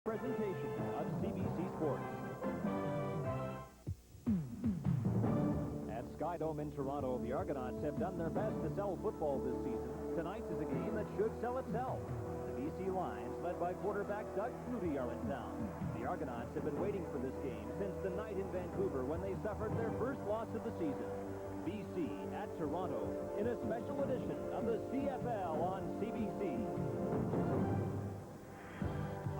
presentation of CBC Sports. At Skydome in Toronto, the Argonauts have done their best to sell football this season. Tonight is a game that should sell itself. The BC Lions, led by quarterback Doug Flutie, are in town. The Argonauts have been waiting for this game since the night in Vancouver when they suffered their first loss of the season. BC at Toronto in a special edition of the CFL on CBC.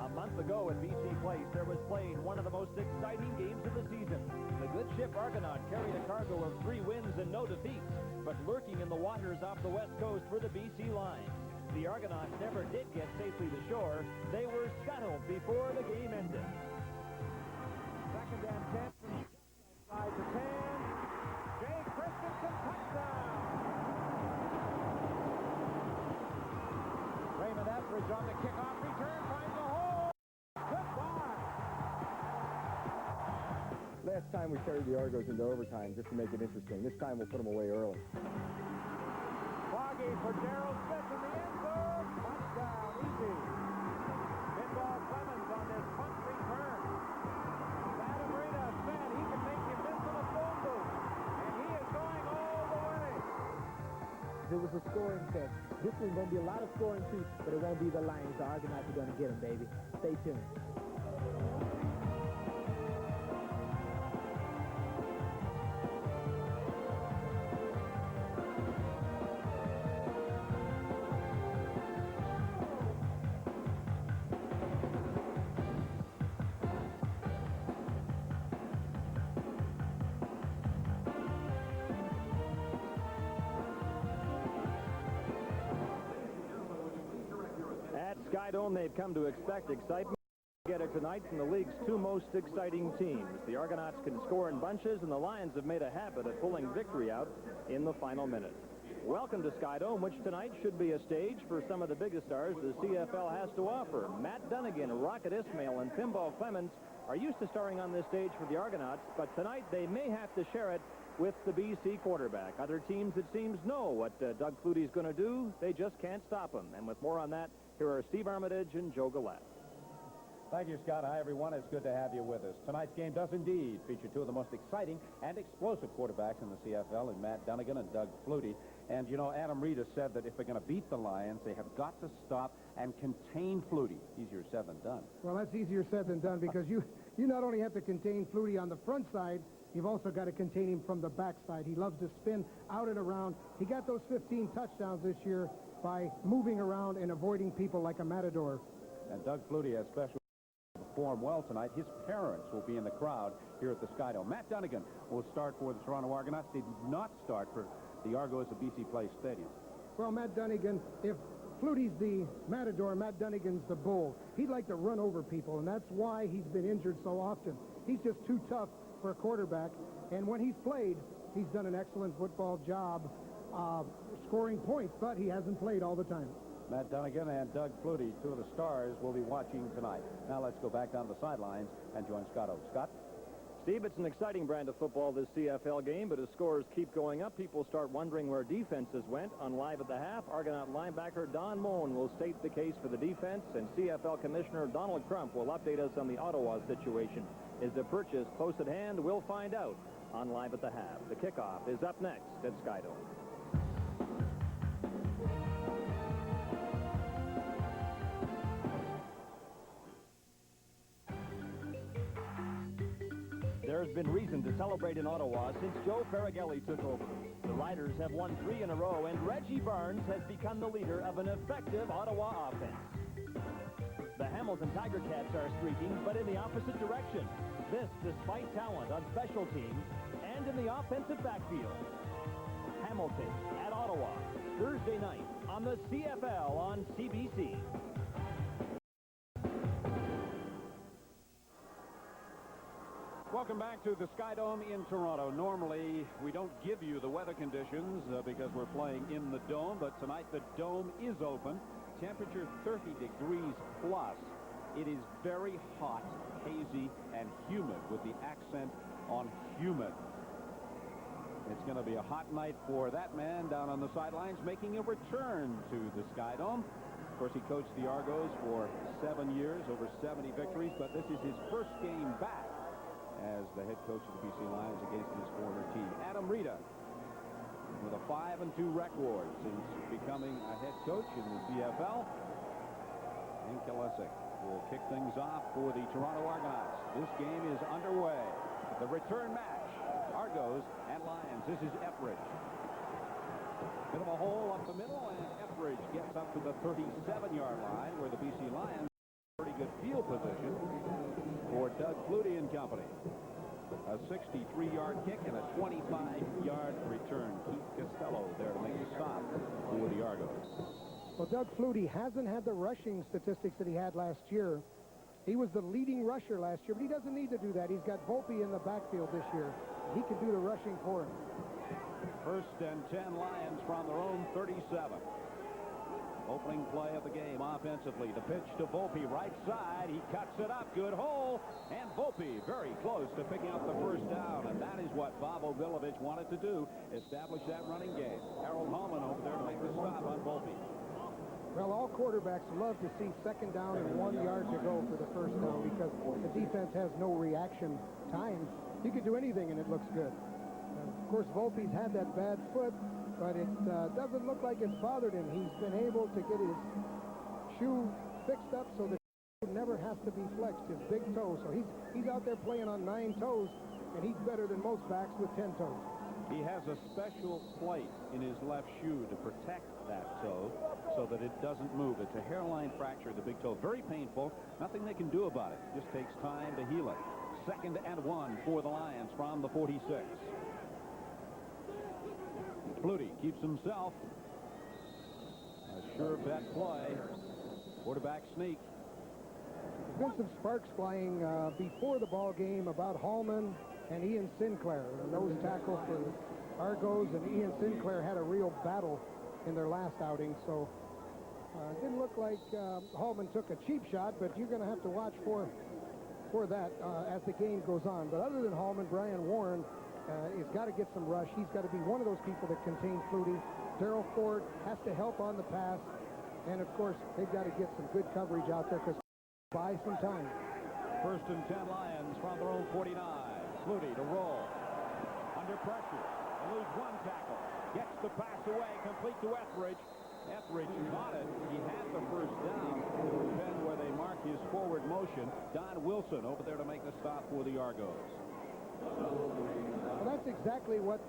A month ago at BC Place, there was played one of the most exciting games of the season. The good ship Argonaut carried a cargo of 3 wins and no defeats, but lurking in the waters off the west coast were the BC Lions. The Argonauts never did get safely to shore. They were scuttled before the game ended. Second and 10 from side to 10. Jay Christensen, touchdown! Raymond Etheridge on the kickoff return, finds a hole. Goodbye! Last time we carried the Argos into overtime just to make it interesting. This time we'll put them away early. Foggy for Darryl Smith in the end zone. Touchdown, easy. Pinball Clemens on this punt return. Adam Rita said he can make you miss in a phone booth. And he is going all the way. It was a scoring test. This one's going to be a lot of scoring too, but it won't be the Lions. The Argonauts are going to get them, baby. Stay tuned. Skydome, they've come to expect excitement. Get it tonight from the league's 2 most exciting teams. The Argonauts can score in bunches, and the Lions have made a habit of pulling victory out in the final minute. Welcome to Skydome, which tonight should be a stage for some of the biggest stars the CFL has to offer. Matt Dunnigan, Rocket Ismail, and Pinball Clemens are used to starring on this stage for the Argonauts, but tonight they may have to share it with the BC quarterback. Other teams, it seems, know what Doug Flutie's going to do. They just can't stop him. And with more on that, here are Steve Armitage and Joe Gillette. Thank you, Scott. Hi, everyone. It's good to have you with us. Tonight's game does indeed feature 2 of the most exciting and explosive quarterbacks in the CFL, in Matt Dunnigan and Doug Flutie. And, you know, Adam Rita said that if they're going to beat the Lions, they have got to stop and contain Flutie. Easier said than done. Well, that's easier said than done because you not only have to contain Flutie on the front side, you've also got to contain him from the backside. He loves to spin out and around. He got those 15 touchdowns this year by moving around and avoiding people like a matador. And Doug Flutie has special performed well tonight. His parents will be in the crowd here at the Skydome. Matt Dunnigan will start for the Toronto Argonauts. Did not start for the Argos of BC Place Stadium. Well, Matt Dunnigan, if Flutie's the matador, Matt Dunnigan's the bull. He'd like to run over people, and that's why he's been injured so often. He's just too tough for a quarterback, and when he's played, he's done an excellent football job scoring points, but he hasn't played all the time. Matt Dunnigan and Doug Flutie, 2 of the stars, will be watching tonight. Now let's go back down the sidelines and join Scott Oaks. Scott? Steve, it's an exciting brand of football, this CFL game, but as scores keep going up, people start wondering where defenses went. On Live at the Half, Argonaut linebacker Don Moen will state the case for the defense, and CFL Commissioner Donald Crump will update us on the Ottawa situation. Is the purchase close at hand? We'll find out on Live at the Half. The kickoff is up next at Skydome. There's been reason to celebrate in Ottawa since Joe Farraghelli took over. The Riders have won 3 in a row, and Reggie Barnes has become the leader of an effective Ottawa offense. The Hamilton Tiger Cats are streaking, but in the opposite direction. This despite talent on special teams and in the offensive backfield. Hamilton at Ottawa, Thursday night on the CFL on CBC. Welcome back to the Skydome in Toronto. Normally, we don't give you the weather conditions because we're playing in the Dome, but tonight the Dome is open. Temperature 30 degrees plus. It is very hot, hazy, and humid with the accent on humid. It's going to be a hot night for that man down on the sidelines making a return to the Skydome. Of course, he coached the Argos for 7 years, over 70 victories, but this is his first game back as the head coach of the BC Lions against his former team. Adam Rita, with a 5-2 record since becoming a head coach in the CFL. And Kalesic will kick things off for the Toronto Argonauts. This game is underway. The return match, Argos and Lions. This is Etheridge. Bit of a hole up the middle, and Etheridge gets up to the 37-yard line, where the BC Lions pretty good field position for Doug Flutie and company. A 63-yard kick and a 25-yard return. Keith Costello there to make the stop for the Argos. Well, Doug Flutie hasn't had the rushing statistics that he had last year. He was the leading rusher last year, but he doesn't need to do that. He's got Volpe in the backfield this year. He can do the rushing for him. 1st and 10 Lions from their own 37. Opening play of the game offensively. The pitch to Volpe, right side. He cuts it up. Good hole. And Volpe very close to picking up the first down. And that is what Bob Obilovich wanted to do. Establish that running game. Harold Hallman over there to make the stop on Volpe. Well, all quarterbacks love to see 2nd down and 1 yard to go for the first down because the defense has no reaction time. You could do anything and it looks good. Of course, Volpe's had that bad foot, but it doesn't look like it's bothered him. He's been able to get his shoe fixed up so that it never has to be flexed, his big toe. So he's out there playing on 9 toes, and he's better than most backs with 10 toes. He has a special plate in his left shoe to protect that toe so that it doesn't move. It's a hairline fracture of the big toe. Very painful. Nothing they can do about it. Just takes time to heal it. 2nd and 1 for the Lions from the 46. Flutie keeps himself. A sure bet play. Quarterback sneak. There's been some sparks flying before the ball game about Hallman and Ian Sinclair, the nose tackle for Argos, and Ian Sinclair had a real battle in their last outing, so it didn't look like Hallman took a cheap shot, but you're going to have to watch for that as the game goes on. But other than Hallman, Brian Warren has got to get some rush. He's got to be one of those people that contain Flutie. Darryl Ford has to help on the pass, and of course they've got to get some good coverage out there because buy some time. 1st and 10 Lions from their own 49. Flutie to roll. Under pressure. They lose 1 tackle. Gets the pass away. Complete to Etheridge. Etheridge caught it. He had the first down. It will depend where they mark his forward motion. Don Wilson over there to make the stop for the Argos. Well, that's exactly what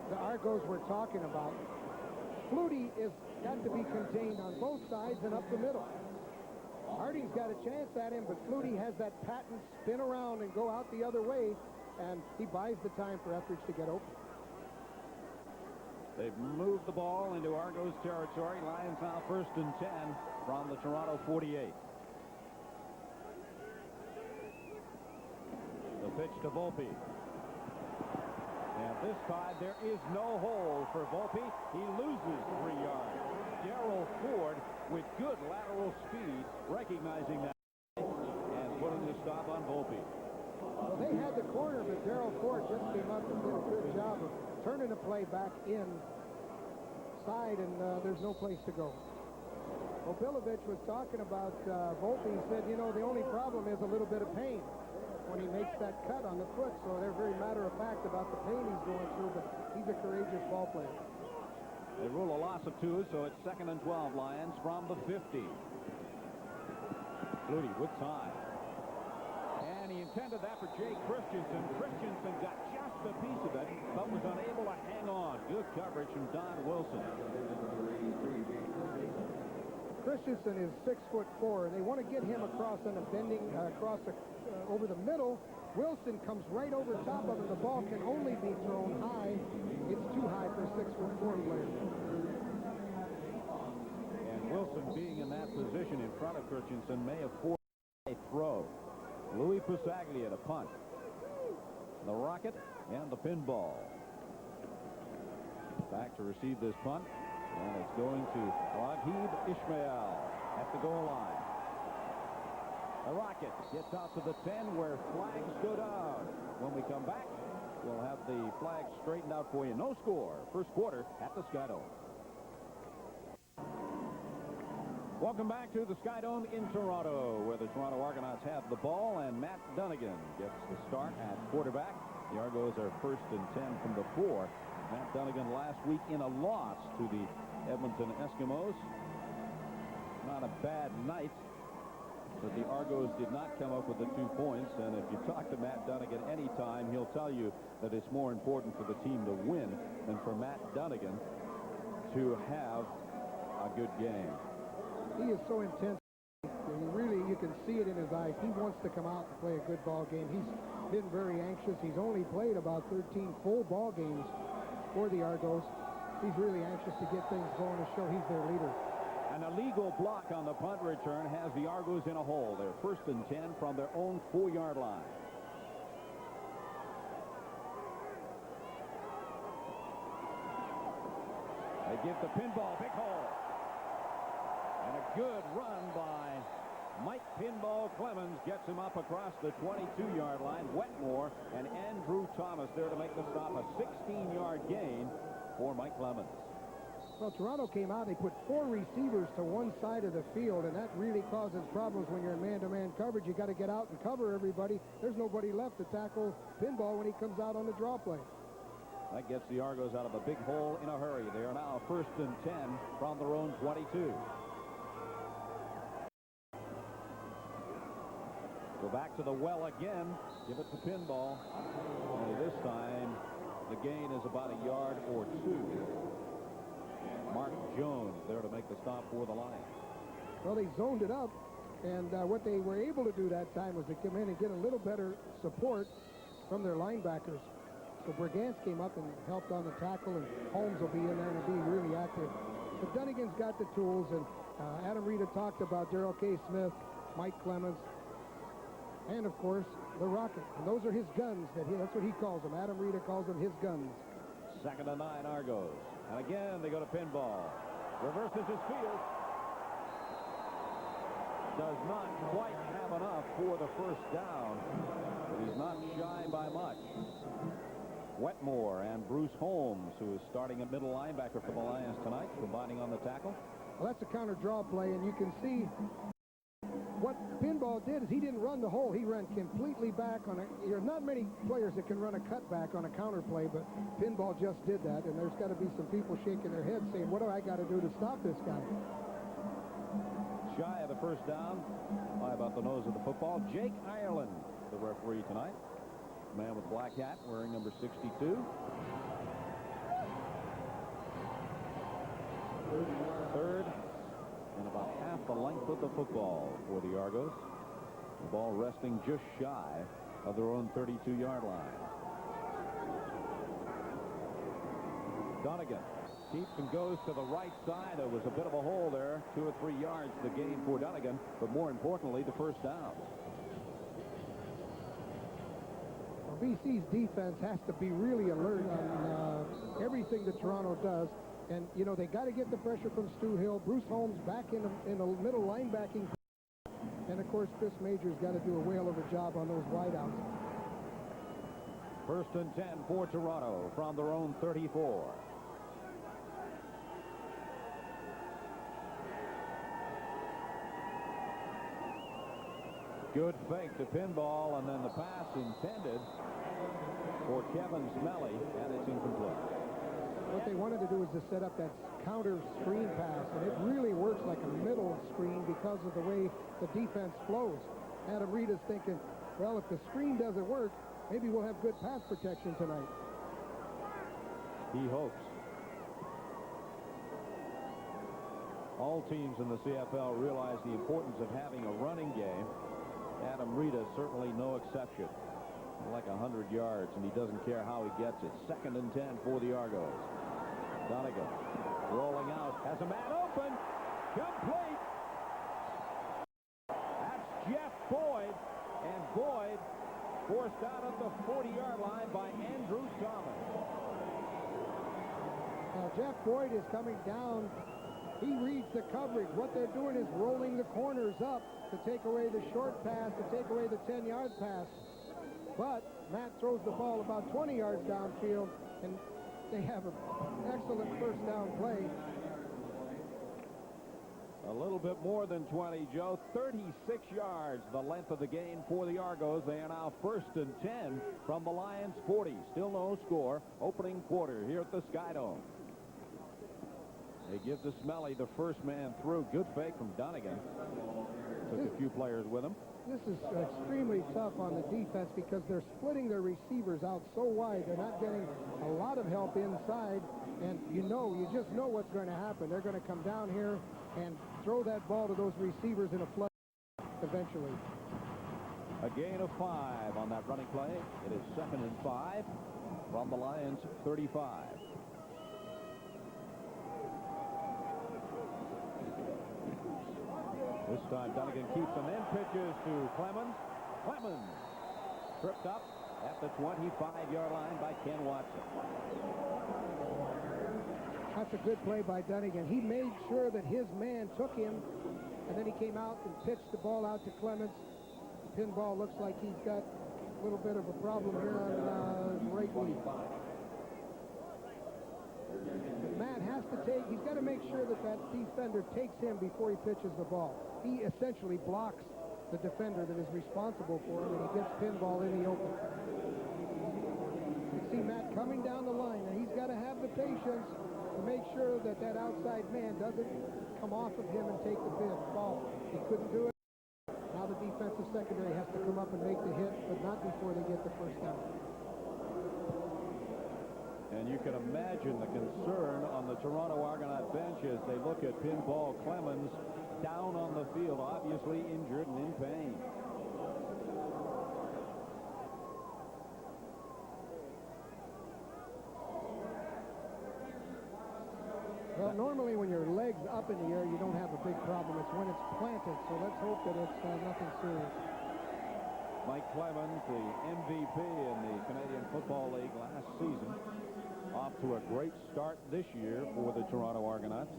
the Argos were talking about. Flutie is got to be contained on both sides and up the middle. Harding's got a chance at him, but Flutie has that patent spin around and go out the other way, and he buys the time for Etheridge to get open. They've moved the ball into Argos territory. Lions now 1st and 10 from the Toronto 48. The pitch to Volpe. And this time there is no hole for Volpe. He loses 3 yards. Darryl Ford with good lateral speed, recognizing that and putting the stop on Volpe. Well, they had the corner, but Darryl Ford just came up and did a good job of turning the play back inside, and there's no place to go. Obilovich was talking about Volpe. He said, you know, the only problem is a little bit of pain when he makes that cut on the foot, so they're very matter-of-fact about the pain he's going through, but he's a courageous ball player. They rule a loss of 2, so it's 2nd and 12 Lions from the 50. Flutie with time. And he intended that for Jay Christensen. Christensen got just a piece of it, but was unable to hang on. Good coverage from Don Wilson. Christensen is 6'4", and they want to get him across on a bending, over the middle. Wilson comes right over top of him. The ball can only be thrown high. It's too high for a 6'4" player. And Wilson being in that position in front of Christensen may have forced a throw. Louis Pusaglia to punt. The rocket and the pinball. Back to receive this punt. And it's going to Raghib Ishmael at the goal line. The rocket gets out to the 10 where flags go down. When we come back, we'll have the flags straightened out for you. No score. First quarter at the Skydome. Welcome back to the Sky Dome in Toronto, where the Toronto Argonauts have the ball, and Matt Dunnigan gets the start at quarterback. The Argos are 1st and 10 from the 4. Matt Dunnigan last week in a loss to the Edmonton Eskimos. Not a bad night, but the Argos did not come up with the 2 points. And if you talk to Matt Dunnigan anytime, he'll tell you that it's more important for the team to win than for Matt Dunnigan to have a good game. He is so intense. And really, you can see it in his eyes. He wants to come out and play a good ball game. He's been very anxious. He's only played about 13 full ball games for the Argos. He's really anxious to get things going to show he's their leader. An illegal block on the punt return has the Argos in a hole. They're 1st and 10 from their own 4-yard line. They give the pinball, big hole. And a good run by Mike Pinball Clemens gets him up across the 22-yard line. Wetmore and Andrew Thomas there to make the stop. A 16-yard gain for Mike Clemens. Well, Toronto came out. They put 4 receivers to one side of the field, and that really causes problems when you're in man-to-man coverage. You got to get out and cover everybody. There's nobody left to tackle Pinball when he comes out on the draw play. That gets the Argos out of a big hole in a hurry. They are now 1st and 10 from their own 22. Go back to the well again. Give it to Pinball. Only this time, the gain is about a yard or 2. Mark Jones there to make the stop for the Lions. Well, they zoned it up, and what they were able to do that time was to come in and get a little better support from their linebackers. So Brigance came up and helped on the tackle, and Holmes will be in there and be really active. But Dunnigan's got the tools, and Adam Rita talked about Darrell K. Smith, Mike Clemens, and, of course, the Rocket. And those are his guns. That's what he calls them. Adam Rita calls them his guns. 2nd and 9 Argos. And again, they go to Pinball. Reverses his field. Does not quite have enough for the 1st down. But he's not shy by much. Wetmore and Bruce Holmes, who is starting at middle linebacker for the Lions tonight, combining on the tackle. Well, that's a counter draw play, and you can see what Pinball did is he didn't run the hole. He ran completely back on it. There are not many players that can run a cutback on a counter play, but Pinball just did that, and there's got to be some people shaking their heads saying, what do I got to do to stop this guy? Shy of the 1st down by about the nose of the football. Jake Ireland, the referee tonight. Man with black hat wearing number 62. 3rd and about half the length of the football for the Argos. The ball resting just shy of their own 32-yard line. Dunnigan keeps and goes to the right side. There was a bit of a hole there, 2 or 3 yards the gain for Dunnigan, but more importantly, the 1st down. Well, BC's defense has to be really alert on everything that Toronto does. And, you know, they got to get the pressure from Stu Hill. Bruce Holmes back in the middle linebacking. And, of course, Chris Major's got to do a whale of a job on those wideouts. 1st and 10 for Toronto from their own 34. Good fake to Pinball, and then the pass intended for Kevin Smelly, and it's incomplete. What they wanted to do is to set up that counter screen pass, and it really works like a middle screen because of the way the defense flows. Adam Reed is thinking, well, if the screen doesn't work, maybe we'll have good pass protection tonight. He hopes. All teams in the CFL realize the importance of having a running game. Adam Rita certainly no exception. Like 100 yards, and he doesn't care how he gets it. 2nd and 10 for the Argos. Dunnigan rolling out, has a man open, complete. That's Jeff Boyd, and Boyd forced out at the 40-yard line by Andrew Thomas. Now Jeff Boyd is coming down. He reads the coverage. What they're doing is rolling the corners up to take away the short pass, to take away the 10-yard pass. But Matt throws the ball about 20 yards downfield, and they have an excellent 1st down play. A little bit more than 20, Joe. 36 yards, the length of the gain for the Argos. They are now 1st and 10 from the Lions' 40. Still no score. Opening quarter here at the Skydome. They give the Smelly the first man through. Good fake from Dunnigan. Took a few players with him. This is extremely tough on the defense because they're splitting their receivers out so wide. They're not getting a lot of help inside. And you just know what's going to happen. They're going to come down here and throw that ball to those receivers in a flood eventually. A gain of 5 on that running play. It is 2nd and 5 from the Lions' 35. This time Dunnigan keeps and then pitches to Clemens. Clemens tripped up at the 25-yard line by Ken Watson. That's a good play by Dunnigan. He made sure that his man took him, and then he came out and pitched the ball out to Clemens. Pinball looks like he's got a little bit of a problem here on the right knee. Matt has to he's got to make sure that that defender takes him before he pitches the ball. He essentially blocks the defender that is responsible for him, and he gets Pinball in the open. You see Matt coming down the line, and he's got to have the patience to make sure that that outside man doesn't come off of him and take the ball. He couldn't do it. Now the defensive secondary has to come up and make the hit, but not before they get the first down. And you can imagine the concern on the Toronto Argonaut bench as they look at Pinball Clemens down on the field, obviously injured and in pain. Well, normally when your leg's up in the air, you don't have a big problem. It's when it's planted, so let's hope that it's nothing serious. Mike Clemens, the MVP in the Canadian Football League last season, off to a great start this year for the Toronto Argonauts.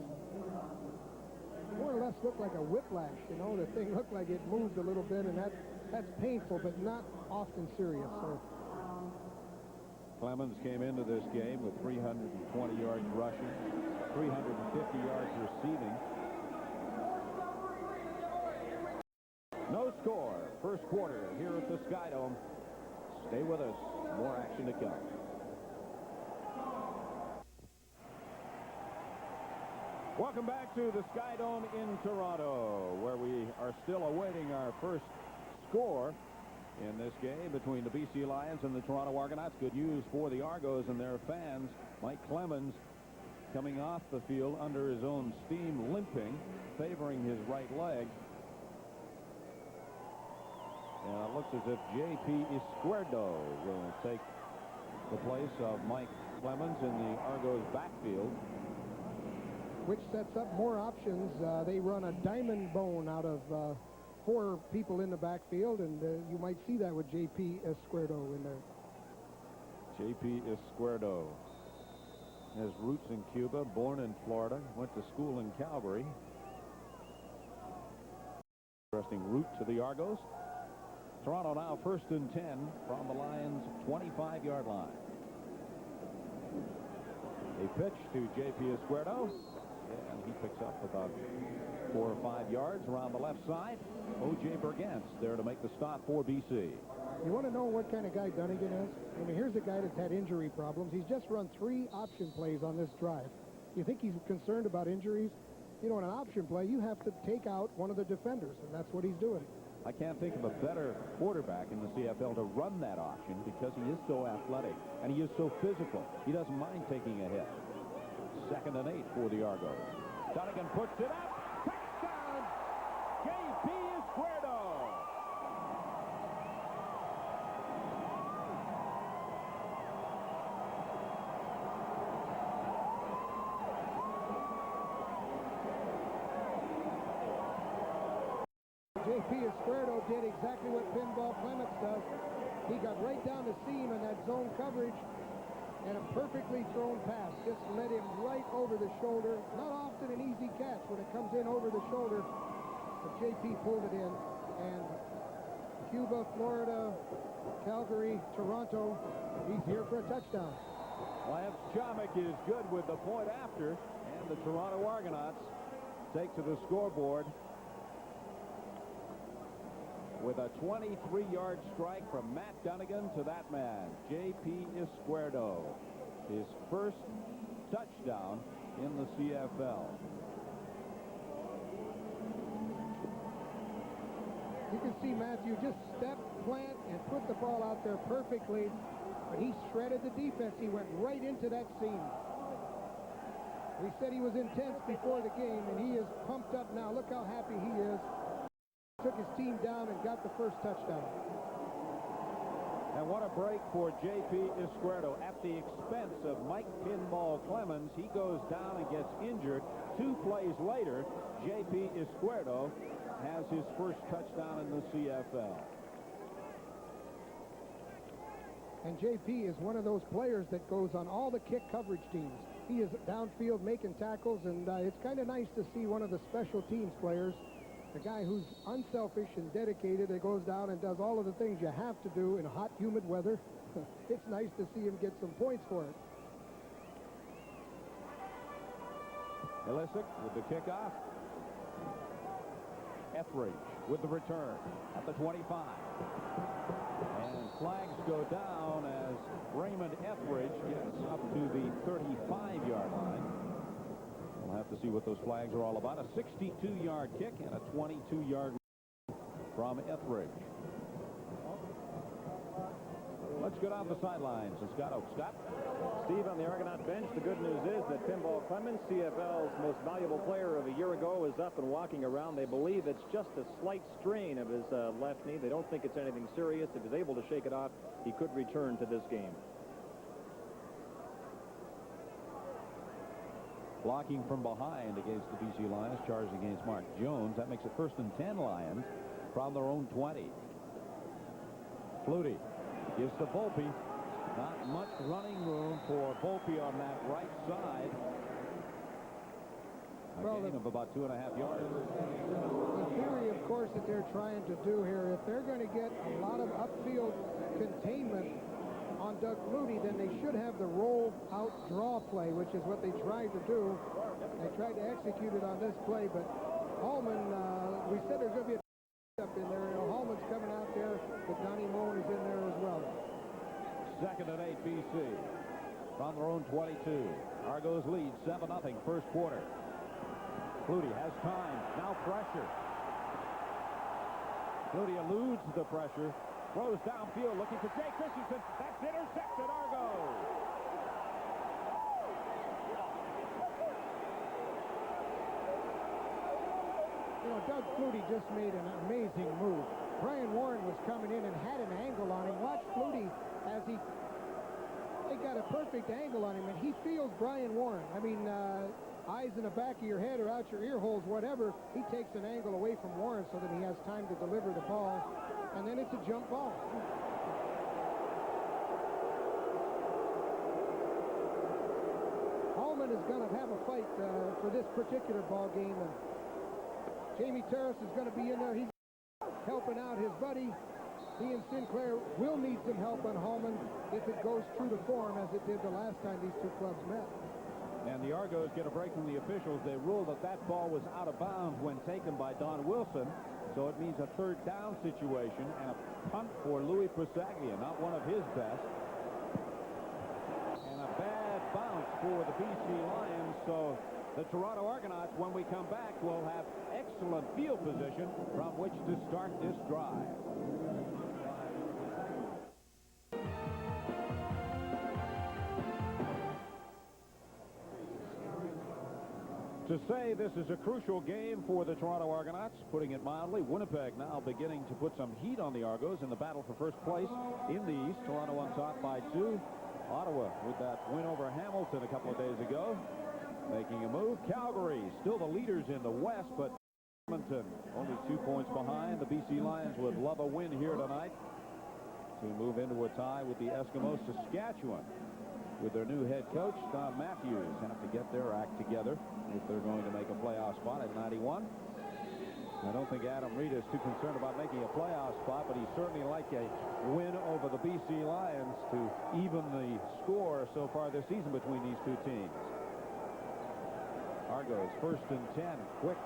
More or less looked like a whiplash, you know. The thing looked like it moved a little bit, and that's painful, but not often serious. So Clemens came into this game with 320 yards rushing, 350 yards receiving. No score. First quarter here at the Skydome. Stay with us. More action to come. Welcome back to the Skydome in Toronto, where we are still awaiting our first score in this game between the BC Lions and the Toronto Argonauts. Good news for the Argos and their fans. Mike Clemens coming off the field under his own steam, limping, favoring his right leg. And it looks as if J.P. Izquierdo will take the place of Mike Clemens in the Argos backfield. Which sets up more options. They run a diamond bone out of 4 people in the backfield, and you might see that with J.P. Izquierdo in there. J.P. Izquierdo has roots in Cuba, born in Florida, went to school in Calgary. Interesting route to the Argos. Toronto now 1st and 10 from the Lions' 25-yard line. A pitch to J.P. Izquierdo, and he picks up about 4 or 5 yards around the left side. O.J. Bergantz there to make the stop for BC. You want to know what kind of guy Dunnigan is? I mean, here's a guy that's had injury problems. He's just run 3 option plays on this drive. You think he's concerned about injuries? You know, in an option play, you have to take out one of the defenders, and that's what he's doing. I can't think of a better quarterback in the CFL to run that option because he is so athletic and he is so physical. He doesn't mind taking a hit. 2nd and 8 for the Argos. Dunnigan puts it up. Touchdown! J.P. Izquierdo. J.P. Izquierdo did exactly what Pinball Clemens does. He got right down the seam in that zone coverage, and a perfectly thrown pass just led him right over the shoulder. Not often an easy catch when it comes in over the shoulder, but J.P. pulled it in. And Cuba, Florida, Calgary, Toronto, he's here for a touchdown. Lance Chomick is good with the point after, and the Toronto Argonauts take to the scoreboard with a 23-yard strike from Matt Dunnigan to that man, J.P. Izquierdo. His first touchdown in the CFL. You can see Matthew just step, plant, and put the ball out there perfectly. But he shredded the defense. He went right into that seam. We said he was intense before the game, and he is pumped up now. Look how happy he is. Took his team down and got the first touchdown. And what a break for J.P. Izquierdo. At the expense of Mike Pinball Clemens, he goes down and gets injured. 2 plays later, J.P. Izquierdo has his first touchdown in the CFL. And J.P. is one of those players that goes on all the kick coverage teams. He is downfield making tackles, and it's kind of nice to see one of the special teams players, a guy who's unselfish and dedicated, that goes down and does all of the things you have to do in hot, humid weather. It's nice to see him get some points for it. Ilisic with the kickoff. Etheridge with the return at the 25. And flags go down as Raymond Etheridge gets up to the 35-yard line. We'll have to see what those flags are all about. A 62-yard kick and a 22-yard from Etheridge. Let's go down the sidelines. And Scott Oak. Scott? Steve, on the Argonaut bench, the good news is that Pinball Clemens, CFL's most valuable player of a year ago, is up and walking around. They believe it's just a slight strain of his left knee. They don't think it's anything serious. If he's able to shake it off, he could return to this game. Blocking from behind against the BC Lions, charged against Mark Jones. That makes it 1st and 10 Lions from their own 20. Flutie gives to Volpe. Not much running room for Volpe on that right side. A gain of about 2.5 yards. The theory, of course, that they're trying to do here, if they're going to get a lot of upfield containment on Doug Flutie, then they should have the roll-out draw play, which is what they tried to do. They tried to execute it on this play, but Hallman, we said there's going to be a up in there. You know, Hallman's coming out there, but Donnie Moen is in there as well. 2nd and 8 BC from their own 22. Argos lead 7-0 first quarter. Flutie has time. Now pressure. Flutie eludes the pressure. Throws downfield looking for Jay Christensen. That's intercepted. Argos. You know, Doug Flutie just made an amazing move. Brian Warren was coming in and had an angle on him. Watch Flutie as they got a perfect angle on him, and he feels Brian Warren. I mean, eyes in the back of your head or out your ear holes, whatever. He takes an angle away from Warren so that he has time to deliver the ball, and then it's a jump ball. Hallman is going to have a fight for this particular ball game, and Jamie Terrace is going to be in there. He's helping out his buddy. Ian Sinclair will need some help on Hallman if it goes true to form as it did the last time these two clubs met. And the Argos get a break from the officials. They ruled that that ball was out of bounds when taken by Don Wilson. So it means a 3rd down situation and a punt for Louis Presaglia, not one of his best. And a bad bounce for the BC Lions. So the Toronto Argonauts, when we come back, will have excellent field position from which to start this drive. To say this is a crucial game for the Toronto Argonauts, putting it mildly. Winnipeg now beginning to put some heat on the Argos in the battle for first place in the East. Toronto on top by 2. Ottawa with that win over Hamilton a couple of days ago, making a move. Calgary still the leaders in the West, but Edmonton only 2 points behind. The BC Lions would love a win here tonight to move into a tie with the Eskimos. Saskatchewan, with their new head coach, Don Matthews, have to get their act together if they're going to make a playoff spot at 91. I don't think Adam Reed is too concerned about making a playoff spot, but he certainly like a win over the BC Lions to even the score so far this season between these two teams. Argos first and 10. Quick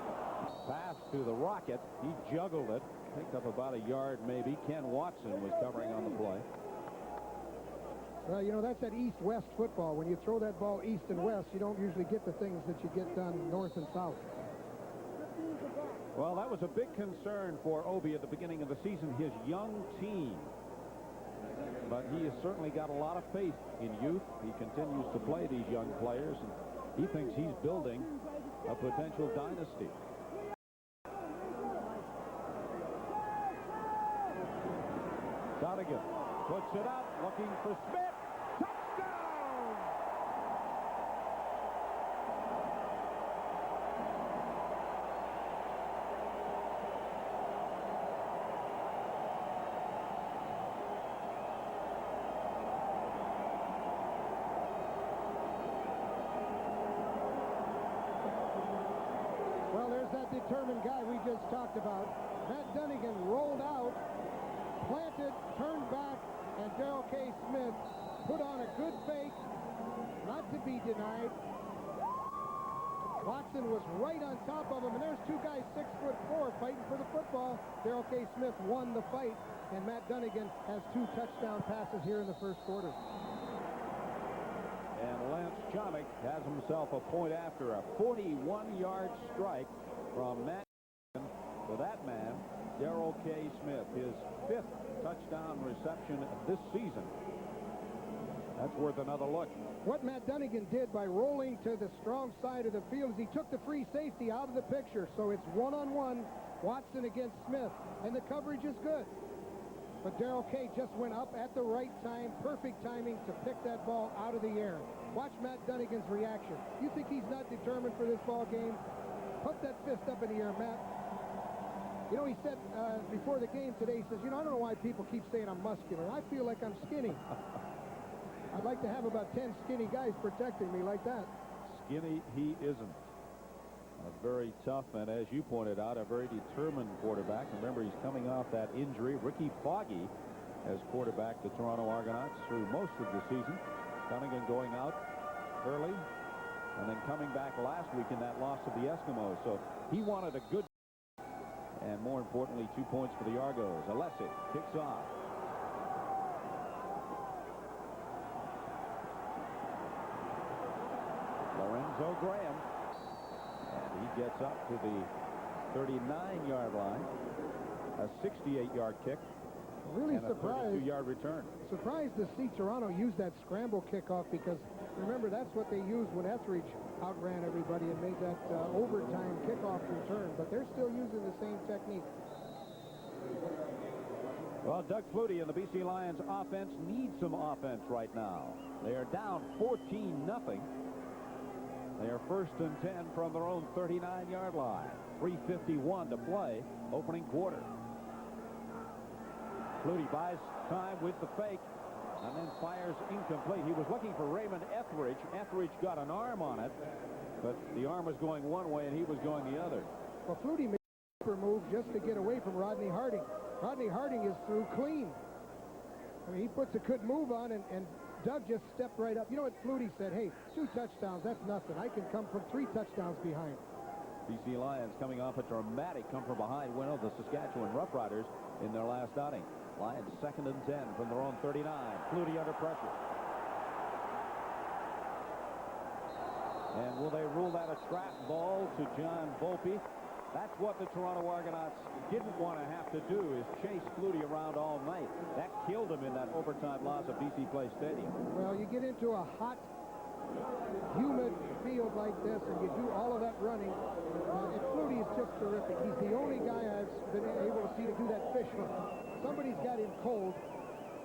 pass to the Rocket. He juggled it. Picked up about a yard maybe. Ken Watson was covering on the play. Well, you know, that's that east-west football. When you throw that ball east and west, you don't usually get the things that you get done north and south. Well, that was a big concern for Obi at the beginning of the season, his young team. But he has certainly got a lot of faith in youth. He continues to play these young players, and he thinks he's building a potential dynasty. Donegan puts it up, looking for Smith. Touchdown! Well, there's that determined guy we just talked about. Matt Dunnigan rolled out, planted, turned back, and Darrell K. Smith put on a good fake, not to be denied. Watson was right on top of him, and there's two guys 6'4" fighting for the football. Darrell K. Smith won the fight, and Matt Dunnigan has 2 touchdown passes here in the first quarter. And Lance Chomick has himself a point after a 41-yard strike from Matt Dunnigan to that man, Darrell K. Smith, his 5th touchdown reception this season. That's worth another look. What Matt Dunnigan did by rolling to the strong side of the field is he took the free safety out of the picture, so it's one-on-one, Watson against Smith, and the coverage is good. But Darrell K. just went up at the right time, perfect timing to pick that ball out of the air. Watch Matt Dunnigan's reaction. You think he's not determined for this ball game? Put that fist up in the air, Matt. You know, he said before the game today, he says, you know, I don't know why people keep saying I'm muscular. I feel like I'm skinny. I'd like to have about 10 skinny guys protecting me like that. Skinny he isn't. Very tough, and as you pointed out, a very determined quarterback. Remember, he's coming off that injury. Ricky Foggy has quarterbacked the Toronto Argonauts through most of the season. Dunnigan going out early and then coming back last week in that loss of the Eskimos. So he wanted a good, and more importantly, 2 points for the Argos. Alessi kicks off. Lorenzo Graham. And he gets up to the 39-yard line. A 68-yard kick. Really and surprised. A 32-yard return. Surprised to see Toronto use that scramble kickoff, because remember, that's what they used when Etheridge outran everybody and made that overtime kickoff return. But they're still using the same technique. Well, Doug Flutie and the BC Lions offense need some offense right now. They are down 14-0. They are first and 10 from their own 39-yard line. 3:51 to play, opening quarter. Flutie buys time with the fake and then fires incomplete. He was looking for Raymond Etheridge. Etheridge got an arm on it, but the arm was going one way and he was going the other. Well, Flutie made a move just to get away from Rodney Harding. Rodney Harding is through clean. I mean, he puts a good move on, and Doug just stepped right up. You know what Flutie said? Hey, 2 touchdowns, that's nothing. I can come from 3 touchdowns behind. BC Lions coming off a dramatic come-from-behind win over the Saskatchewan Roughriders in their last outing. Lions second and 10 from their own 39. Flutie under pressure. And will they rule that a trap ball to John Volpe? That's what the Toronto Argonauts didn't want to have to do, is chase Flutie around all night. That killed him in that overtime loss at BC Place Stadium. Well, you get into a hot, humid field like this, and you do all of that running. And Flutie is just terrific. He's the only guy I've been able to see to do that fish hook. Somebody's got him cold.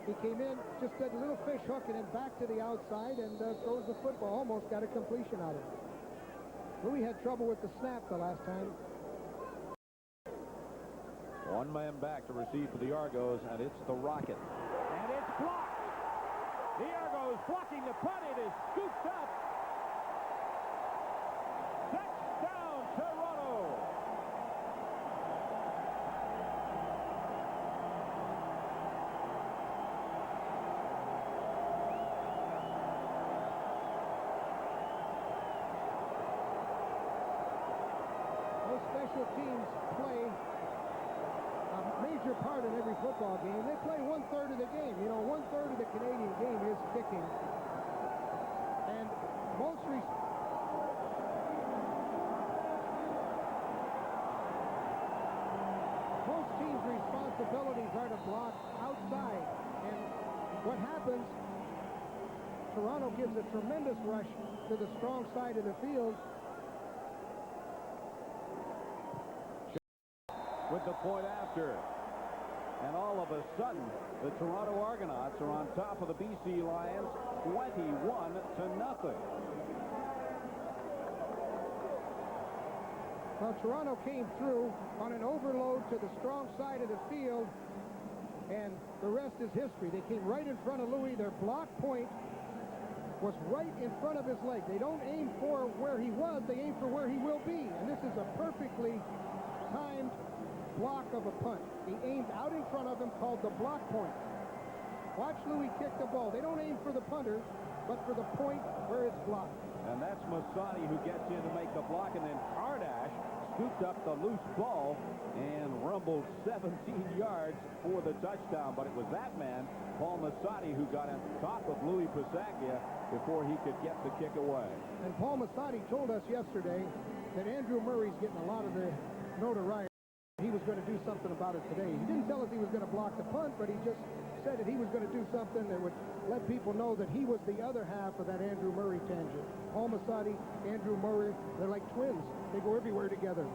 He came in, just did a little fish hook, and then back to the outside, and throws the football. Almost got a completion out of it. Louis had trouble with the snap the last time. One man back to receive for the Argos, and it's the Rocket. And it's blocked. The Argos blocking the punt. It is scooped up. Touchdown, Toronto. special teams play a major part in every football game. They play 1/3 of the game. You know, 1/3 of the Canadian game is kicking. And most teams' responsibilities are to block outside. And what happens, Toronto gives a tremendous rush to the strong side of the field. With the point after. And all of a sudden, the Toronto Argonauts are on top of the BC Lions 21-0. Well, Toronto came through on an overload to the strong side of the field, and the rest is history. They came right in front of Louis. Their block point was right in front of his leg. They don't aim for where he was, they aim for where he will be. And this is a perfectly timed block of a punt. He aimed out in front of him, called the block point. Watch Louis kick the ball. They don't aim for the punter, but for the point where it's blocked. And that's Masani who gets in to make the block, and then Kardash scooped up the loose ball and rumbled 17 yards for the touchdown. But it was that man, Paul Masani, who got on top of Louis Pasaglia before he could get the kick away. And Paul Masani told us yesterday that Andrew Murray's getting a lot of the notoriety. He was going to do something about it today. He didn't tell us he was going to block the punt, but he just said that he was going to do something that would let people know that he was the other half of that Andrew Murray tangent. Paul Masani, Andrew Murray, they're like twins. They go everywhere together.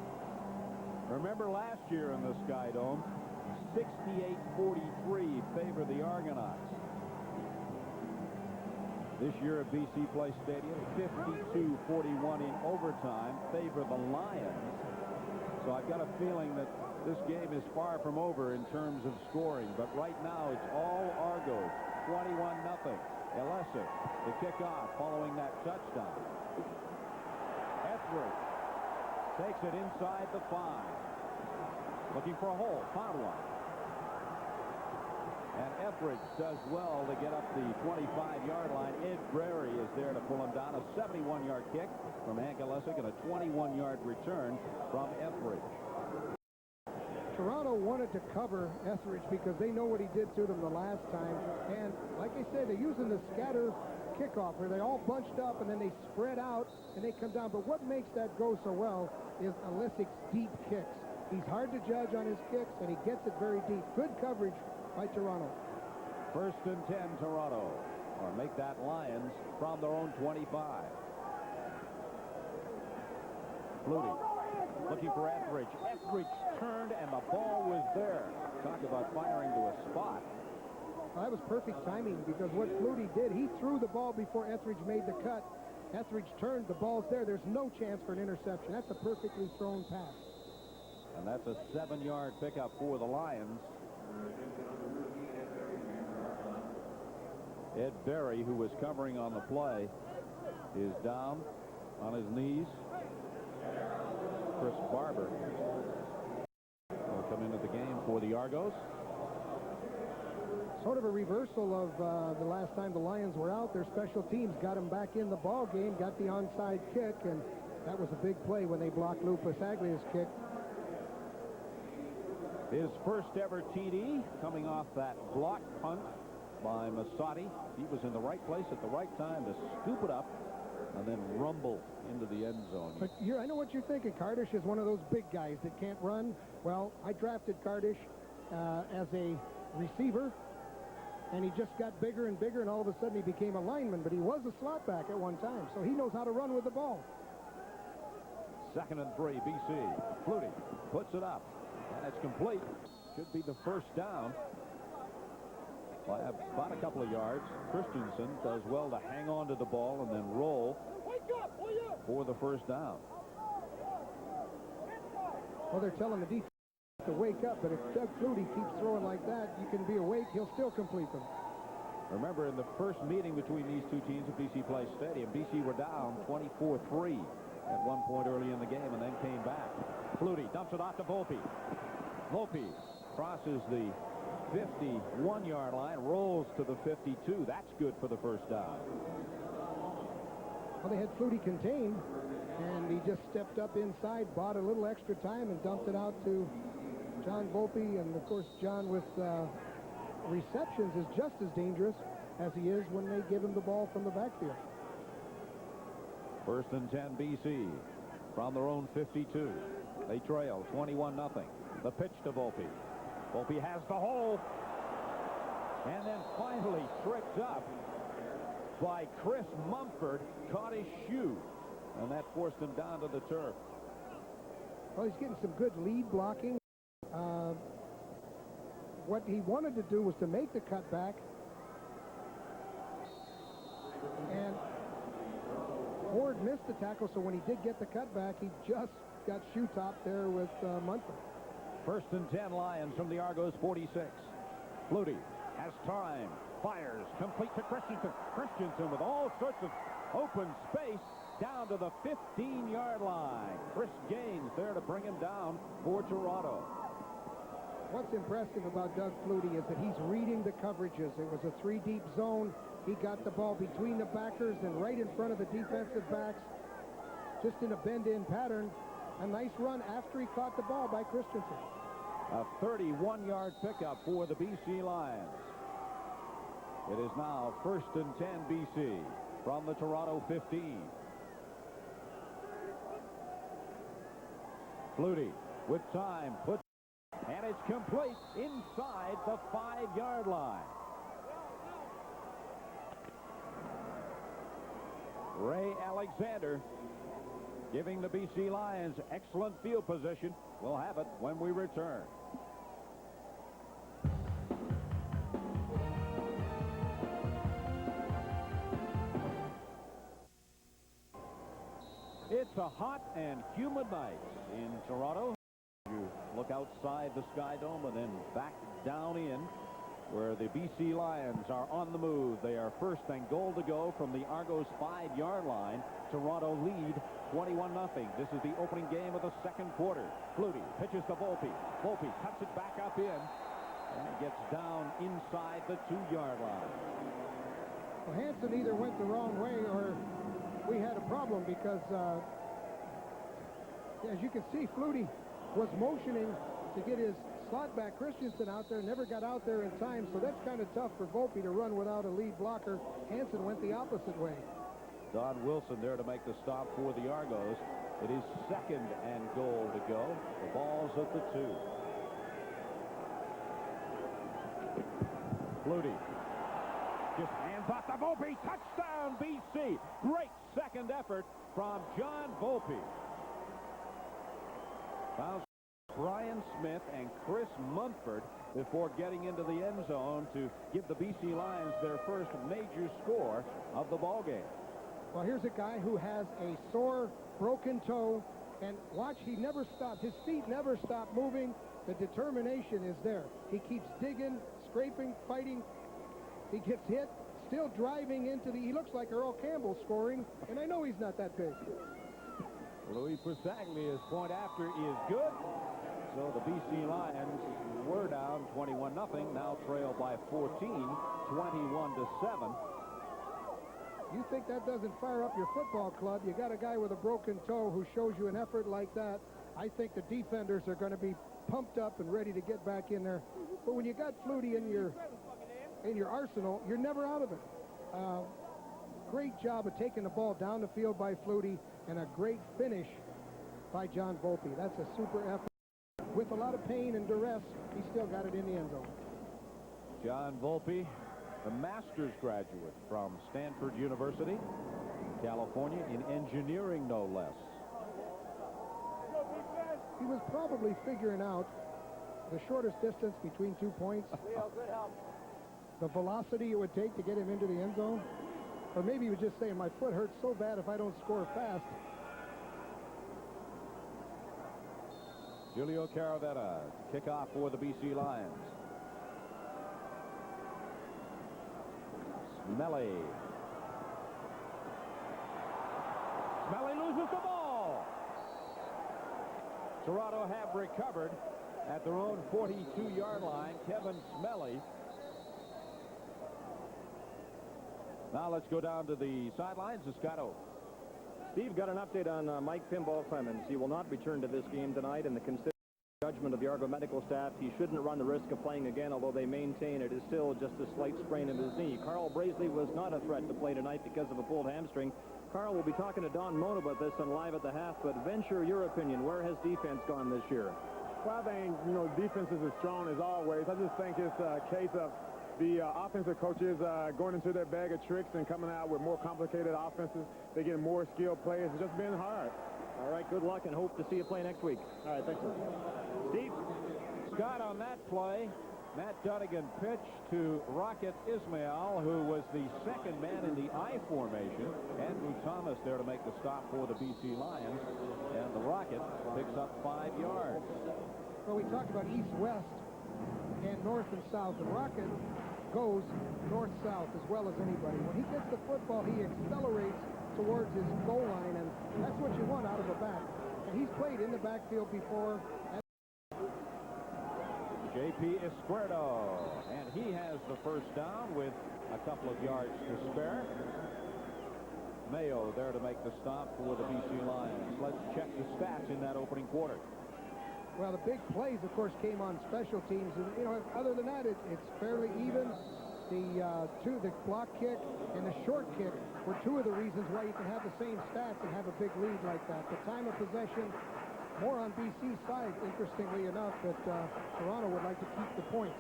Remember last year in the Sky Dome, 68-43 favor the Argonauts. This year at BC Place Stadium, 52-41 in overtime favor the Lions. So I've got a feeling that this game is far from over in terms of scoring. But right now, it's all Argos, 21-0. Elesic, the kickoff following that touchdown. Etheridge takes it inside the 5. Looking for a hole, found one. And Etheridge does well to get up the 25-yard line. Ed Brary is there to pull him down. A 71-yard kick from Hank Elesic and a 21-yard return from Etheridge. Toronto wanted to cover Etheridge because they know what he did to them the last time. And like I said, they're using the scatter kickoff where they all bunched up and then they spread out and they come down. But what makes that go so well is Elesic's deep kicks. He's hard to judge on his kicks, and he gets it very deep. Good coverage by Toronto. 1st and 10, Toronto. Or make that Lions from their own 25. Flutie looking for Etheridge. Etheridge turned, and the ball was there. Talk about firing to a spot. Well, that was perfect timing because what Flutie did, he threw the ball before Etheridge made the cut. Etheridge turned, the ball's there. There's no chance for an interception. That's a perfectly thrown pass. And that's a 7-yard pickup for the Lions. Ed Berry, who was covering on the play, is down on his knees. Chris Barber will come into the game for the Argos. Sort of a reversal of the last time the Lions were out. Their special teams got them back in the ball game, got the onside kick, and that was a big play when they blocked Lou Pasaglia's kick. His first ever TD coming off that block punt by Masati. He was in the right place at the right time to scoop it up and then rumble into the end zone. But I know what you're thinking. Kardash is one of those big guys that can't run. Well, I drafted Kardash as a receiver, and he just got bigger and bigger, and all of a sudden he became a lineman, but he was a slot back at one time, so he knows how to run with the ball. 2nd and 3, BC. Flutie puts it up. And it's complete. Should be the first down by about a couple of yards. Christensen does well to hang on to the ball and then roll for the first down. Well, they're telling the defense to wake up, but if Doug Flutie keeps throwing like that, you can be awake. He'll still complete them. Remember, in the first meeting between these two teams at BC Place Stadium, BC were down 24-3 at one point early in the game and then came back. Flutie dumps it off to Volpe. Volpe crosses the 51-yard line, rolls to the 52. That's good for the first down. Well, they had Flutie contained, And he just stepped up inside, bought a little extra time, and dumped it out to John Volpe. And, of course, John with receptions is just as dangerous as he is when they give him the ball from the backfield. First and 10 BC from their own 52. They trail 21-0. The pitch to Volpe. Volpe has the hole. And then finally tripped up by Chris Mumford. Caught his shoe. And that forced him down to the turf. Well, he's getting some good lead blocking. What he wanted to do was to make the cutback. And Ford missed the tackle, so when he did get the cutback, he just got shoe top there with Munford. First and 10 Lions from the Argos 46. Flutie has time, fires, complete to Christensen. Christensen with all sorts of open space down to the 15-yard line. Chris Gaines there to bring him down for Toronto. What's impressive about Doug Flutie is that he's reading the coverages. It was a 3-deep zone. He got the ball between the backers and right in front of the defensive backs, just in a bend-in pattern. A nice run after he caught the ball by Christensen. A 31-yard pickup for the BC Lions. It is now first and 10 BC from the Toronto 15. Flutie with time, puts, and it's complete inside the 5-yard line. Ray Alexander giving the BC Lions excellent field position. We'll have it when we return. It's a hot and humid night in Toronto. You look outside the Sky Dome and then back down in, where the BC Lions are on the move. They are first and goal to go from the Argos 5-yard line. Toronto lead 21-0. This is the opening game of the second quarter. Flutie pitches to Volpe. Volpe cuts it back up in and gets down inside the 2-yard line. Well, Hansen either went the wrong way or we had a problem, because as you can see, Flutie was motioning to get his slot back Christensen out there, never got out there in time, so that's kind of tough for Volpe to run without a lead blocker. Hansen went the opposite way. Don Wilson there to make the stop for the Argos. It is second and goal to go. The ball's at the 2. Flutie just hands off to Volpe. Touchdown, BC. Great second effort from John Volpe. Found Brian Smith and Chris Mumford before getting into the end zone to give the BC Lions their first major score of the ball game. Well, here's a guy who has a sore, broken toe, and watch, he never stopped. His feet never stop moving. The determination is there. He keeps digging, scraping, fighting. He gets hit, still driving into the... He looks like Earl Campbell scoring, and I know he's not that big. Louis Pasaglia's point after is good. So the BC Lions were down 21-0, now trail by 14, 21-7. You think that doesn't fire up your football club? You got a guy with a broken toe who shows you an effort like that. I think the defenders are going to be pumped up and ready to get back in there. But when you got Flutie in your arsenal, you're never out of it. Great job of taking the ball down the field by Flutie, and a great finish by John Volpe. That's a super effort. With a lot of pain and duress, he still got it in the end zone. John Volpe, a master's graduate from Stanford University, California, in engineering, no less. He was probably figuring out the shortest distance between 2 points. The velocity it would take to get him into the end zone. Or maybe he was just saying, my foot hurts so bad if I don't score fast. Julio Caravetta, kickoff for the BC Lions. Smelly. Smelly loses the ball. Toronto have recovered at their own 42-yard line. Kevin Smelly. Now let's go down to the sidelines. Escato Steve, got an update on Mike Pinball Clemens. He will not return to this game tonight, and the judgment of the Argo medical staff, he shouldn't run the risk of playing again, although they maintain it is still just a slight sprain in his knee. Carl Brazeley was not a threat to play tonight because of a pulled hamstring. Carl will be talking to Don Moan about this on Live at the Half, but venture your opinion. Where has defense gone this year? Well, I think, defense is as strong as always. I just think it's a case of the offensive coaches going into their bag of tricks and coming out with more complicated offenses. They get more skilled players. It's just been hard. All right, good luck, and hope to see you play next week. All right, thanks. Steve? Scott, on that play, Matt Dunnigan pitched to Rocket Ismail, who was the second man in the I formation. Andrew Thomas there to make the stop for the BC Lions, and the Rocket picks up 5 yards. Well, we talked about east-west and north and south. The Rocket goes north-south as well as anybody. When he gets the football, he accelerates towards his goal line, and that's what you want out of a back. And he's played in the backfield before. J.P. Izquierdo, and he has the first down with a couple of yards to spare. Mayo there to make the stop for the BC Lions. Let's check the stats in that opening quarter. Well, the big plays, of course, came on special teams. And, other than that, it's fairly even. The block kick and the short kick were two of the reasons why you can have the same stats and have a big lead like that. The time of possession, more on BC's side, interestingly enough, but Toronto would like to keep the points.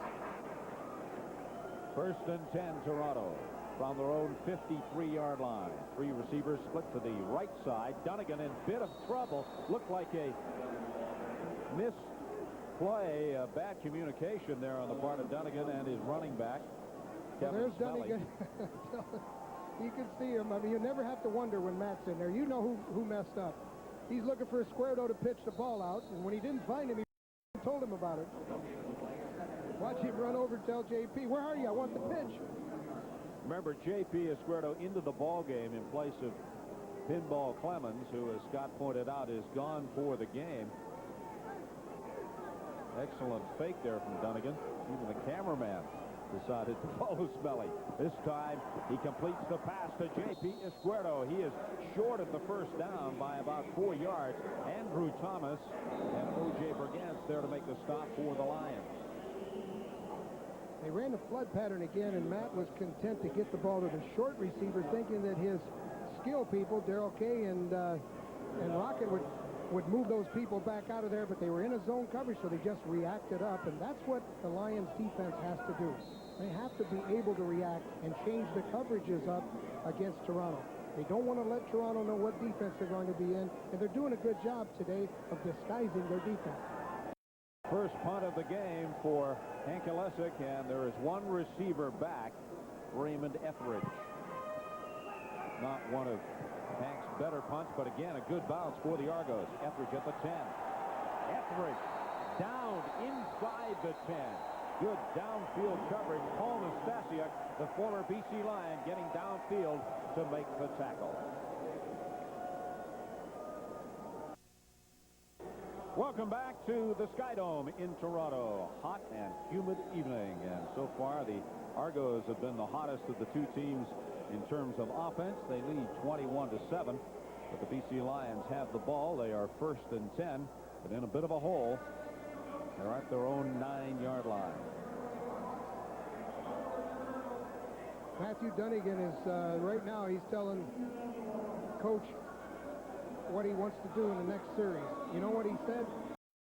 First and 10, Toronto from their own 53-yard line. 3 receivers split to the right side. Dunnigan in bit of trouble. Looked like a misplay, bad communication there on the part of Dunnigan and his running back. There's Dunnigan. You can see him. I mean, you never have to wonder when Matt's in there. You know who messed up. He's looking for Izquierdo to pitch the ball out, and when he didn't find him, he told him about it. Watch him run over and tell JP, where are you? I want the pitch. Remember, J.P. Izquierdo into the ball game in place of Pinball Clemens, who, as Scott pointed out, is gone for the game. Excellent fake there from Dunnigan. Even the cameraman decided to follow Smelly. This time, he completes the pass to J.P. Izquierdo. He is short of the first down by about 4 yards. Andrew Thomas and O.J. Bergantz there to make the stop for the Lions. They ran the flood pattern again, and Matt was content to get the ball to the short receiver, thinking that his skill people, Darrell Kay and Rocket, would move those people back out of there, but they were in a zone coverage, so they just reacted up, and that's what the Lions defense has to do. They have to be able to react and change the coverages up against Toronto. They don't want to let Toronto know what defense they're going to be in, and they're doing a good job today of disguising their defense. First punt of the game for Hank Olesic, and there is one receiver back, Raymond Etheridge. Not one of Hank's better punts, but again, a good bounce for the Argos. Etheridge at the 10. Etheridge down inside the 10. Good downfield coverage. Paul Nastasiuk, the former BC Lion, getting downfield to make the tackle. Welcome back to the Skydome in Toronto. Hot and humid evening, and so far the Argos have been the hottest of the two teams in terms of offense. They lead 21-7, but the BC Lions have the ball. They are first and 10, but in a bit of a hole. They're at their own 9-yard line. Matthew Dunnigan is right now, he's telling Coach what he wants to do in the next series. You know what he said?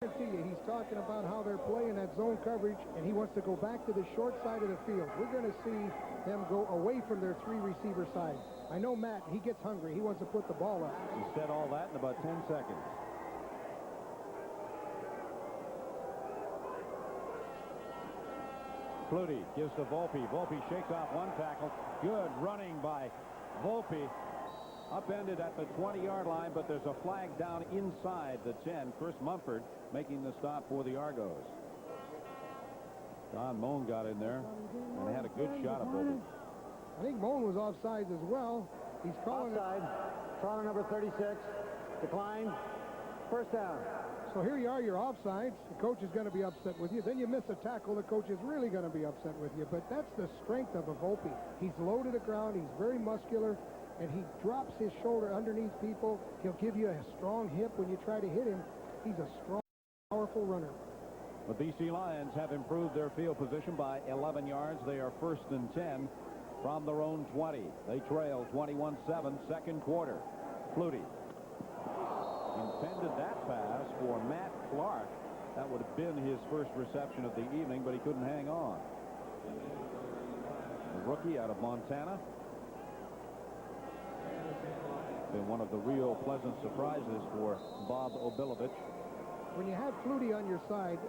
I guarantee you, he's talking about how they're playing that zone coverage, and he wants to go back to the short side of the field. We're going to see them go away from their 3 receiver side. I know Matt, he gets hungry. He wants to put the ball up. He said all that in about 10 seconds. Flutie gives to Volpe. Volpe shakes off one tackle. Good running by Volpe. Upended at the 20-yard line, but there's a flag down inside the 10. Chris Mumford making the stop for the Argos. Don Moan got in there and had a good shot at Volpe. I think Moan was offsides as well. He's calling offside. Toronto number 36. Decline. First down. So here you are, you're offsides. The coach is going to be upset with you. Then you miss a tackle, the coach is really going to be upset with you. But that's the strength of a Volpe. He's low to the ground. He's very muscular. and he drops his shoulder underneath people. He'll give you a strong hip when you try to hit him. He's a strong, powerful runner. The BC Lions have improved their field position by 11 yards. They are 1st and 10 from their own 20. They trail 21-7, second quarter. Flutie intended that pass for Matt Clark. That would have been his first reception of the evening, but he couldn't hang on. The rookie out of Montana. Been one of the real pleasant surprises for Bob Obilovich. When you have Flutie on your side,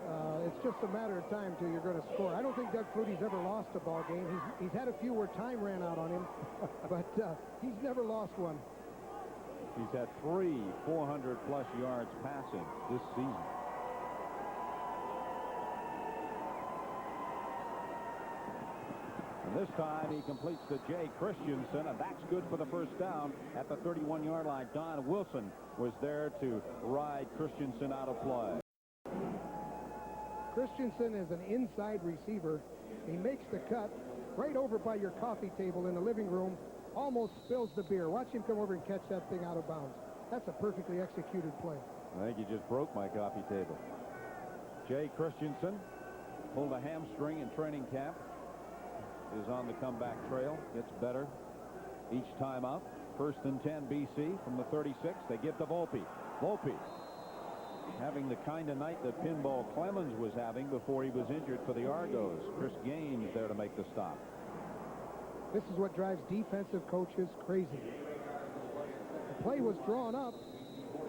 it's just a matter of time till you're going to score. I don't think Doug Flutie's ever lost a ball game. He's had a few where time ran out on him, but he's never lost one. He's had 3 400-plus yards passing this season. And this time he completes to Jay Christensen, and that's good for the first down at the 31-yard line. Don Wilson was there to ride Christensen out of play. Christensen is an inside receiver. He makes the cut right over by your coffee table in the living room, almost spills the beer. Watch him come over and catch that thing out of bounds. That's a perfectly executed play. I think you just broke my coffee table. Jay Christensen pulled a hamstring in training camp. Is on the comeback trail. Gets better each time out. 1st and 10 BC from the 36. They give to Volpe. Volpe having the kind of night that Pinball Clemens was having before he was injured for the Argos. Chris Gaines there to make the stop. This is what drives defensive coaches crazy. The play was drawn up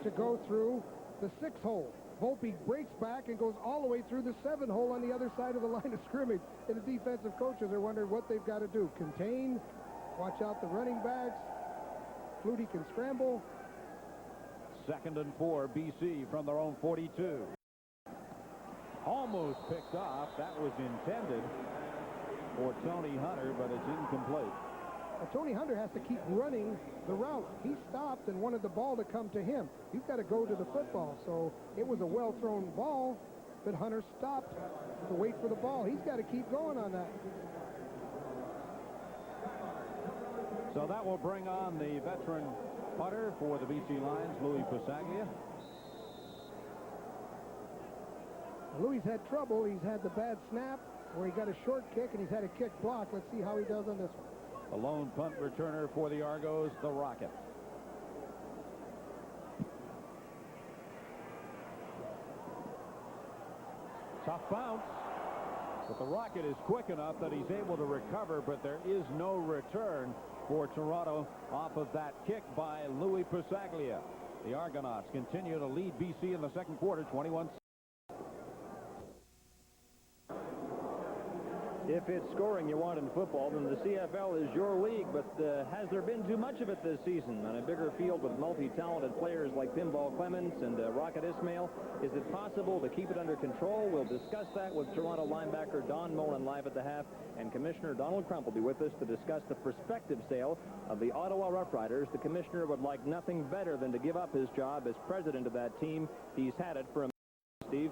to go through the 6-hole. Volpe breaks back and goes all the way through the 7-hole on the other side of the line of scrimmage. And the defensive coaches are wondering what they've got to do. Contain, watch out the running backs. Flutie can scramble. 2nd and 4 BC from their own 42. Almost picked off. That was intended for Tony Hunter, but it's incomplete. Well, Tony Hunter has to keep running the route. He stopped and wanted the ball to come to him. You've got to go to the football. So it was a well-thrown ball, but Hunter stopped to wait for the ball. He's got to keep going on that. So that will bring on the veteran punter for the BC Lions, Louis Pasaglia. Louis had trouble. He's had the bad snap where he got a short kick, and he's had a kick block. Let's see how he does on this one. The lone punt returner for the Argos, the Rocket. Tough bounce. But the Rocket is quick enough that he's able to recover, but there is no return for Toronto off of that kick by Louis Pasaglia. The Argonauts continue to lead BC in the second quarter, 21. If it's scoring you want in football, then the CFL is your league, but has there been too much of it this season? On a bigger field with multi-talented players like Pinball Clemens and Rocket Ismail, is it possible to keep it under control? We'll discuss that with Toronto linebacker Don Mullen live at the half, and Commissioner Donald Crump will be with us to discuss the prospective sale of the Ottawa Roughriders. The commissioner would like nothing better than to give up his job as president of that team. He's had it for a minute, Steve.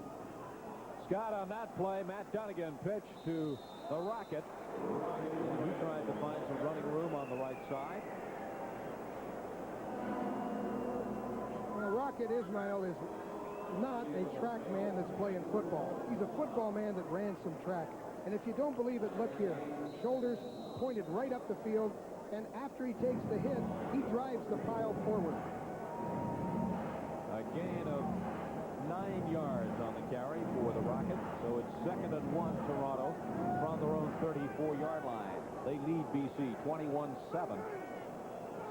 Scott, on that play, Matt Dunnigan pitched to the Rocket. He tried to find some running room on the right side. Well, Rocket Ismail is not a track man that's playing football. He's a football man that ran some track. And if you don't believe it, look here. Shoulders pointed right up the field, and after he takes the hit, he drives the pile forward. A gain of 9 yards on the carry for the Rocket. So it's 2nd and 1 Toronto from their own 34-yard line. They lead BC 21-7.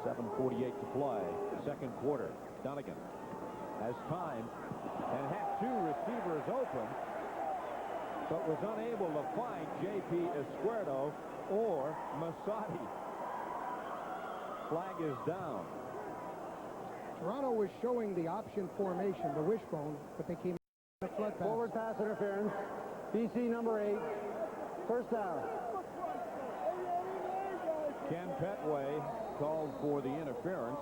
7:48 to play. Second quarter. Dunnigan has time and had 2 receivers open, but was unable to find J.P. Esquerdo or Masadi. Flag is down. Toronto was showing the option formation, the wishbone, but they came the flood pass. Forward pass interference. BC number 8. First down. Ken Petway called for the interference.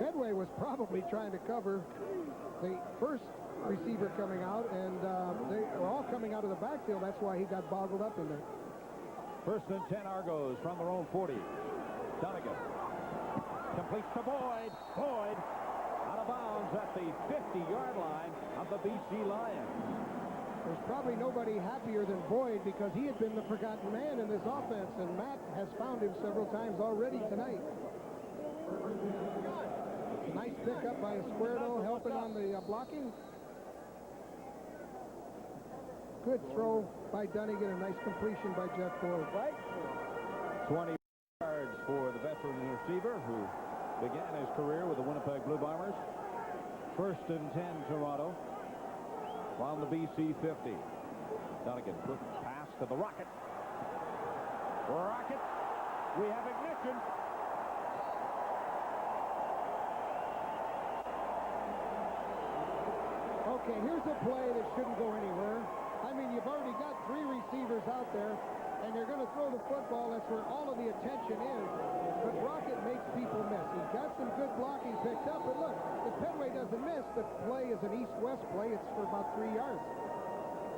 Petway was probably trying to cover the first receiver coming out, and they were all coming out of the backfield. That's why he got boggled up in there. First and 10 Argos from their own 40. Donegan completes to Boyd. Boyd out of bounds at the 50-yard line of the BC Lions. There's probably nobody happier than Boyd because he had been the forgotten man in this offense, and Matt has found him several times already tonight. It's a nice pickup by Esquerdo, helping on the blocking. Good throw by Dunnigan, a nice completion by Jeff Boyd. 20 yards for the veteran receiver who began his career with the Winnipeg Blue Bombers. First and 10 Toronto from the BC 50. Donegan, quick pass to the Rocket. Rocket, we have ignition. Okay, here's a play that shouldn't go anywhere. I mean, you've already got 3 receivers out there, and they're going to throw the football. That's where all of the attention is. But Rocket makes people miss. He's got some good blocking picked up, but look, if Pedway doesn't miss, the play is an east-west play. It's for about 3 yards.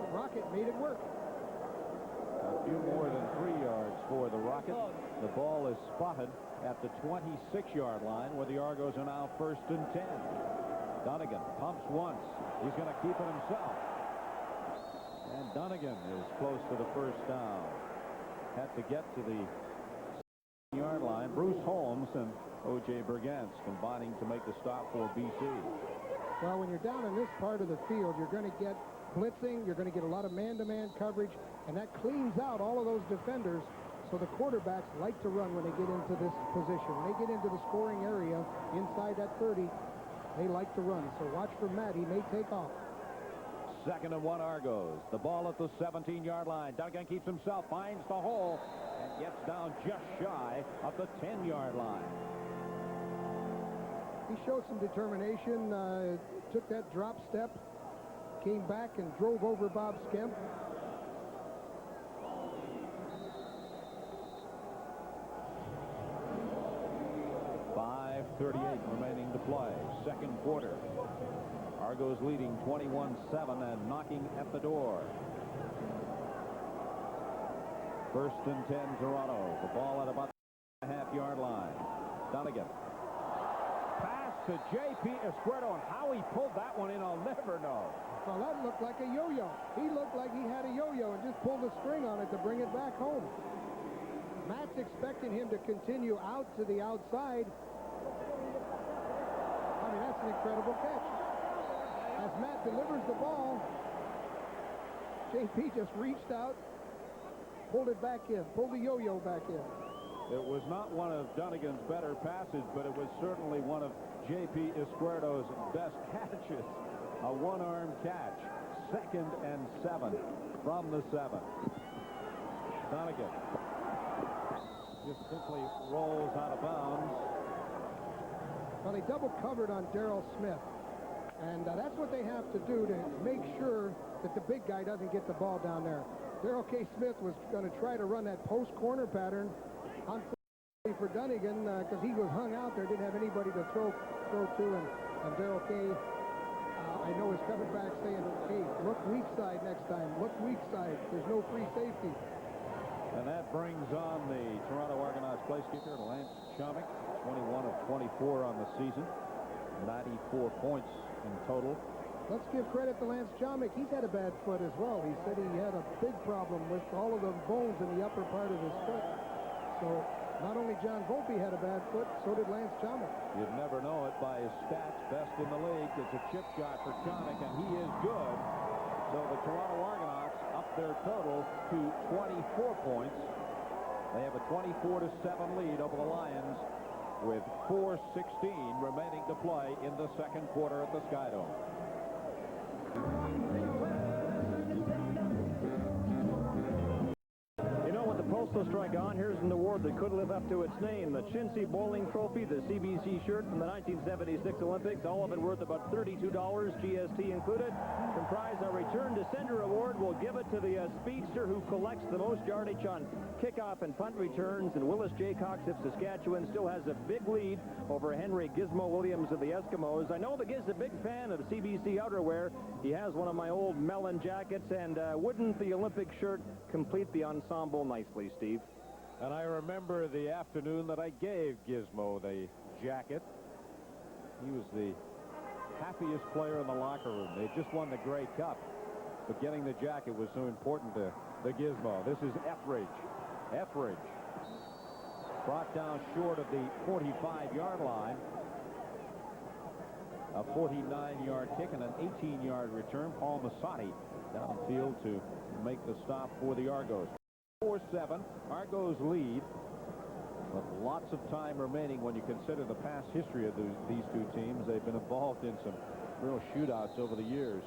But Rocket made it work. A few more than 3 yards for the Rocket. The ball is spotted at the 26-yard line, where the Argos are now first and 10. Donegan pumps once. He's going to keep it himself. And Donegan is close to the first down. Had to get to the yard line. Bruce Holmes and O.J. Bergantz combining to make the stop for BC. Well, when you're down in this part of the field, you're going to get blitzing. You're going to get a lot of man-to-man coverage, and that cleans out all of those defenders. So the quarterbacks like to run when they get into this position. When they get into the scoring area inside that 30, they like to run. So watch for Matt. He may take off. Second and 1 Argos. The ball at the 17-yard line. Donegan keeps himself, finds the hole, and gets down just shy of the 10-yard line. He showed some determination, took that drop step, came back and drove over Bob Skemp. .38 remaining to play. Second quarter. Argos leading 21-7 and knocking at the door. First and 10 Toronto. The ball at about the half-yard line. Donegan. Pass to J.P. Esquerdo, and how he pulled that one in, I'll never know. Well, that looked like a yo-yo. He looked like he had a yo-yo and just pulled the string on it to bring it back home. Matt's expecting him to continue out to the outside. I mean, that's an incredible catch. As Matt delivers the ball, J.P. just reached out, pulled it back in, pulled the yo-yo back in. It was not one of Donegan's better passes, but it was certainly one of J.P. Esquerdo's best catches. A one-arm catch. Second and 7 from the 7. Donegan just simply rolls out of bounds. Well, they double covered on Darrell Smith. And that's what they have to do to make sure that the big guy doesn't get the ball down there. Darrell K. Smith was going to try to run that post corner pattern on for Dunnigan because he was hung out there, didn't have anybody to throw to, and Darrell K. I know is coming back saying, hey, look weak side next time. Look weak side. There's no free safety. And that brings on the Toronto Argonauts place kicker, Lance Chomik, 21 of 24 on the season, 94 points in total. Let's give credit to Lance Chomik. He's had a bad foot as well. He said he had a big problem with all of the bones in the upper part of his foot. So not only John Volpe had a bad foot, so did Lance Chomik. You'd never know it by his stats. Best in the league. It's a chip shot for Chomik, and he is good. So the Toronto Argonauts up their total to 24 points. They have a 24-7 lead over the Lions with 4:16 remaining to play in the second quarter at the Skydome. You know, when the Postal also strike on. Here's an award that could live up to its name. The Chintzy Bowling Trophy, the CBC shirt from the 1976 Olympics, all of it worth about $32, GST included. Comprise a Return to Sender award. We'll give it to the speedster who collects the most yardage on kickoff and punt returns. And Willis Jaycox of Saskatchewan still has a big lead over Henry Gizmo Williams of the Eskimos. I know the Giz is a big fan of CBC outerwear. He has one of my old melon jackets, and wouldn't the Olympic shirt complete the ensemble nicely, Steve? And I remember the afternoon that I gave Gizmo the jacket. He was the happiest player in the locker room. They just won the Grey Cup, but getting the jacket was so important to the Gizmo. This is Etheridge. Etheridge brought down short of the 45-yard line. A 49-yard kick and an 18-yard return. Paul Massotti downfield to make the stop for the Argos. 4-7. Argos lead, but lots of time remaining when you consider the past history of these two teams. They've been involved in some real shootouts over the years.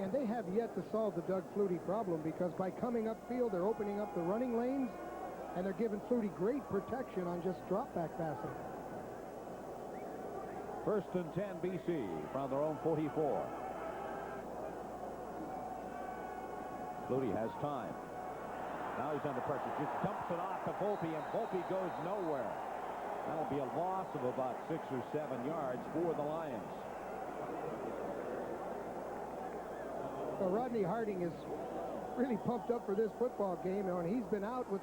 And they have yet to solve the Doug Flutie problem, because by coming upfield, they're opening up the running lanes, and they're giving Flutie great protection on just drop-back passing. First and 10 BC from their own 44. Flutie has time. Now he's under pressure. Just dumps it off to Volpe, and Volpe goes nowhere. That'll be a loss of about 6 or 7 yards for the Lions. Well, Rodney Harding is really pumped up for this football game, and he's been out with,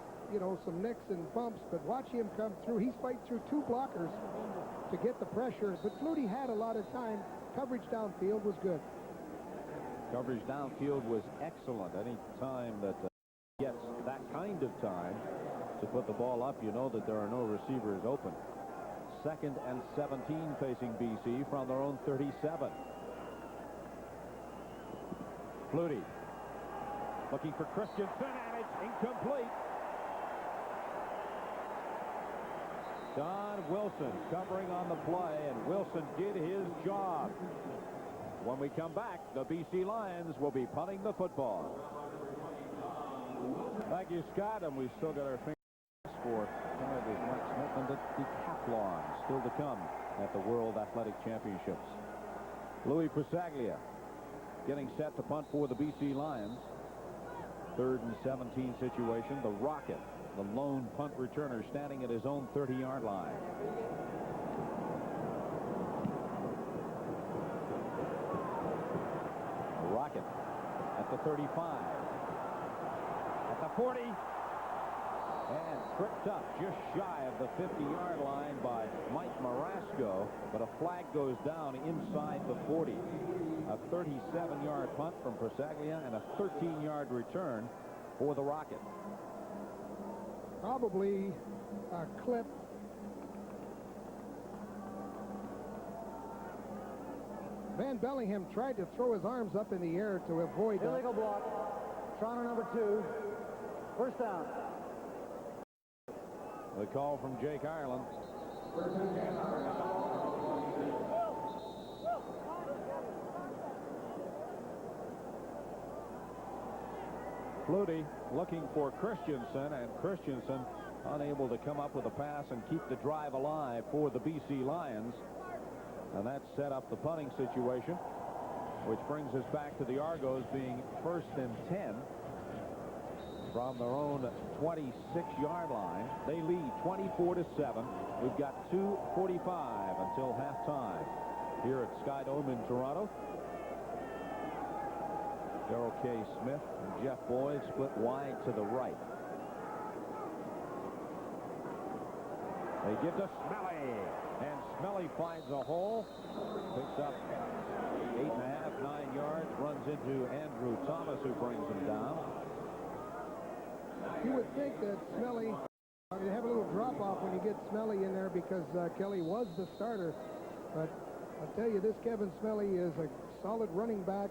some nicks and bumps, but watch him come through. He's fighting through 2 blockers to get the pressure, but Flutie had a lot of time. Coverage downfield was good. Coverage downfield was excellent. Any time that gets that kind of time to put the ball up, you know that there are no receivers open. 2nd and 17 facing BC from their own 37. Flutie looking for Christensen, and it's incomplete. Don Wilson covering on the play, and Wilson did his job. When we come back, the BC Lions will be punting the football. Thank you, Scott, and we've still got our fingers for Canada's Mike Smith and the decathlon still to come at the World Athletic Championships. Louis Pasaglia getting set to punt for the BC Lions. 3rd and 17 situation. The Rocket, the lone punt returner, standing at his own 30-yard line. The Rocket at the 35. At the 40. And tripped up just shy of the 50-yard line by Mike Marasco, but a flag goes down inside the 40. A 37-yard punt from Pasaglia and a 13-yard return for the Rocket. Probably a clip. Van Bellingham tried to throw his arms up in the air to avoid that. Illegal block. Toronto number 2. First down. The call from Jake Ireland. Flutie looking for Christensen, and Christensen unable to come up with a pass and keep the drive alive for the BC Lions. And that set up the punting situation, which brings us back to the Argos being 1st and 10 from their own 26-yard line. They lead 24-7. We've got 2:45 until halftime here at Sky Dome in Toronto. Darrell K. Smith and Jeff Boyd split wide to the right. They give to Smelly, and Smelly finds a hole, picks up 8.5, 9 yards, runs into Andrew Thomas, who brings him down. You would think that Smelly, you have a little drop-off when you get Smelly in there, because Kelly was the starter. But I'll tell you, this Kevin Smelly is a solid running back.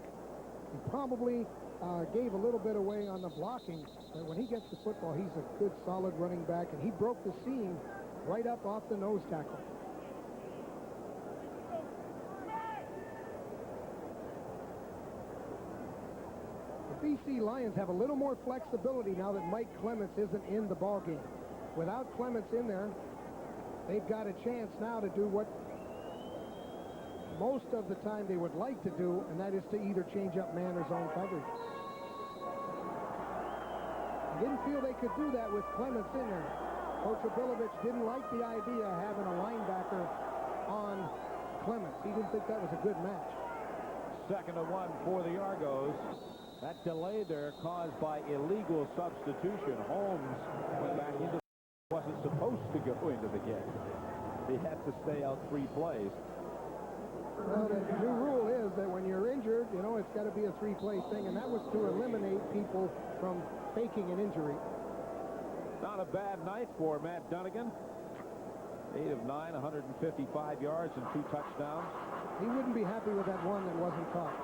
He probably gave a little bit away on the blocking, but when he gets the football, he's a good, solid running back, and he broke the seam right up off the nose tackle. The BC Lions have a little more flexibility now that Mike Clements isn't in the ball game. Without Clements in there, they've got a chance now to do what most of the time they would like to do, and that is to either change up man or zone coverage. I didn't feel they could do that with Clements in there. Coach Obilovich didn't like the idea of having a linebacker on Clements. He didn't think that was a good match. 2nd and 1 for the Argos. That delay there caused by illegal substitution. Holmes went back into wasn't supposed to go into the game. He had to stay out 3 plays. Well, the new rule is that when you're injured, you know, it's got to be a 3-play thing, and that was to eliminate people from faking an injury. Not a bad night for Matt Dunnigan. 8 of 9, 155 yards and 2 touchdowns. He wouldn't be happy with that one that wasn't caught.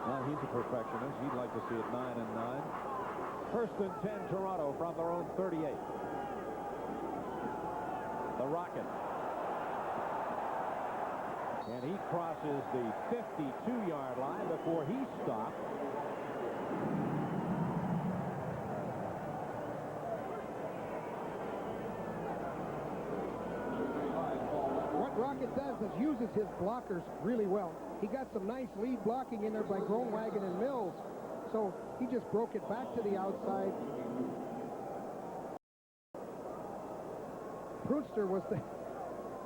Well, he's a perfectionist. He'd like to see it 9 and 9. 1st and 10, Toronto from their own 38. The Rocket. And he crosses the 52-yard line before he's stopped. What Rocket does is uses his blockers really well. He got some nice lead blocking in there by Groenwagen and Mills. So he just broke it back to the outside. Brewster was the...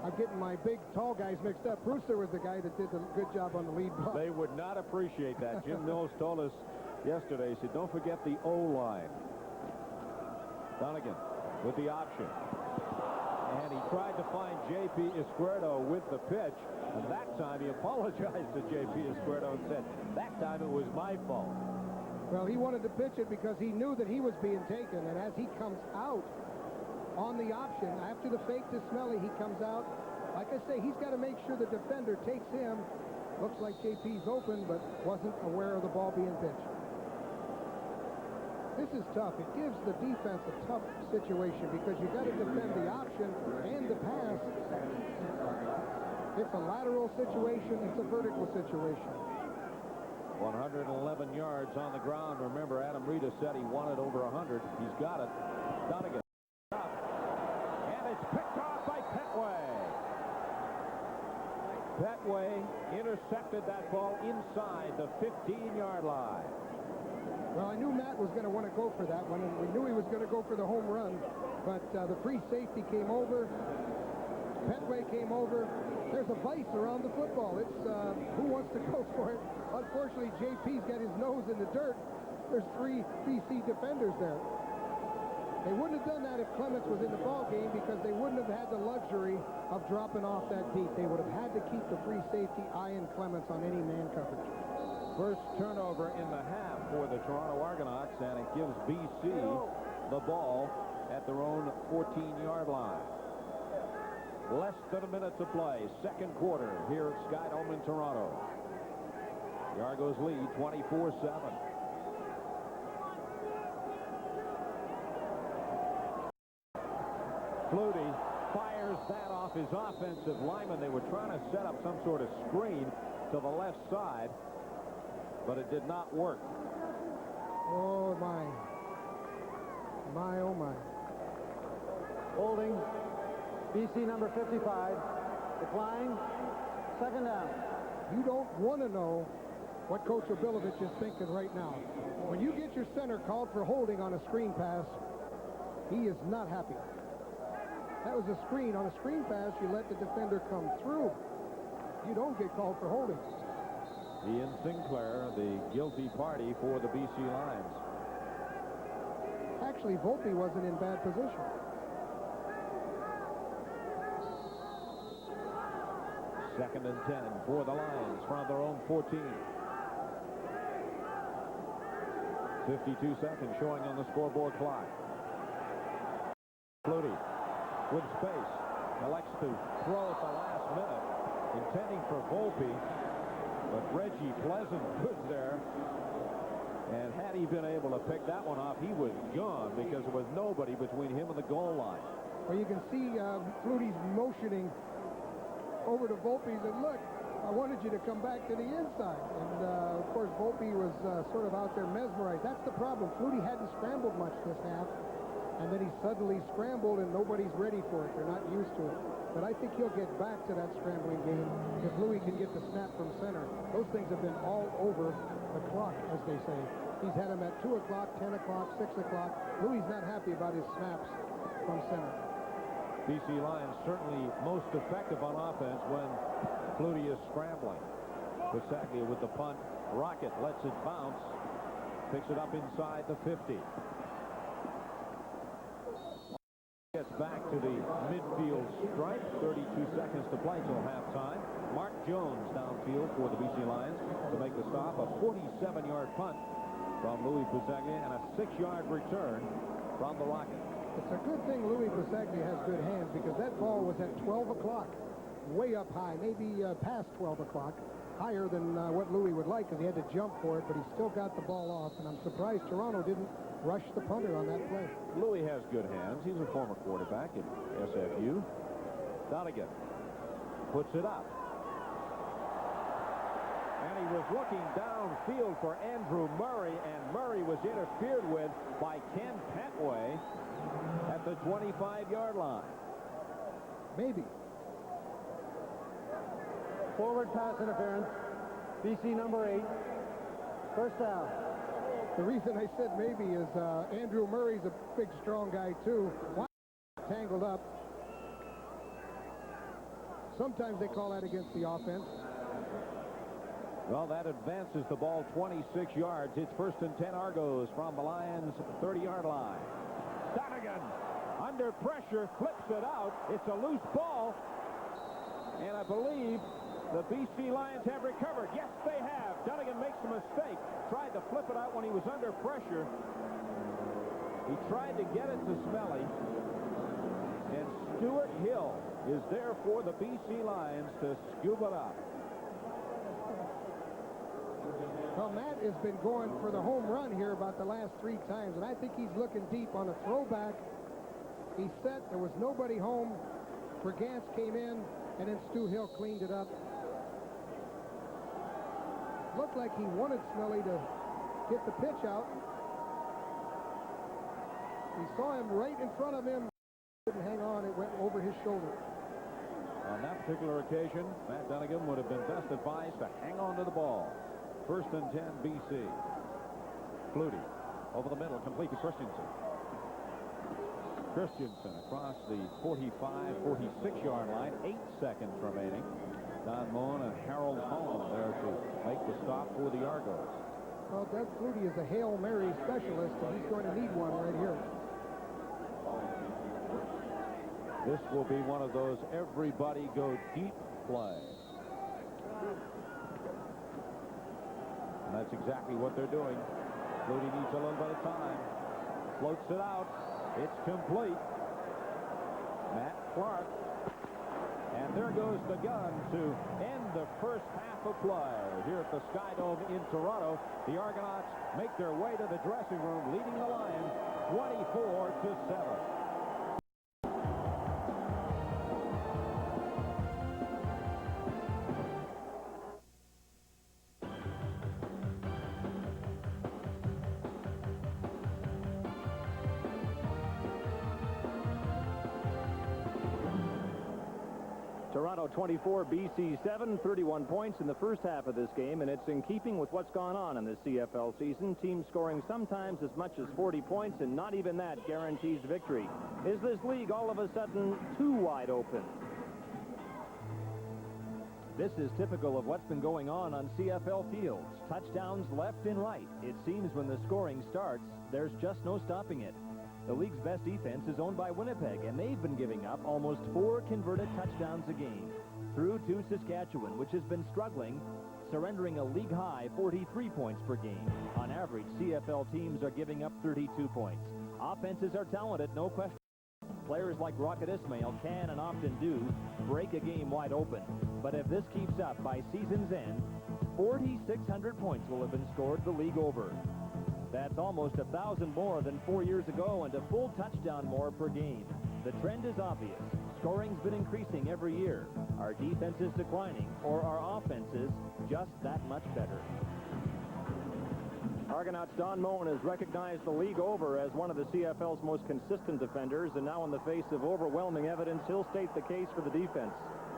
I'm getting my big, tall guys mixed up. Brewster was the guy that did the good job on the lead block. They would not appreciate that. Jim Mills told us yesterday, he said, don't forget the O-line. Dunnigan with the option. And he tried to find J.P. Izquierdo with the pitch. And that time he apologized to J.P. Izquierdo and said, that time it was my fault. Well, he wanted to pitch it because he knew that he was being taken. And as he comes out on the option, after the fake to Smelly, he comes out. Like I say, he's got to make sure the defender takes him. Looks like JP's open, but wasn't aware of the ball being pitched. This is tough. It gives the defense a tough situation because you've got to defend the option and the pass. It's a lateral situation. It's a vertical situation. 111 yards on the ground. Remember, Adam Rita said he wanted over 100. He's got it. Dunnigan. And it's picked off by Petway. Petway intercepted that ball inside the 15-yard line. Well, I knew Matt was going to want to go for that one, and we knew he was going to go for the home run, but the free safety came over. Petway came over. There's a vice around the football. It's who wants to go for it. Unfortunately, JP's got his nose in the dirt. There's 3 BC defenders there. They wouldn't have done that if Clements was in the ball game because they wouldn't have had the luxury of dropping off that deep. They would have had to keep the free safety eyeing Clements on any man coverage. First turnover in the half for the Toronto Argonauts, and it gives BC the ball at their own 14-yard line. Less than a minute to play. 2nd quarter here at Skydome in Toronto. The Argos lead 24-7. Flutie fires that off his offensive lineman. They were trying to set up some sort of screen to the left side, but it did not work. Oh, my. My, oh, my. Holding. BC number 55. Decline. 2nd down. You don't want to know what Coach Obilovich is thinking right now. When you get your center called for holding on a screen pass, he is not happy. That was a screen. On a screen pass, you let the defender come through. You don't get called for holding. Ian Sinclair, the guilty party for the BC Lions. Actually, Volpe wasn't in bad position. Second and 10 for the Lions from their own 14. 52 seconds showing on the scoreboard clock. Flutie with space. Elects to throw at the last minute, intending for Volpe. But Reggie Pleasant was there. And had he been able to pick that one off, he was gone because there was nobody between him and the goal line. Well, you can see Flutie's motioning over to Volpe and look, I wanted you to come back to the inside. And, of course, Volpe was sort of out there mesmerized. That's the problem. Flutie hadn't scrambled much this half, and then he suddenly scrambled, and nobody's ready for it. They're not used to it. But I think he'll get back to that scrambling game if Louis can get the snap from center. Those things have been all over the clock, as they say. He's had them at 2 o'clock, 10 o'clock, 6 o'clock. Louis not happy about his snaps from center. BC Lions certainly most effective on offense when Flutie is scrambling. Bisaglia with the punt. Rocket lets it bounce. Picks it up inside the 50. Gets back to the midfield stripe. 32 seconds to play till halftime. Mark Jones downfield for the BC Lions to make the stop. A 47-yard punt from Louis Bisaglia and a 6-yard return from the Rocket. It's a good thing Louis Bisaglia has good hands, because that ball was at 12 o'clock, way up high, maybe past 12 o'clock, higher than what Louis would like, because he had to jump for it, but he still got the ball off, and I'm surprised Toronto didn't rush the punter on that play. Louis has good hands. He's a former quarterback at SFU. Donegan puts it up. And he was looking downfield for Andrew Murray, and Murray was interfered with by Ken Petway at the 25-yard line. Maybe. Forward pass interference. BC number 8. First down. The reason I said maybe is Andrew Murray's a big, strong guy, too. Tangled up. Sometimes they call that against the offense. Well, that advances the ball 26 yards. It's 1st and 10 Argos from the Lions' 30-yard line. Donegan under pressure, flips it out. It's a loose ball. And I believe the BC Lions have recovered. Yes, they have. Donegan makes a mistake. Tried to flip it out when he was under pressure. He tried to get it to Smelly. And Stuart Hill is there for the BC Lions to scoop it up. Well, Matt has been going for the home run here about the last 3 times, and I think he's looking deep on a throwback. He set. There was nobody home. Brigance came in, and then Stu Hill cleaned it up. Looked like he wanted Smelly to get the pitch out. He saw him right in front of him. Couldn't hang on. It went over his shoulder. On that particular occasion, Matt Donegan would have been best advised to hang on to the ball. 1st and 10 BC. Flutie over the middle, complete to Christensen. Christensen across the 45-46-yard line. 8 seconds remaining. Don Moen and Harold Holman there to make the stop for the Argos. Well, Doug Flutie is a Hail Mary specialist, and he's going to need one right here. This will be one of those everybody go deep plays. And that's exactly what they're doing. Flutie needs a little bit of time. Floats it out. It's complete. Matt Clark. And there goes the gun to end the first half of play here at the Skydome in Toronto. The Argonauts make their way to the dressing room, leading the Lions 24-7. Toronto 24, BC 7, 31 points in the first half of this game, and it's in keeping with what's gone on in this CFL season. Teams scoring sometimes as much as 40 points, and not even that guarantees victory. Is this league all of a sudden too wide open? This is typical of what's been going on CFL fields. Touchdowns left and right. It seems when the scoring starts, there's just no stopping it. The league's best defense is owned by Winnipeg, and they've been giving up almost 4 converted touchdowns a game. Through to Saskatchewan, which has been struggling, surrendering a league-high 43 points per game. On average, CFL teams are giving up 32 points. Offenses are talented, no question. Players like Rocket Ismail can and often do break a game wide open. But if this keeps up by season's end, 4,600 points will have been scored the league over. That's almost 1,000 more than 4 years ago and a full touchdown more per game. The trend is obvious. Scoring's been increasing every year. Our defense is declining, or our offense is just that much better. Argonauts' Don Moen has recognized the league over as one of the CFL's most consistent defenders, and now in the face of overwhelming evidence, he'll state the case for the defense.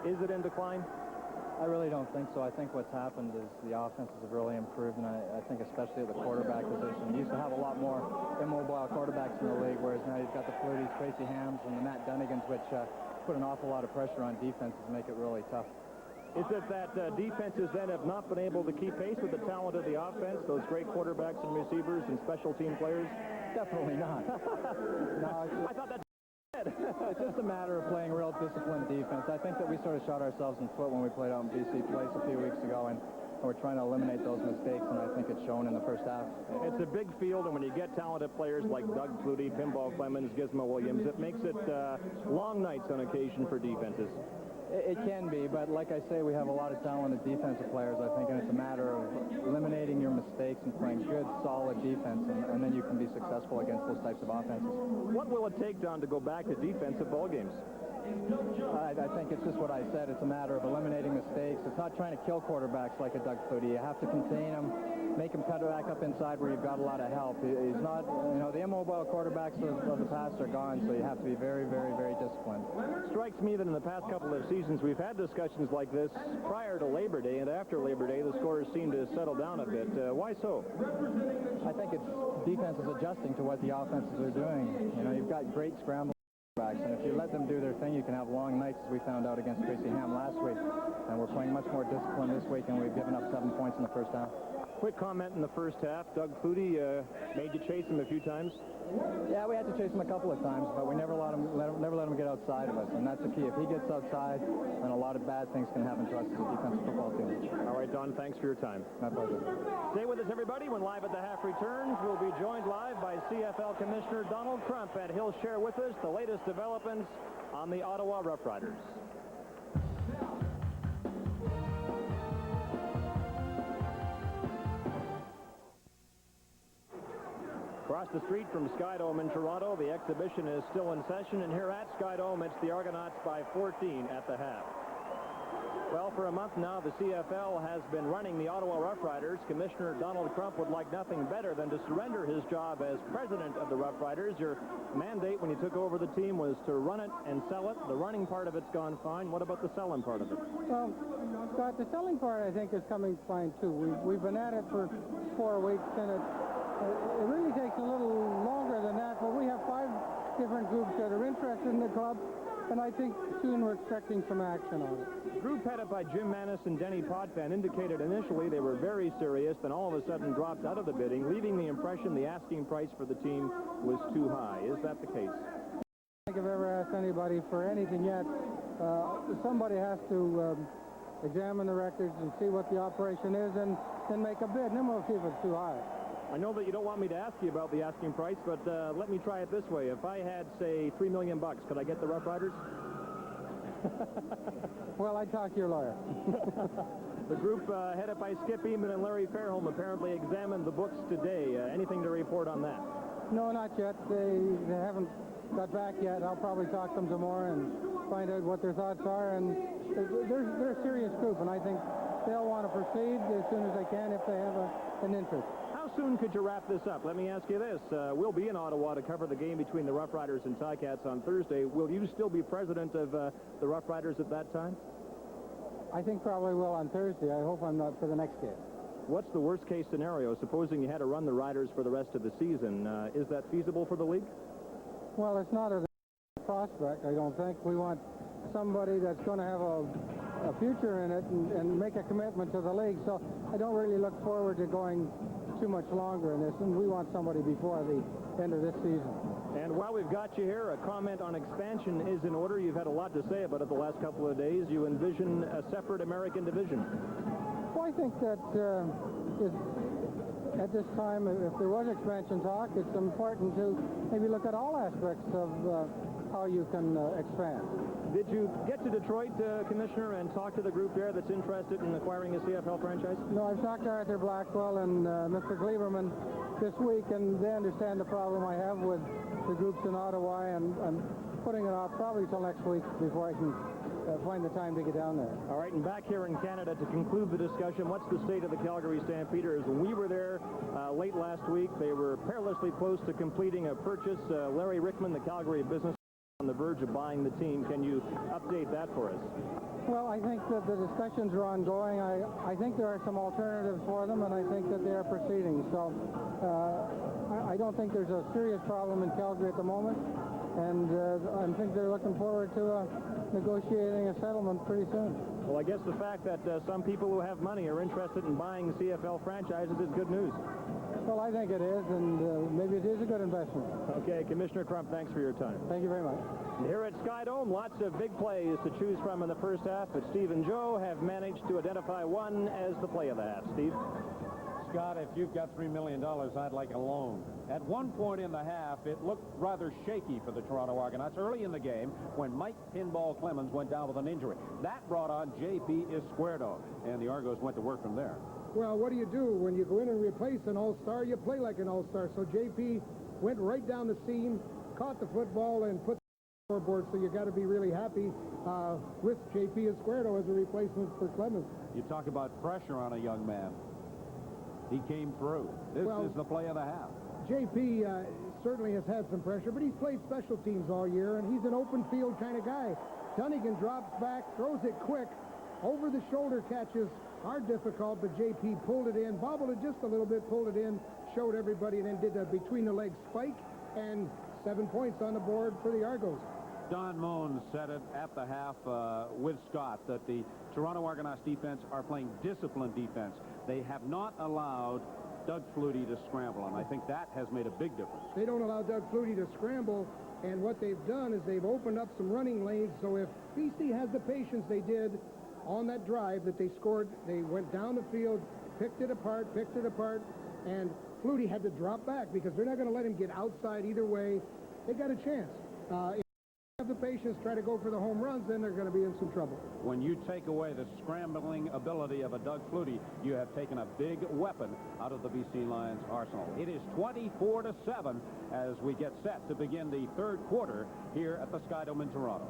Is it in decline? I really don't think so. I think what's happened is the offenses have really improved, and I think especially at the quarterback position. You used to have a lot more immobile quarterbacks in the league, whereas now you've got the Fluties, Tracy Hams, and the Matt Dunnigans, which put an awful lot of pressure on defenses and make it really tough. Is it that defenses then have not been able to keep pace with the talent of the offense, those great quarterbacks and receivers and special team players? Definitely not. No, I thought that. It's just a matter of playing real disciplined defense. I think that we sort of shot ourselves in the foot when we played out in BC Place a few weeks ago, and we're trying to eliminate those mistakes, and I think it's shown in the first half. It's a big field, and when you get talented players like Doug Flutie, Pinball Clemens, Gizmo Williams, it makes it long nights on occasion for defenses. It can be, but like I say, we have a lot of talented defensive players, I think, and it's a matter of eliminating your mistakes and playing good, solid defense, and then you can be successful against those types of offenses. What will it take, Don, to go back to defensive ball games? I think it's just what I said. It's a matter of eliminating mistakes. It's not trying to kill quarterbacks like a Doug Flutie. You have to contain them, make him cut back up inside where you've got a lot of help. He's not, the immobile quarterbacks of the past are gone, so you have to be very, very, very disciplined. Strikes me that in the past couple of seasons we've had discussions like this prior to Labor Day, and after Labor Day the scores seem to settle down a bit. Why so? I think it's defenses adjusting to what the offenses are doing. You've got great scramble backs, and if you let them do their thing, you can have long nights, as we found out against Tracy Ham last week. And we're playing much more disciplined this week, and we've given up 7 points in the first half. Quick comment in the first half. Doug Flutie made you chase him a few times. Yeah, we had to chase him a couple of times, but we never let him get outside of us, and that's the key. If he gets outside, then a lot of bad things can happen to us as a defensive football team. All right, Don, thanks for your time. My pleasure. Stay with us, everybody. When Live at the Half returns, we'll be joined live by CFL Commissioner Donald Crump, and he'll share with us the latest developments on the Ottawa Rough Riders. Across the street from Skydome in Toronto, the exhibition is still in session, and here at Skydome, it's the Argonauts by 14 at the half. Well, for a month now, the CFL has been running the Ottawa Rough Riders. Commissioner Donald Crump would like nothing better than to surrender his job as president of the Rough Riders. Your mandate when you took over the team was to run it and sell it. The running part of it's gone fine. What about the selling part of it? Well, Scott, the selling part, I think, is coming fine, too. We've been at it for 4 weeks, and it really takes a little longer than that, but we have 5 different groups that are interested in the club, and I think soon we're expecting some action on it. The group headed by Jim Manis and Denny Podfan indicated initially they were very serious, then all of a sudden dropped out of the bidding, leaving the impression the asking price for the team was too high. Is that the case? I don't think I've ever asked anybody for anything yet. Somebody has to examine the records and see what the operation is and then make a bid, and then we'll see if it's too high. I know that you don't want me to ask you about the asking price, but let me try it this way. If I had, say, $3 million, could I get the Rough Riders? Well, I'd talk to your lawyer. The group headed by Skip Eamon and Larry Fairholm apparently examined the books today. Anything to report on that? No, not yet. They haven't got back yet. I'll probably talk to them tomorrow and find out what their thoughts are. And they're a serious group, and I think they'll want to proceed as soon as they can if they have an interest. How soon could you wrap this up? Let me ask you this. We'll be in Ottawa to cover the game between the Rough Riders and Ticats on Thursday. Will you still be president of the Rough Riders at that time? I think probably will on Thursday. I hope I'm not for the next game. What's the worst-case scenario? Supposing you had to run the Riders for the rest of the season, is that feasible for the league? Well, it's not a prospect, I don't think. We want somebody that's going to have a future in it and make a commitment to the league. So I don't really look forward to going too much longer in this, and we want somebody before the end of this season. And while we've got you here, a comment on expansion is in order. You've had a lot to say about it the last couple of days. You envision a separate American division. Well, I think that at this time, if there was expansion talk, it's important to maybe look at all aspects of how you can expand. Did you get to Detroit, Commissioner, and talk to the group there that's interested in acquiring a CFL franchise? No, I've talked to Arthur Blackwell and Mr. Gleberman this week, and they understand the problem I have with the groups in Ottawa, and I'm putting it off probably till next week before I can find the time to get down there. All right, and back here in Canada, to conclude the discussion, what's the state of the Calgary Stampeders? When we were there late last week, they were perilously close to completing a purchase. Larry Rickman, the Calgary business, on the verge of buying the team. Can you update that for us? Well, I think that the discussions are ongoing. I think there are some alternatives for them, and I think that they are proceeding. So I don't think there's a serious problem in Calgary at the moment, and I think they're looking forward to negotiating a settlement pretty soon. Well, I guess the fact that some people who have money are interested in buying CFL franchises is good news. Well, I think it is, and maybe it is a good investment. Okay, Commissioner Crump, thanks for your time. Thank you very much. And here at Skydome, lots of big plays to choose from in the first half, but Steve and Joe have managed to identify one as the play of the half. Steve? Scott, if you've got $3 million, I'd like a loan. At one point in the half, it looked rather shaky for the Toronto Argonauts early in the game when Mike Pinball Clemens went down with an injury. That brought on J.P. Izquierdo, and the Argos went to work from there. Well, what do you do when you go in and replace an all-star? You play like an all-star. So J.P. went right down the seam, caught the football, and put the scoreboard. So you got to be really happy with J.P. Izquierdo as a replacement for Clemens. You talk about pressure on a young man. He came through. This is the play of the half. J.P. Certainly has had some pressure, but he's played special teams all year, and he's an open field kind of guy. Dunnigan drops back, throws it quick. Over-the-shoulder catches are difficult, but J.P. pulled it in, bobbled it just a little bit, pulled it in, showed everybody, and then did a between-the-legs spike, and 7 points on the board for the Argos. Don Moen said it at the half with Scott, that the Toronto Argonauts defense are playing disciplined defense. They have not allowed Doug Flutie to scramble, and I think that has made a big difference. They don't allow Doug Flutie to scramble, and what they've done is they've opened up some running lanes, so if BC has the patience they did on that drive that they scored, they went down the field, picked it apart, and Flutie had to drop back because they're not going to let him get outside either way. They got a chance. If they have the patience, try to go for the home runs, then they're going to be in some trouble. When you take away the scrambling ability of a Doug Flutie, you have taken a big weapon out of the BC Lions arsenal. It is 24-7 as we get set to begin the third quarter here at the Skydome in Toronto.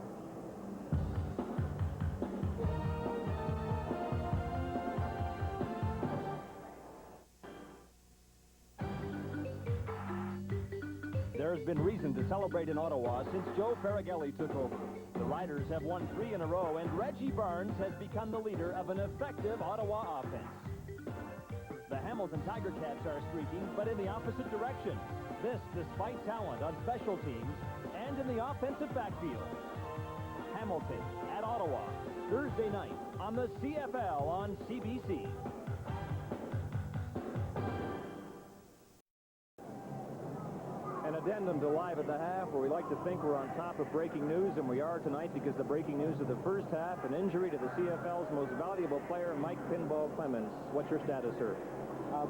There's been reason to celebrate in Ottawa since Joe Farraghelli took over. The Riders have won 3 in a row, and Reggie Barnes has become the leader of an effective Ottawa offense. The Hamilton Tiger Cats are streaking, but in the opposite direction. This despite talent on special teams and in the offensive backfield. Hamilton at Ottawa, Thursday night on the CFL on CBC. An addendum to Live at the Half, where we like to think we're on top of breaking news, and we are tonight because the breaking news of the first half, an injury to the CFL's most valuable player, Mike Pinball Clemens. What's your status, sir?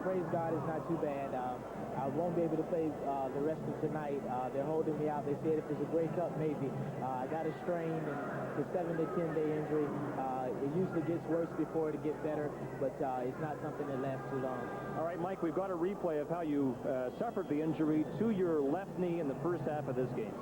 Praise God, it's not too bad. I won't be able to play the rest of tonight. They're holding me out. They said if it's a Grey Cup, maybe. I got a strain, and it's a 7 to 10 day injury. It usually gets worse before it gets better, but it's not something that lasts too long. All right, Mike, we've got a replay of how you suffered the injury to your left knee in the first half of this game.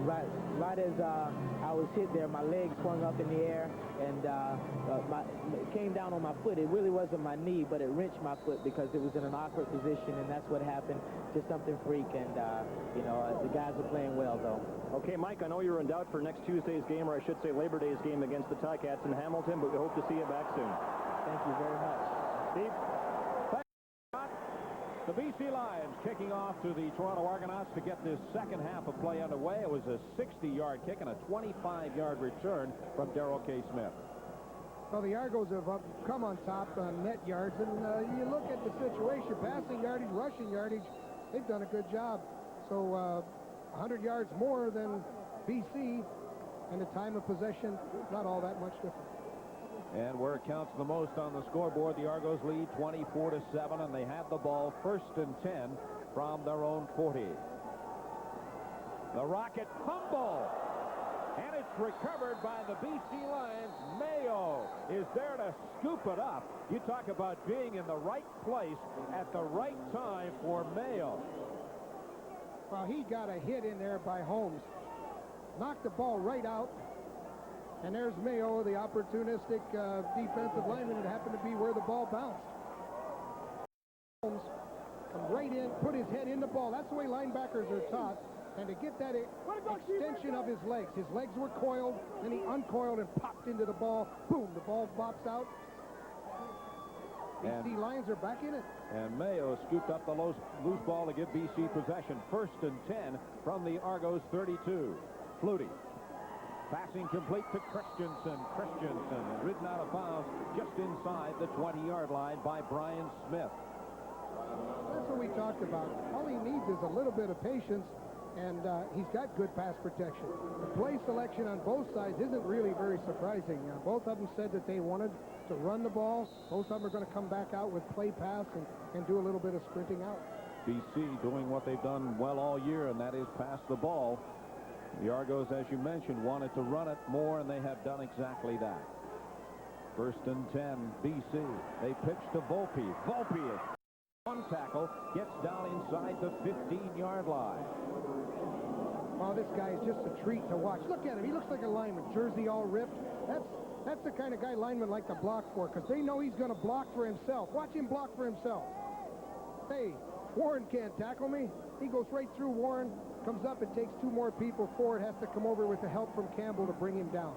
Right as I was hit there, my leg swung up in the air, and it came down on my foot. It really wasn't my knee, but it wrenched my foot because it was in an awkward position, and that's what happened. Just something freak, and the guys are playing well, though. Okay, Mike, I know you're in doubt for next Tuesday's game, or I should say Labor Day's game against the Ticats in Hamilton, but we hope to see you back soon. Thank you very much. Steve? The BC Lions kicking off to the Toronto Argonauts to get this second half of play underway. It was a 60-yard kick and a 25-yard return from Darrell K. Smith. Well, the Argos have come on top on net yards, and you look at the situation, passing yardage, rushing yardage, they've done a good job. So 100 yards more than BC, and the time of possession, not all that much different. And where it counts the most on the scoreboard, the Argos lead 24-7, and they have the ball 1st and 10 from their own 40. The Rocket fumble. And it's recovered by the BC Lions. Mayo is there to scoop it up. You talk about being in the right place at the right time for Mayo. Well, he got a hit in there by Holmes. Knocked the ball right out. And there's Mayo, the opportunistic defensive lineman. It happened to be where the ball bounced. Holmes come right in, put his head in the ball. That's the way linebackers are taught. And to get that extension of his legs were coiled, then he uncoiled and popped into the ball. Boom, the ball bops out. BC Lions are back in it. And Mayo scooped up the loose ball to give BC possession. 1st and 10 from the Argos 32. Flutie. Passing complete to Christensen. Christensen ridden out of bounds just inside the 20-yard line by Brian Smith. That's what we talked about. All he needs is a little bit of patience. And he's got good pass protection. The play selection on both sides isn't really very surprising. Both of them said that they wanted to run the ball. Both of them are going to come back out with play pass and do a little bit of sprinting out. BC doing what they've done well all year, and that is pass the ball. The Argos, as you mentioned, wanted to run it more, and they have done exactly that. 1st and 10, BC. They pitch to Volpe. Volpe is one tackle, gets down inside the 15-yard line. Oh, this guy is just a treat to watch. Look at him. He looks like a lineman. Jersey all ripped. That's the kind of guy linemen like to block for, because they know he's going to block for himself. Watch him block for himself. Hey, Warren can't tackle me. He goes right through Warren, comes up and takes 2 more people forward, has to come over with the help from Campbell to bring him down.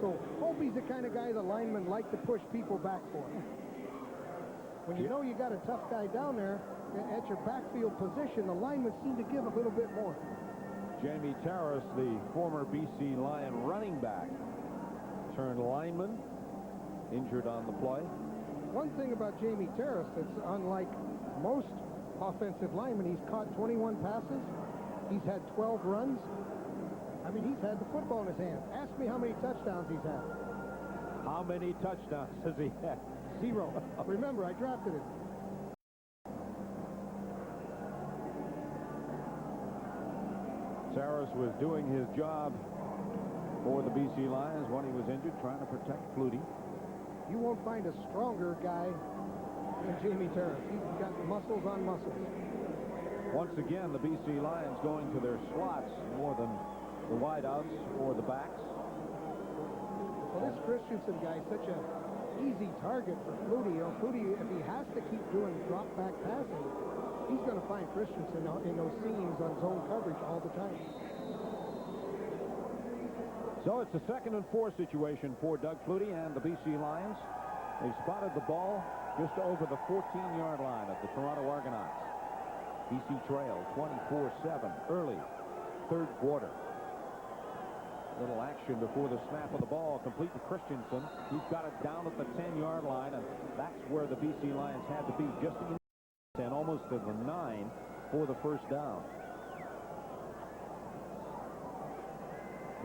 So Volpe's the kind of guy the linemen like to push people back for. When you know you got a tough guy down there at your backfield position, the linemen seem to give a little bit more. Jamie Terrace, the former BC Lion running back, turned lineman, injured on the play. One thing about Jamie Terrace that's unlike most offensive linemen, he's caught 21 passes. He's had 12 runs. I mean, he's had the football in his hand. Ask me how many touchdowns he's had. How many touchdowns has he had? 0. Remember, I drafted him. Saris was doing his job for the BC Lions when he was injured, trying to protect Flutie. You won't find a stronger guy than Jamie Terrace. He's got muscles on muscles. Once again, the BC Lions going to their slots more than the wideouts or the backs. Well, this Christensen guy is such a easy target for Flutie. You know, Flutie, if he has to keep doing drop-back passing, he's going to find Christensen in those seams on zone coverage all the time. So it's a 2nd and 4 situation for Doug Flutie and the BC Lions. They spotted the ball just over the 14-yard line of the Toronto Argonauts. BC trails 24-7 early 3rd quarter. Little action before the snap of the ball, complete to Christensen. He's got it down at the 10-yard line, and that's where the BC Lions had to be, just in 10, almost to the 9 for the 1st down.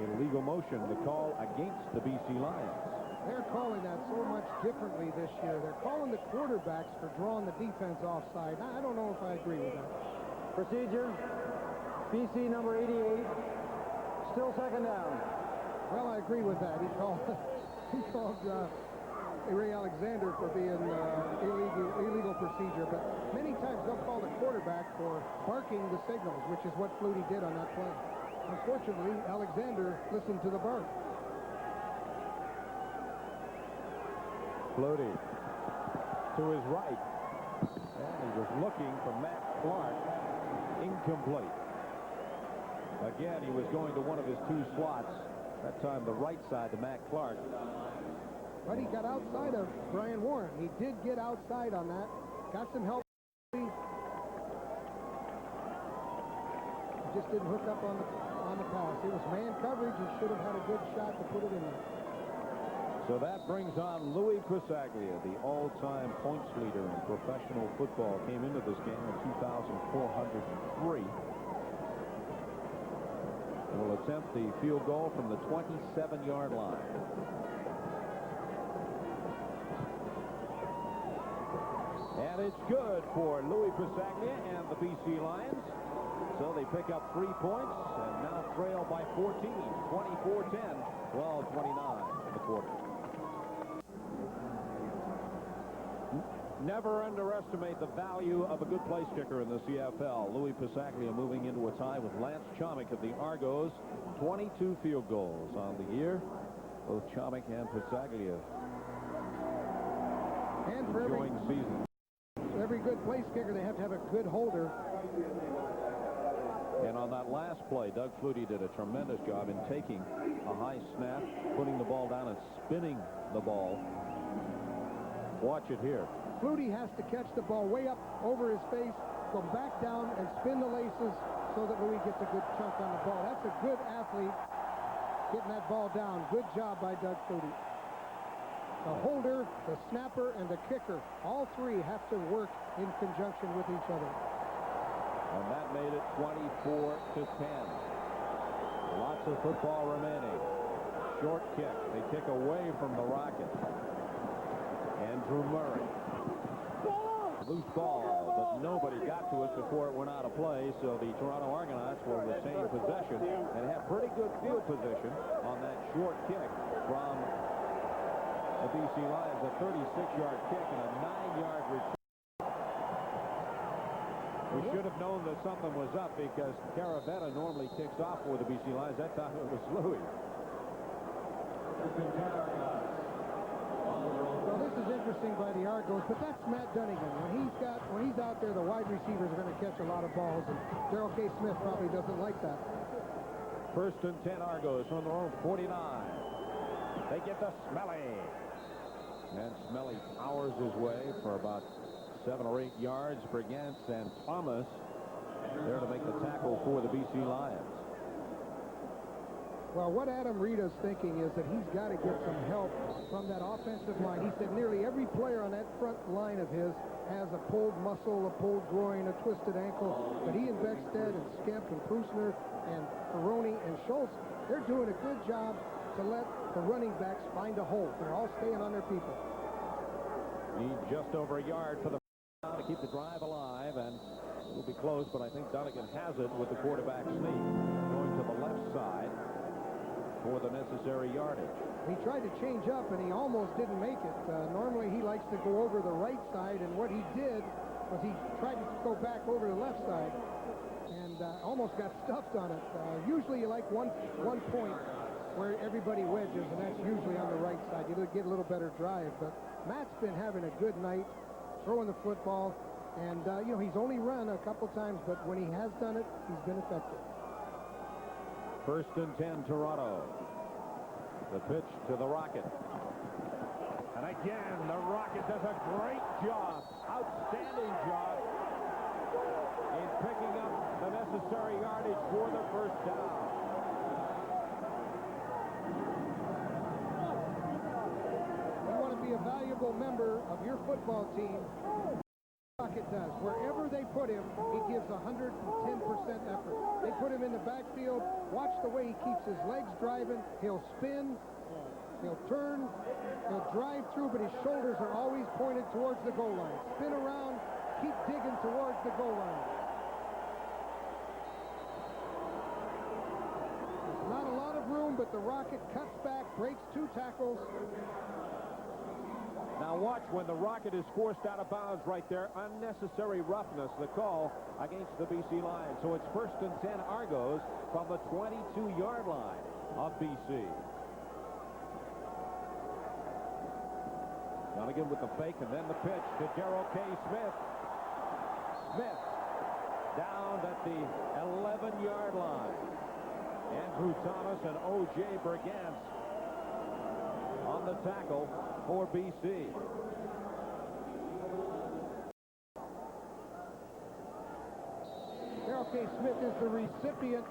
Illegal motion to call against the BC Lions. They're calling that so much differently this year. They're calling the quarterbacks for drawing the defense offside. I don't know if I agree with that. Procedure. BC number 88. Still 2nd down. Well, I agree with that. He called Ray Alexander for being illegal procedure. But many times they'll call the quarterback for barking the signals, which is what Flutie did on that play. Unfortunately, Alexander listened to the bark. Flutie to his right. And he was looking for Matt Clark. Incomplete. Again, he was going to one of his 2 slots. That time the right side to Matt Clark. But he got outside of Brian Warren. He did get outside on that. Got some help. He just didn't hook up on the pass. It was man coverage. He should have had a good shot to put it in there. So that brings on Louis Crisaglia, the all-time points leader in professional football. Came into this game at 2,403. Will attempt the field goal from the 27-yard line. And it's good for Louis Crisaglia and the BC Lions. So they pick up 3 points and now trail by 14, 24-10, 12-29 in the quarter. Never underestimate the value of a good place kicker in the CFL. Louis Pisaglia moving into a tie with Lance Chomick of the Argos. 22 field goals on the year. Both Chomick and Pisaglia enjoying the season. Every good place kicker, they have to have a good holder. And on that last play, Doug Flutie did a tremendous job in taking a high snap, putting the ball down and spinning the ball. Watch it here. Flutie has to catch the ball way up over his face, go back down and spin the laces so that Louis gets a good chunk on the ball. That's a good athlete getting that ball down. Good job by Doug Flutie. The holder, the snapper, and the kicker, all three have to work in conjunction with each other. And that made it 24-10. Lots of football remaining. Short kick. They kick away from the Rockets. Andrew Murray. Loose ball, but nobody got to it before it went out of play, so the Toronto Argonauts will retain possession and have pretty good field position on that short kick from the BC Lions. A 36-yard kick and a 9-yard return. We should have known that something was up because Caravetta normally kicks off for the BC Lions. That time it was Louis. Well, this is interesting by the Argos, but that's Matt Dunnigan. When he's out there, the wide receivers are going to catch a lot of balls, and Darrell K. Smith probably doesn't like that. First and 10 Argos from their own 49. They get to Smelly. And Smelly powers his way for about 7 or 8 yards. Brigance and Thomas there to make the tackle for the BC Lions. Well, what Adam Rita's thinking is that he's got to get some help from that offensive line. He said nearly every player on that front line of his has a pulled muscle, a pulled groin, a twisted ankle. But he and Beckstead and Skemp and Prusner and Peroni and Schultz, they're doing a good job to let the running backs find a hole. They're all staying on their people. Need just over a yard for the to keep the drive alive, and it will be close, but I think Dunnigan has it with the quarterback sneak going to the left side for the necessary yardage. He tried to change up, and he almost didn't make it. Normally, he likes to go over the right side, and what he did was he tried to go back over the left side and almost got stuffed on it. Usually, you like one point where everybody wedges, and that's usually on the right side. You get a little better drive, but Matt's been having a good night throwing the football, and he's only run a couple times, but when he has done it, he's been effective. First and 10 Toronto. The pitch to the Rocket. And again, the Rocket does a great job, outstanding job in picking up the necessary yardage for the first down. You want to be a valuable member of your football team. Rocket does. Wherever they put him, he gives 110% effort. They put him in the backfield. Watch the way he keeps his legs driving. He'll spin. He'll turn. He'll drive through, but his shoulders are always pointed towards the goal line. Spin around. Keep digging towards the goal line. There's not a lot of room, but the Rocket cuts back, breaks 2 tackles. Now watch when the Rocket is forced out of bounds right there. Unnecessary roughness, the call against the BC Lions. So it's first and 10 Argos from the 22-yard line of BC. Dunnigan with the fake and then the pitch to Darrell K. Smith. Smith down at the 11-yard line. Andrew Thomas and O.J. Brigance on the tackle for BC. Darrell K. Smith is the recipient.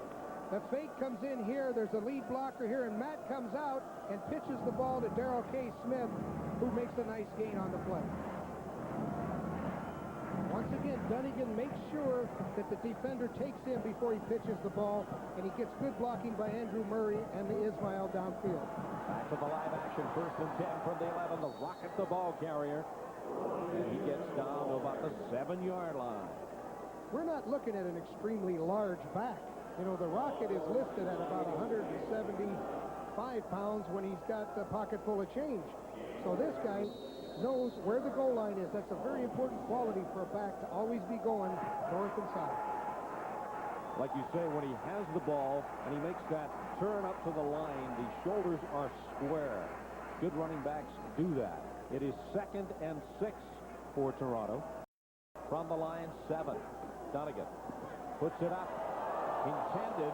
The fake comes in here. There's a lead blocker here, and Matt comes out and pitches the ball to Darrell K. Smith, who makes a nice gain on the play. Once again, Dunnigan makes sure that the defender takes him before he pitches the ball, and he gets good blocking by Andrew Murray and the Ismail downfield. Back to the live action, first and 10 from the 11. The Rocket, the ball carrier. And he gets down to about the 7-yard line. we're not looking at an extremely large back. You know, the Rocket is listed at about 175 pounds when he's got a pocket full of change. So this guy knows where the goal line is. That's a very important quality for a back, to always be going north and south. Like you say, when he has the ball and he makes that turn up to the line, the shoulders are square. Good running backs do that. It is 2nd and 6 for Toronto. From the line, 7. Dunnigan puts it up. Intended.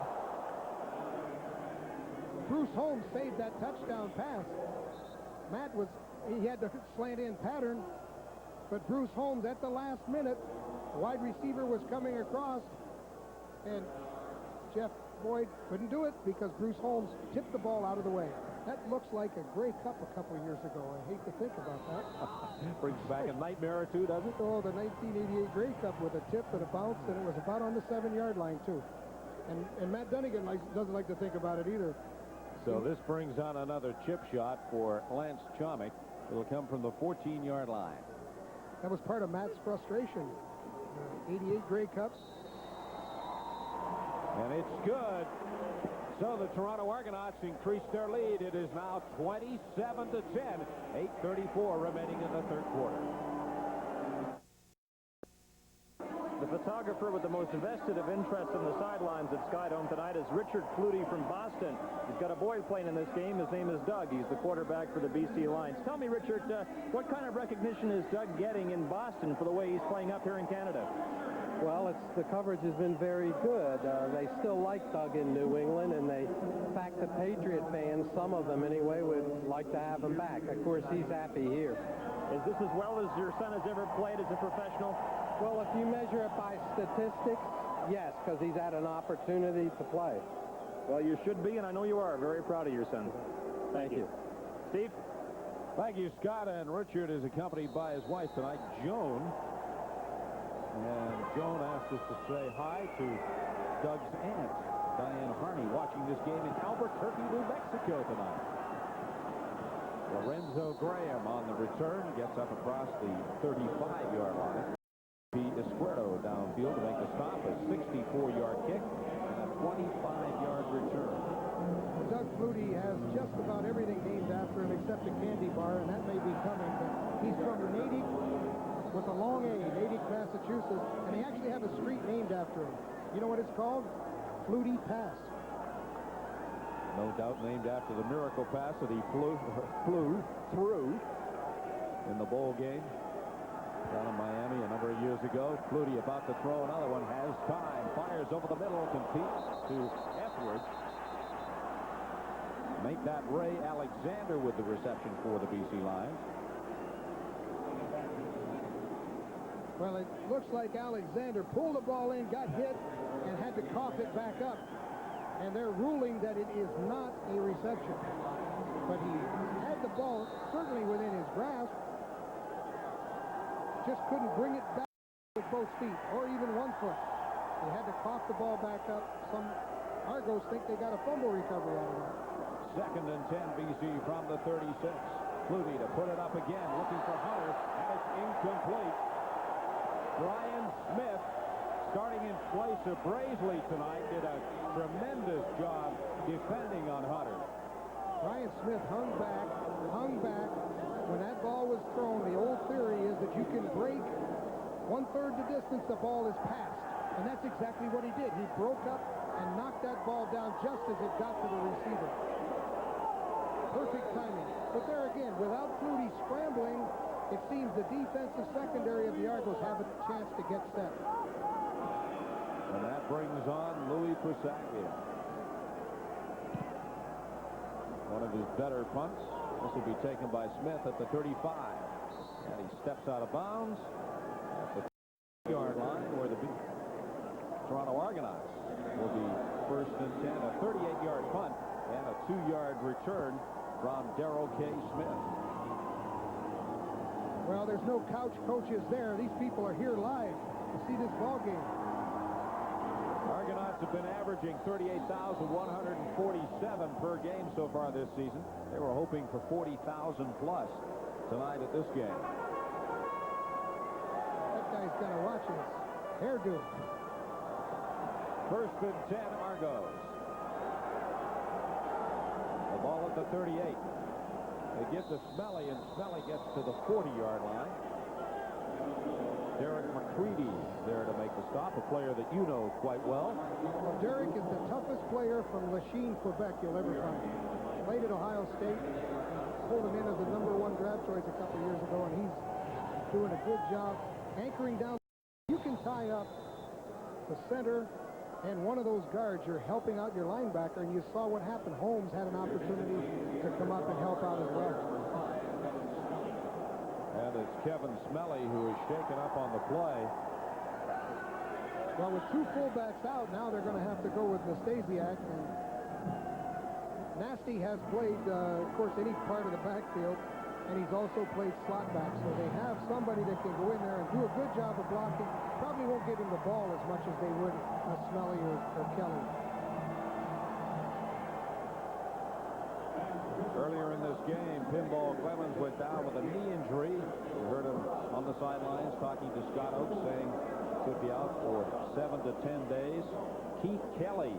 Bruce Holmes saved that touchdown pass. Matt he had the slant in pattern, but Bruce Holmes at the last minute, the wide receiver was coming across, and Jeff Boyd couldn't do it because Bruce Holmes tipped the ball out of the way. That looks like a Grey Cup a couple of years ago. I hate to think about that. Brings back a nightmare or two, doesn't it? Oh, the 1988 Grey Cup with a tip and a bounce, and it was about on the 7-yard line, too. And Matt Dunnigan doesn't like to think about it either. So this brings on another chip shot for Lance Chomick. It'll come from the 14-yard line. That was part of Matt's frustration. 88 Grey Cups. And it's good. So the Toronto Argonauts increase their lead. It is now 27-10. 8:34 remaining in the third quarter. The photographer with the most vested of interest in the sidelines at Skydome tonight is Richard Flutie from Boston. He's got a boy playing in this game. His name is Doug. He's the quarterback for the BC Lions. Tell me, Richard, what kind of recognition is Doug getting in Boston for the way he's playing up here in Canada? Well, the coverage has been very good. They still like Doug in New England, and in fact, the Patriot fans, some of them anyway, would like to have him back. Of course, he's happy here. Is this as well as your son has ever played as a professional? Well, if you measure it by statistics, yes, because he's had an opportunity to play. Well, you should be, and I know you are. Very proud of your son. Thank you. Steve? Thank you, Scott. And Richard is accompanied by his wife tonight, Joan. And Joan asked us to say hi to Doug's aunt, Diane Harney, watching this game in Albuquerque, New Mexico tonight. Lorenzo Graham on the return gets up across the 35-yard line. Esquerdo downfield to make the stop. A 64-yard kick and a 25-yard return. Doug Flutie has just about everything named after him except a candy bar, and that may be coming, but he's from Natick with a long A, Natick, Massachusetts, and they actually have a street named after him. You know what it's called? Flutie Pass. No doubt named after the miracle pass that he flew through in the bowl game down in Miami a number of years ago. Flutie about to throw another one, has time, fires over the middle, competes to Etheridge. Make that Ray Alexander with the reception for the BC Lions. Well, it looks like Alexander pulled the ball in, got hit, and had to cough it back up. And they're ruling that it is not a reception. But he had the ball certainly within his grasp. Just couldn't bring it back with both feet or even one foot. They had to cough the ball back up. Some Argos think they got a fumble recovery out of that. 2nd and 10 BC from the 36. Flutie to put it up again, looking for Hunter, and it's incomplete. Brian Smith, starting in place of Brazeley tonight, did a tremendous job defending on Hunter. Brian Smith hung back. When that ball was thrown, the old theory is that you can break 1/3 the distance the ball is passed. And that's exactly what he did. He broke up and knocked that ball down just as it got to the receiver. Perfect timing. But there again, without Flutie scrambling, it seems the defensive secondary of the Argos have a chance to get set. And that brings on Louis Pusaglia. One of his better punts. This will be taken by Smith at the 35. And he steps out of bounds at the 30-yard line where the Toronto Argonauts will be 1st and 10. A 38-yard punt and a 2-yard return from Darrell K. Smith. Well, there's no couch coaches there. These people are here live to see this ball game. Argonauts have been averaging 38,147 per game so far this season. They were hoping for 40,000 plus tonight at this game. That guy's got to watch this. Hairdo. First and 10 Argos. The ball at the 38. They give to Smelly, and Smelly gets to the 40-yard line. Derek McCready there to make the stop, a player that you know quite well. Well, Derek is the toughest player from Lachine, Quebec you'll ever find. Played at Ohio State. Pulled him in as the #1 draft choice a couple years ago, and he's doing a good job anchoring down. You can tie up the center and one of those guards. You're helping out your linebacker, and you saw what happened. Holmes had an opportunity to come up and help out as well. And it's Kevin Smelly who is shaken up on the play. Well, with two fullbacks out, now they're going to have to go with Nastasiak. And Nasty has played, of course, any part of the backfield, and he's also played slot back. So they have somebody that can go in there and do a good job of blocking. Probably won't give him the ball as much as they would Smelly or Kelly. Earlier in this game, Pinball Clemens went down with a knee injury. We heard him on the sidelines talking to Scott Oakes, saying could be out for 7 to 10 days. Keith Kelly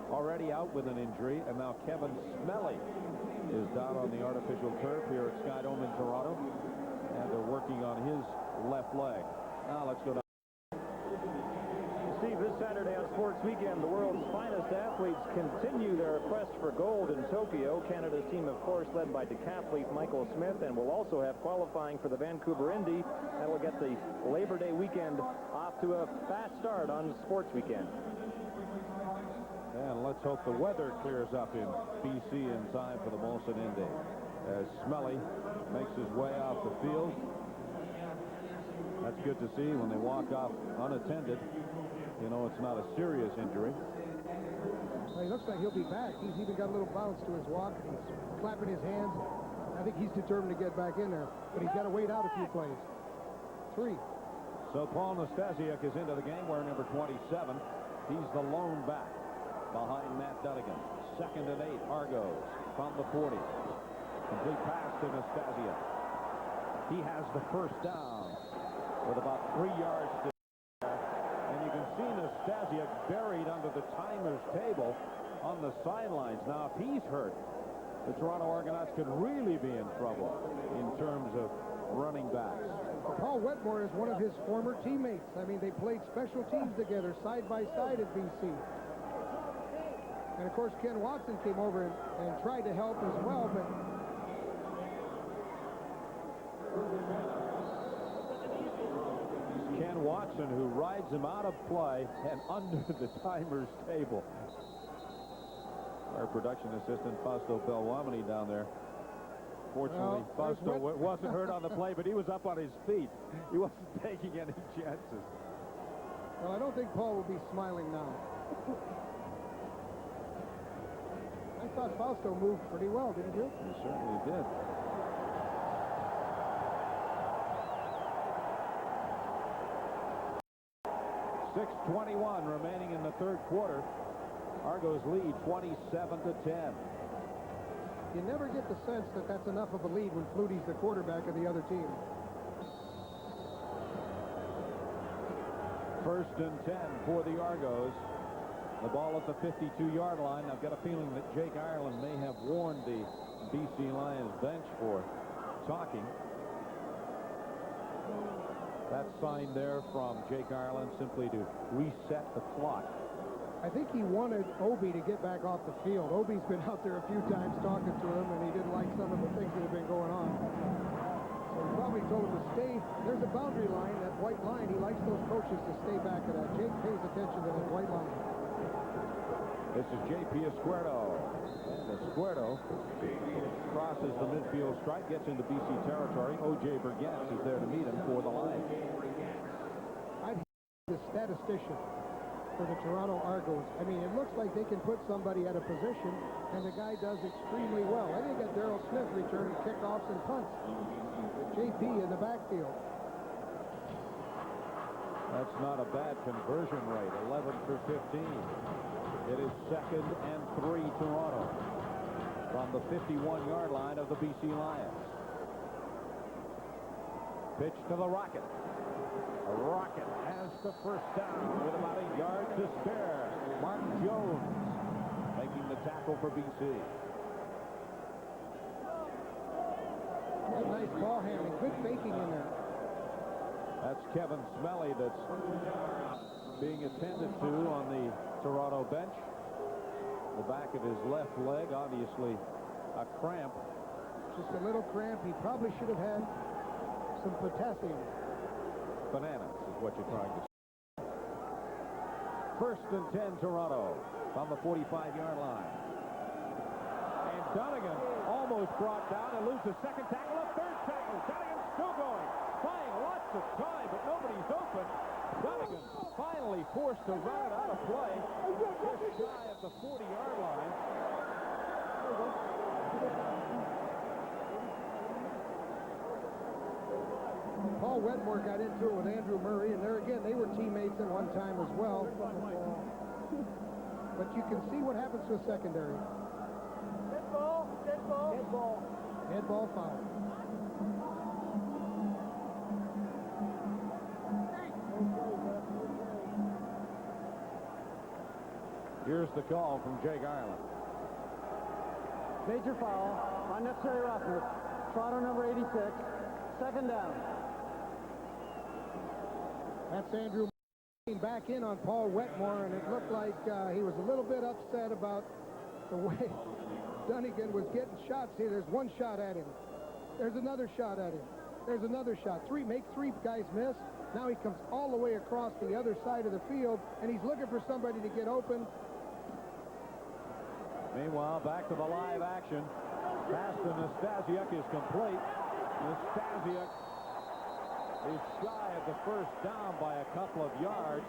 already out with an injury, and now Kevin Smelly is down on the artificial turf here at Skydome in Toronto, and they're working on his left leg. Now let's go down. Steve, this Saturday on Sports Weekend, the world's finest athletes continue their quest for gold in Tokyo. Canada's team, of course, led by decathlete Michael Smith, and will also have qualifying for the Vancouver Indy. That will get the Labor Day weekend off to a fast start on Sports Weekend. And let's hope the weather clears up in BC in time for the Molson Indy. As Smelly makes his way off the field. That's good to see when they walk off unattended. You know it's not a serious injury. Well, he looks like he'll be back. He's even got a little bounce to his walk. He's clapping his hands. I think he's determined to get back in there, but he's got to wait out a few plays. 3. So Paul Nastasiak is into the game wearing number 27. He's the lone back behind Matt Dunnigan. 2nd and 8 Argos from the 40. Complete pass to Nastasiak. He has the first down with about 3 yards to and you can see Nastasiak buried under the timer's table on the sidelines. Now, if he's hurt, the Toronto Argonauts could really be in trouble in terms of running backs. Paul Wetmore is one of his former teammates. I mean, they played special teams together, side by side at BC. And, of course, Ken Watson came over and tried to help as well, but Ken Watson, who rides him out of play and under the timer's table. Our production assistant, Fausto Belwamini, down there. Fortunately, Fausto wasn't hurt on the play, but he was up on his feet. He wasn't taking any chances. Well, I don't think Paul will be smiling now. I thought Fausto moved pretty well, didn't you? He certainly did. .6:21 remaining in the third quarter. Argos lead 27 to 10. You never get the sense that that's enough of a lead when Flutie's the quarterback of the other team. 1st and 10 for the Argos. The ball at the 52-yard line. I've got a feeling that Jake Ireland may have warned the BC Lions bench for talking. That sign there from Jake Ireland simply to reset the clock. I think he wanted Obi to get back off the field. Obi's been out there a few times talking to him, and he didn't like some of the things that have been going on. So he probably told him to stay. There's a boundary line, that white line. He likes those coaches to stay back at that. Jake pays attention to that white line. This is J.P. Escuerdo. And Escuerdo crosses the midfield stripe, gets into BC territory. O.J. Burgess is there to meet him for the Lions. I'd the statistician for the Toronto Argos. I mean, it looks like they can put somebody at a position, and the guy does extremely well. I think got Darrell Smith returning kickoffs and punts. J.P. in the backfield. That's not a bad conversion rate, 11 for 15. It is 2nd and 3 Toronto from the 51-yard line of the BC Lions. Pitch to the Rocket. Rocket has the first down with about a yard to spare. Mark Jones making the tackle for BC. Nice ball handling. Good faking in there. That's Kevin Smelly that's being attended to on the Toronto bench. The back of his left leg, obviously a cramp. Just a little cramp. He probably should have had some potassium. Bananas is what you're trying to say. First and 10, Toronto from the 45-yard line. And Dunnigan almost brought down and loses second tackle, a third tackle. Dunnigan still going, buying lots of time, but nobody's open. Dunnigan finally forced to run it out of play, just shy of the 40-yard line. Paul Wetmore got into it with Andrew Murray, and there again, they were teammates at one time as well. But you can see what happens to a secondary. Dead ball, dead ball. Dead ball. Dead ball foul. Here's the call from Jake Ireland. Major foul, unnecessary roughness. Toronto number 86, second down. That's Andrew back in on Paul Wetmore, and it looked like he was a little bit upset about the way Dunnigan was getting shots here. There's one shot at him. There's another shot at him. There's another shot. Make three guys miss. Now he comes all the way across the other side of the field, and he's looking for somebody to get open. Meanwhile, back to the live action. Pass to Nastasiuk is complete. Nastasiuk is shy of the first down by a couple of yards.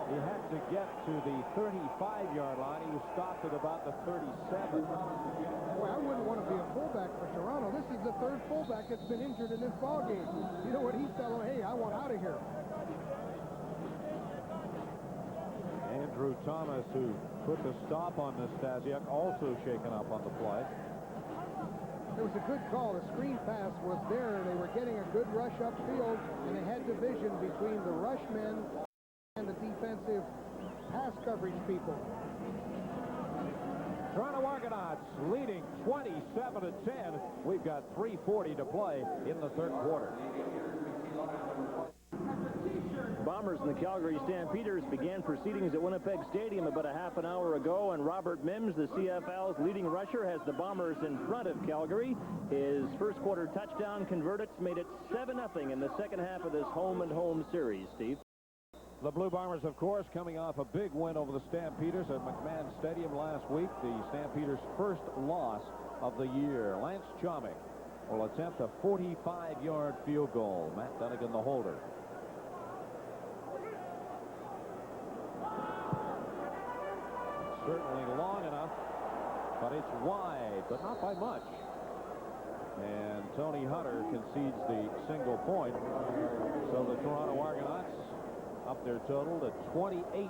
He had to get to the 35-yard line. He was stopped at about the 37. Boy, I wouldn't want to be a fullback for Toronto. This is the third fullback that's been injured in this ballgame. You know what he's telling? Hey, I want out of here. Andrew Thomas, who put the stop on Nastasiuk, also shaken up on the play. It was a good call. The screen pass was there. They were getting a good rush upfield, and they had division between the rush men and the defensive pass coverage people. Toronto Argonauts leading 27-10. We've got 3:40 to play in the third quarter. Bombers and the Calgary Stampeders began proceedings at Winnipeg Stadium about a half an hour ago, and Robert Mims, the CFL's leading rusher, has the Bombers in front of Calgary. His first quarter touchdown converted made it 7-0 in the second half of this home-and-home series, Steve. The Blue Bombers, of course, coming off a big win over the Stampeders at McMahon Stadium last week. The Stampeders' first loss of the year. Lance Chomick will attempt a 45-yard field goal. Matt Dunnigan, the holder. Certainly long enough, but it's wide, but not by much. And Tony Hunter concedes the single point. So the Toronto Argonauts up their total to 28-10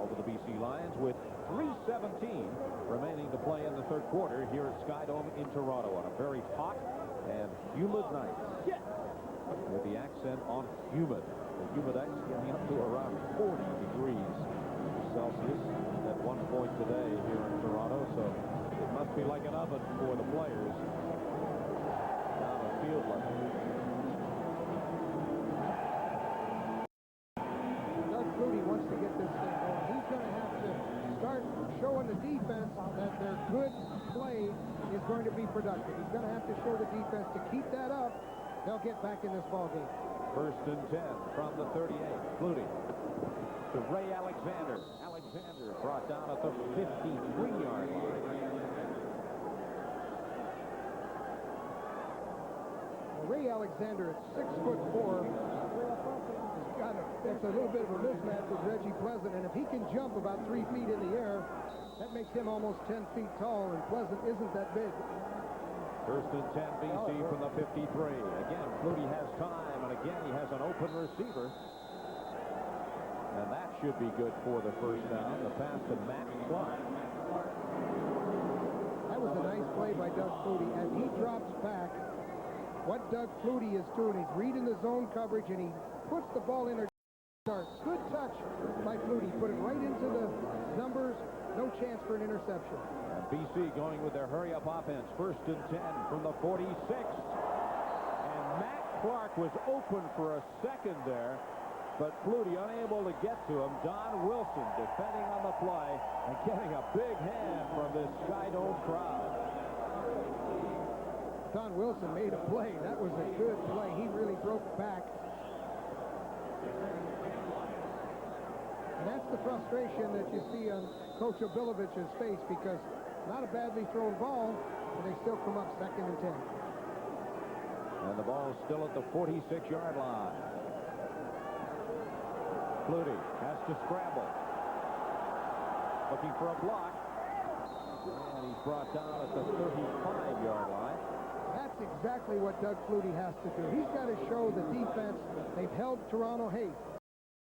over the BC Lions, with 3:17 remaining to play in the third quarter here at Skydome in Toronto on a very hot and humid night. With the accent on humid. The humidex getting up to around 40 degrees Celsius at one point today here in Toronto, so it must be like an oven for the players down at field level. Doug Flutie wants to get this thing going. He's going to have to start showing the defense that their good play is going to be productive. He's going to have to show the defense to keep that up. They'll get back in this ball game. First and 10 from the 38. Flutie to Ray Alexander. Alexander brought down at the 53-yard line. Well, Ray Alexander at 6'4", that's a little bit of a mismatch with Reggie Pleasant, and if he can jump about 3 feet in the air, that makes him almost 10 feet tall, and Pleasant isn't that big. First and 10 BC from the 53. Again, Flutie has time, and again he has an open receiver. And that should be good for the first down. The pass to Matt Clark. That was a nice play by Doug Flutie as he drops back. what Doug Flutie is doing. He's reading the zone coverage, and he puts the ball in there. Good touch by Flutie. Put it right into the numbers. No chance for an interception. BC going with their hurry-up offense. 1st and 10 from the 46. And Matt Clark was open for a second there, but Flutie unable to get to him. Don Wilson defending on the play and getting a big hand from this Sky Dome crowd. Don Wilson made a play. That was a good play. He really broke back. And that's the frustration that you see on Coach Obilovich's face, because not a badly thrown ball, but they still come up 2nd and 10. And the ball's still at the 46-yard line. Flutie has to scramble. Looking for a block. And he's brought down at the 35-yard line. That's exactly what Doug Flutie has to do. He's got to show the defense. They've held Toronto. Hey,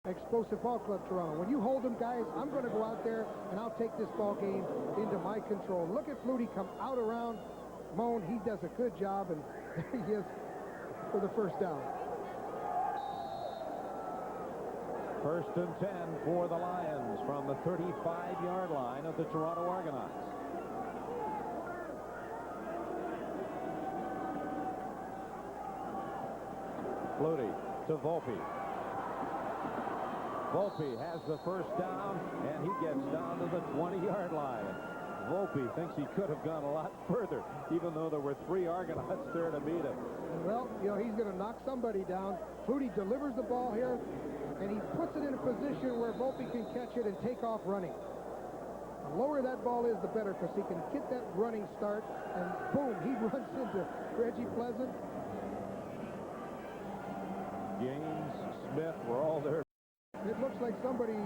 Explosive Ball Club Toronto, when you hold them, guys, I'm going to go out there and I'll take this ball game into my control. Look at Flutie come out around Moan. He does a good job, and there he is for the first down. 1st and 10 for the Lions from the 35-yard line of the Toronto Argonauts. Flutie to Volpe. Volpe has the first down, and he gets down to the 20-yard line. Volpe thinks he could have gone a lot further, even though there were 3 Argonauts there to meet him. Well, you know, he's going to knock somebody down. Flutie delivers the ball here, and he puts it in a position where Volpe can catch it and take off running. The lower that ball is, the better, because he can get that running start, and boom, he runs into Reggie Pleasant. James Smith were all there. It looks like somebody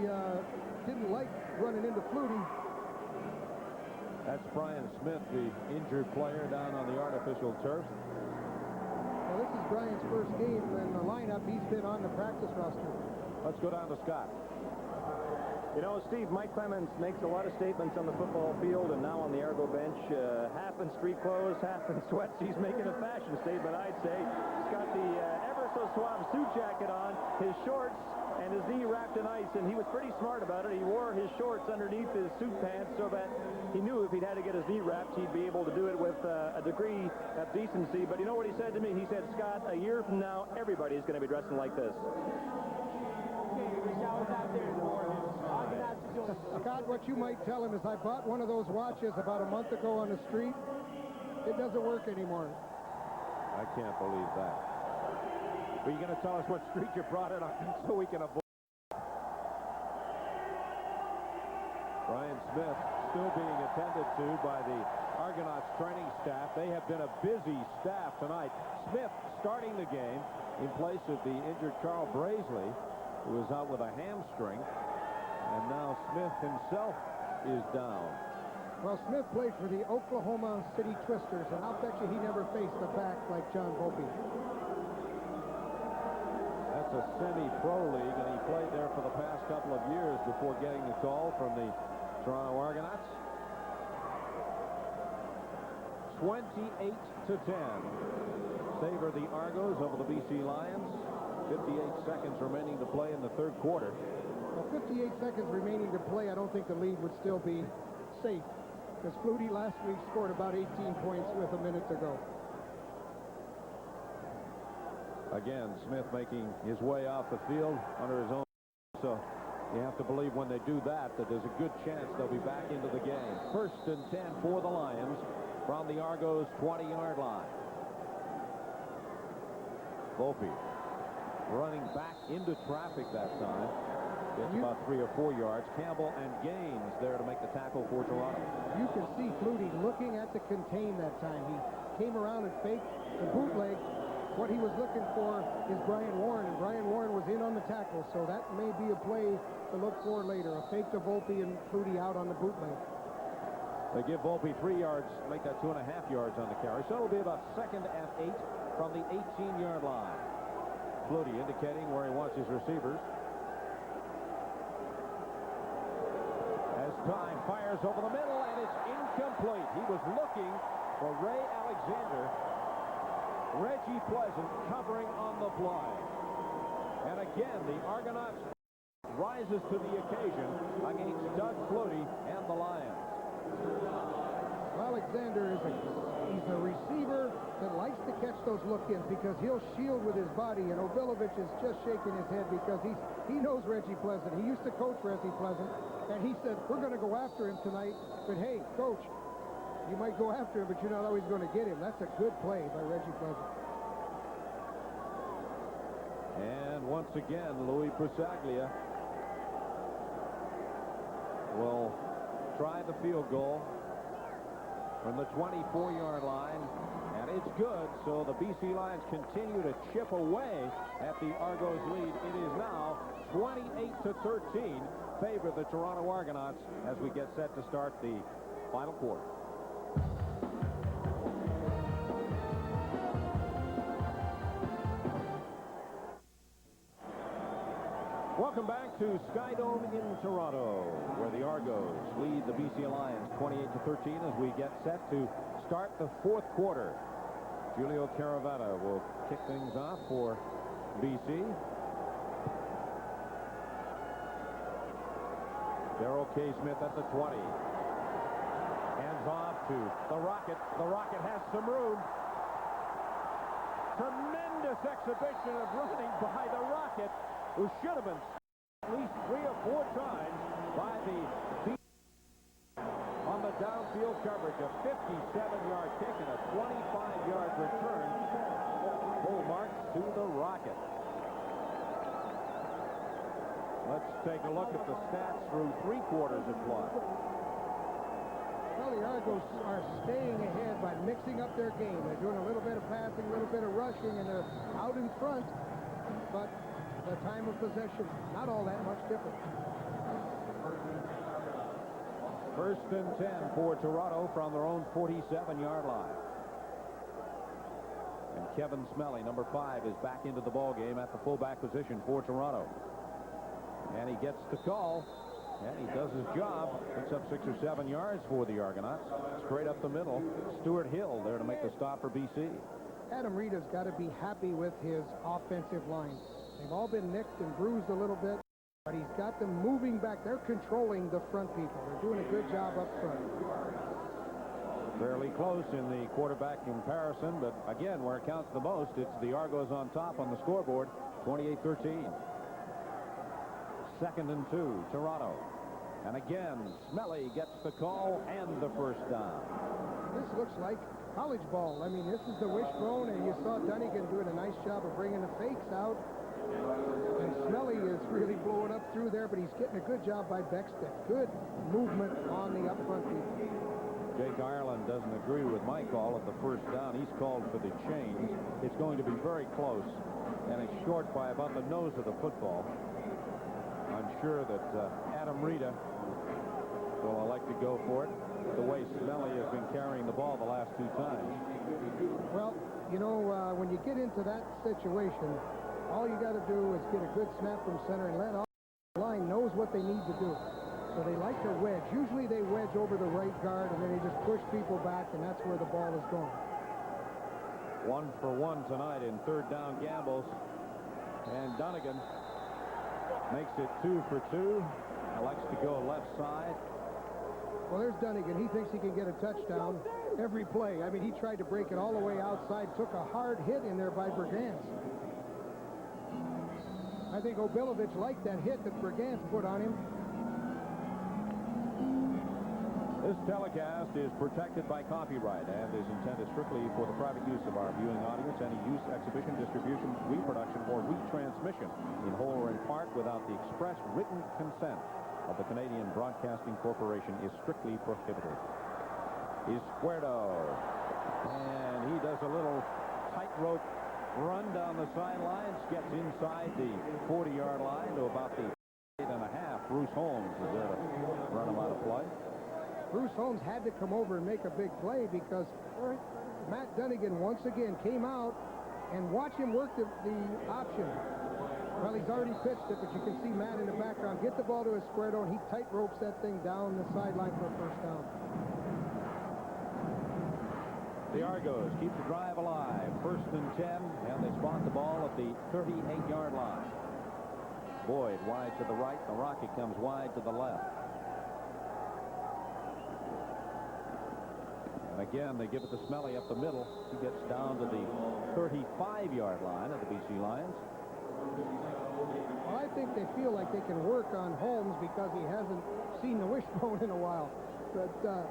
didn't like running into Flutie. That's Brian Smith, the injured player down on the artificial turf. Well, this is Brian's first game in the lineup. He's been on the practice roster. Let's go down to Scott. You know, Steve, Mike Clemens makes a lot of statements on the football field and now on the Argo bench. Half in street clothes, half in sweats. He's making a fashion statement, I'd say. He's got the ever so suave suit jacket on, his shorts, and his knee wrapped in ice, and he was pretty smart about it. He wore his shorts underneath his suit pants so that he knew if he'd had to get his knee wrapped, he'd be able to do it with a degree of decency. But you know what he said to me? He said, Scott, a year from now, everybody's going to be dressing like this. Scott, what you might tell him is I bought one of those watches about a month ago on the street. It doesn't work anymore. I can't believe that. Are you going to tell us what street you brought it on so we can avoid? Brian Smith still being attended to by the Argonauts training staff. They have been a busy staff tonight. Smith starting the game in place of the injured Carl Brazeley, who is out with a hamstring. And now Smith himself is down. Well, Smith played for the Oklahoma City Twisters, and I'll bet you he never faced a back like John Volpe. That's a semi-pro league, and he played there for the past couple of years before getting the call from the Toronto Argonauts. 28-10. Favor the Argos over the BC Lions. 58 seconds remaining to play in the third quarter. Well, 58 seconds remaining to play. I don't think the lead would still be safe, because Flutie last week scored about 18 points with a minute to go. Again, Smith making his way off the field under his own. So you have to believe when they do that there's a good chance they'll be back into the game. 1st and 10 for the Lions from the Argos 20-yard line. Volpe running back into traffic that time. It's about 3 or 4 yards. Campbell and Gaines there to make the tackle for Toronto. You can see Flutie looking at the contain that time. He came around and faked the bootleg. What he was looking for is Brian Warren, and Brian Warren was in on the tackle, so that may be a play to look for later. A fake to Volpe and Flutie out on the bootleg. They give Volpe 3 yards, make that 2.5 yards on the carry. So it'll be about 2nd and 8 from the 18-yard line. Flutie indicating where he wants his receivers. As time fires over the middle, and it's incomplete. He was looking for Ray Alexander. Reggie Pleasant covering on the fly. And again, the Argonauts rises to the occasion against Doug Flutie and the Lions. Alexander he's a receiver that likes to catch those look-ins because he'll shield with his body, and Obilovich is just shaking his head because he knows Reggie Pleasant. He used to coach Reggie Pleasant, and he said, we're going to go after him tonight, but hey, coach, you might go after him, but you're not always going to get him. That's a good play by Reggie Pleasant. And once again, Louis Prisaglia will try the field goal from the 24-yard line, and it's good. So the BC Lions continue to chip away at the Argos lead. It is now 28-13, favor the Toronto Argonauts as we get set to start the final quarter. Welcome back to Skydome in Toronto, where the Argos lead the BC Lions 28-13 as we get set to start the fourth quarter. Julio Caravetta will kick things off for BC. Darrell K. Smith at the 20. Hands off to the Rocket. The Rocket has some room. Tremendous exhibition of running by the Rocket, who should have been at least 3 or 4 times by the on the downfield coverage. A 57-yard kick and a 25-yard return. Full marks to the Rocket. Let's take a look at the stats through 3 quarters of play. Well, the Argos are staying ahead by mixing up their game. They're doing a little bit of passing, a little bit of rushing, and they're out in front. But the time of possession, not all that much different. First and 10 for Toronto from their own 47-yard line. And Kevin Smelly, number 5, is back into the ball game at the fullback position for Toronto. And he gets the call, and he does his job. Picks up 6 or 7 yards for the Argonauts. Straight up the middle. Stuart Hill there to make the stop for BC. Adam Rita's got to be happy with his offensive line. They've all been nicked and bruised a little bit, but he's got them moving back. They're controlling the front people. They're doing a good job up front. Fairly close in the quarterback comparison, but again, where it counts the most, it's the Argos on top on the scoreboard, 28-13. Second and 2, Toronto. And again, Smelly gets the call and the first down. This looks like college ball. I mean, this is the wishbone, and you saw Dunnigan doing a nice job of bringing the fakes out. And Smelly is really blowing up through there, but he's getting a good job by Beckstead. Good movement on the up front people. Jake Ireland doesn't agree with my call at the first down. He's called for the change. It's going to be very close, and it's short by about the nose of the football. I'm sure that Adam Rita will elect to go for it, the way Smelly has been carrying the ball the last 2 times. Well, you know, when you get into that situation, all you got to do is get a good snap from center and let all the line knows what they need to do. So they like to wedge. Usually they wedge over the right guard, and then they just push people back, and that's where the ball is going. 1 for 1 tonight in third down gambles. And Dunnigan makes it 2 for 2. Elects to go left side. Well, there's Dunnigan. He thinks he can get a touchdown every play. I mean, he tried to break it all the way outside, took a hard hit in there by Bergans. I think Obilovich liked that hit that Bergans put on him. This telecast is protected by copyright and is intended strictly for the private use of our viewing audience. Any use, exhibition, distribution, reproduction, or retransmission in whole or in part without the express written consent of the Canadian Broadcasting Corporation is strictly prohibited. Izquierdo. And he does a little tightrope run down the sidelines, gets inside the 40-yard line to about the 8.5. Bruce Holmes is there to run him out of play. Bruce Holmes had to come over and make a big play because Matt Dunnigan once again came out, and watch him work the option. Well, he's already pitched it, but you can see Matt in the background get the ball to Izquierdo, and he tight ropes that thing down the sideline for a first down. The Argos keep the drive alive. 1st and 10, and they spot the ball at the 38-yard line. Boyd wide to the right. The Rocket comes wide to the left. And again, they give it to Smelly up the middle. He gets down to the 35-yard line of the BC Lions. Well, I think they feel like they can work on Holmes because he hasn't seen the wishbone in a while. But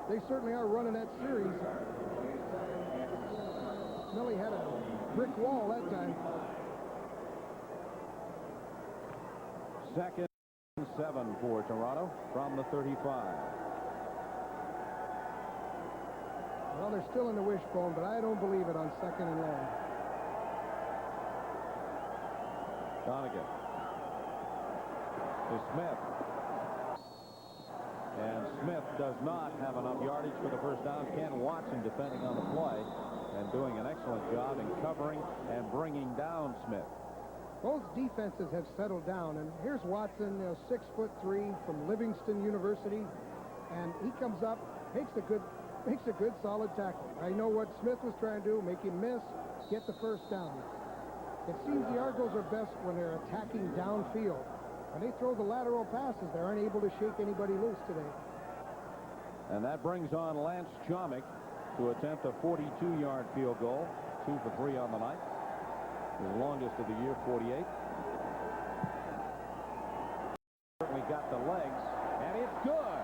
they certainly are running that series. Smelly had a brick wall that time. 2nd and 7 for Toronto from the 35. Well, they're still in the wishbone, but I don't believe it on 2nd and long. Donegan to Smith. And Smith does not have enough yardage for the first down. Ken Watson defending on the play and doing an excellent job in covering and bringing down Smith. Both defenses have settled down, and here's Watson, 6'3" from Livingston University, and he comes up, makes a good solid tackle. I know what Smith was trying to do, make him miss, get the first down. It seems the Argos are best when they're attacking downfield. When they throw the lateral passes, they aren't able to shake anybody loose today. And that brings on Lance Chomick to attempt a 42-yard field goal. 2 for 3 on the night. His longest of the year, 48. Certainly got the legs, and it's good.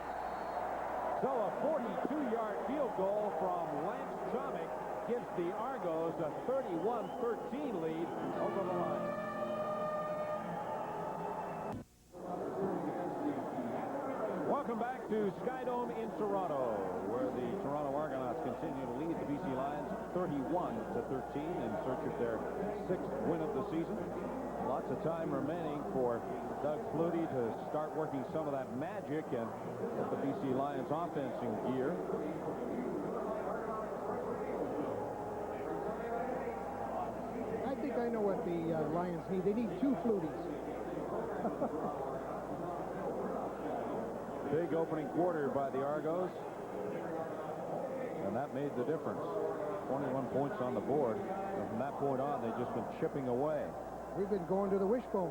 So a 42-yard field goal from Lance Chomick gives the Argos a 31-13 lead over the Lions. Welcome back to Skydome in Toronto, where the Toronto Argonauts continue to lead the BC Lions 31-13 in search of their 6th win of the season. Lots of time remaining for Doug Flutie to start working some of that magic and get the BC Lions offense in gear. I think I know what the Lions need. They need 2 Fluties. Big opening quarter by the Argos, and that made the difference. 21 points on the board, and from that point on, they've just been chipping away. We've been going to the wishbone.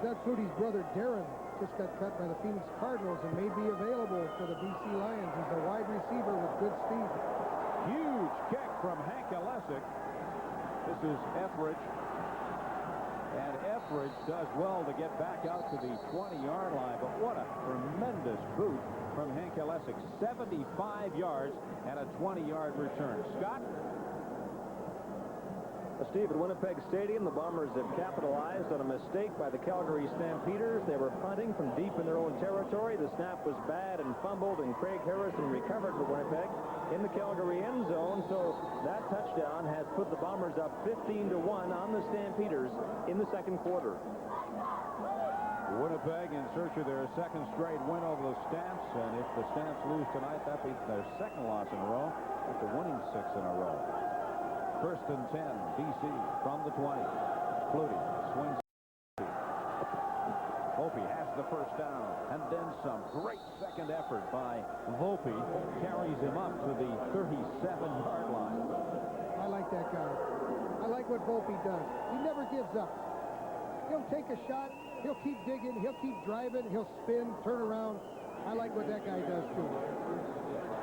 Doug Flutie's brother Darren just got cut by the Phoenix Cardinals and may be available for the BC Lions. He's a wide receiver with good speed. Huge kick from Hank Alesic. This is Etheridge. And Etheridge does well to get back out to the 20-yard line, but what a tremendous boot from Hank Alesic. 75 yards and a 20-yard return. Scott? Steve, at Winnipeg Stadium, the Bombers have capitalized on a mistake by the Calgary Stampeders. They were punting from deep in their own territory. The snap was bad and fumbled, and Craig Harrison recovered for Winnipeg in the Calgary end zone. So that touchdown has put the Bombers up 15-1 on the Stampeders in the 2nd quarter. Winnipeg in search of their 2nd straight win over the Stamps, and if the Stamps lose tonight, that beats their 2nd loss in a row after winning 6 in a row. 1st and 10, BC from the 20. Flutie swings. Volpe has the first down, and then some. Great second effort by Volpe. Carries him up to the 37-yard line. I like that guy. I like what Volpe does. He never gives up. He'll take a shot. He'll keep digging. He'll keep driving. He'll spin, turn around. I like what that guy does, too.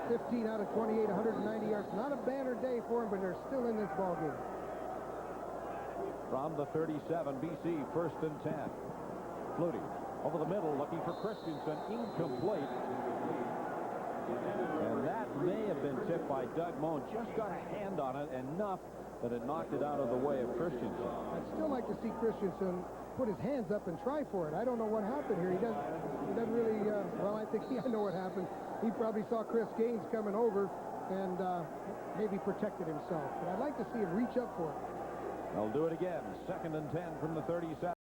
15 out of 28, 190 yards. Not a banner day for him, but they're still in this ballgame. From the 37, BC, 1st and 10. Flutie over the middle, looking for Christensen. Incomplete. And that may have been tipped by Doug Moen. Just got a hand on it, enough that it knocked it out of the way of Christensen. I'd still like to see Christensen put his hands up and try for it. I don't know what happened here. He doesn't really, well, I think I know what happened. He probably saw Chris Gaines coming over and maybe protected himself. But I'd like to see him reach up for it. They'll do it again. 2nd and 10 from the 37.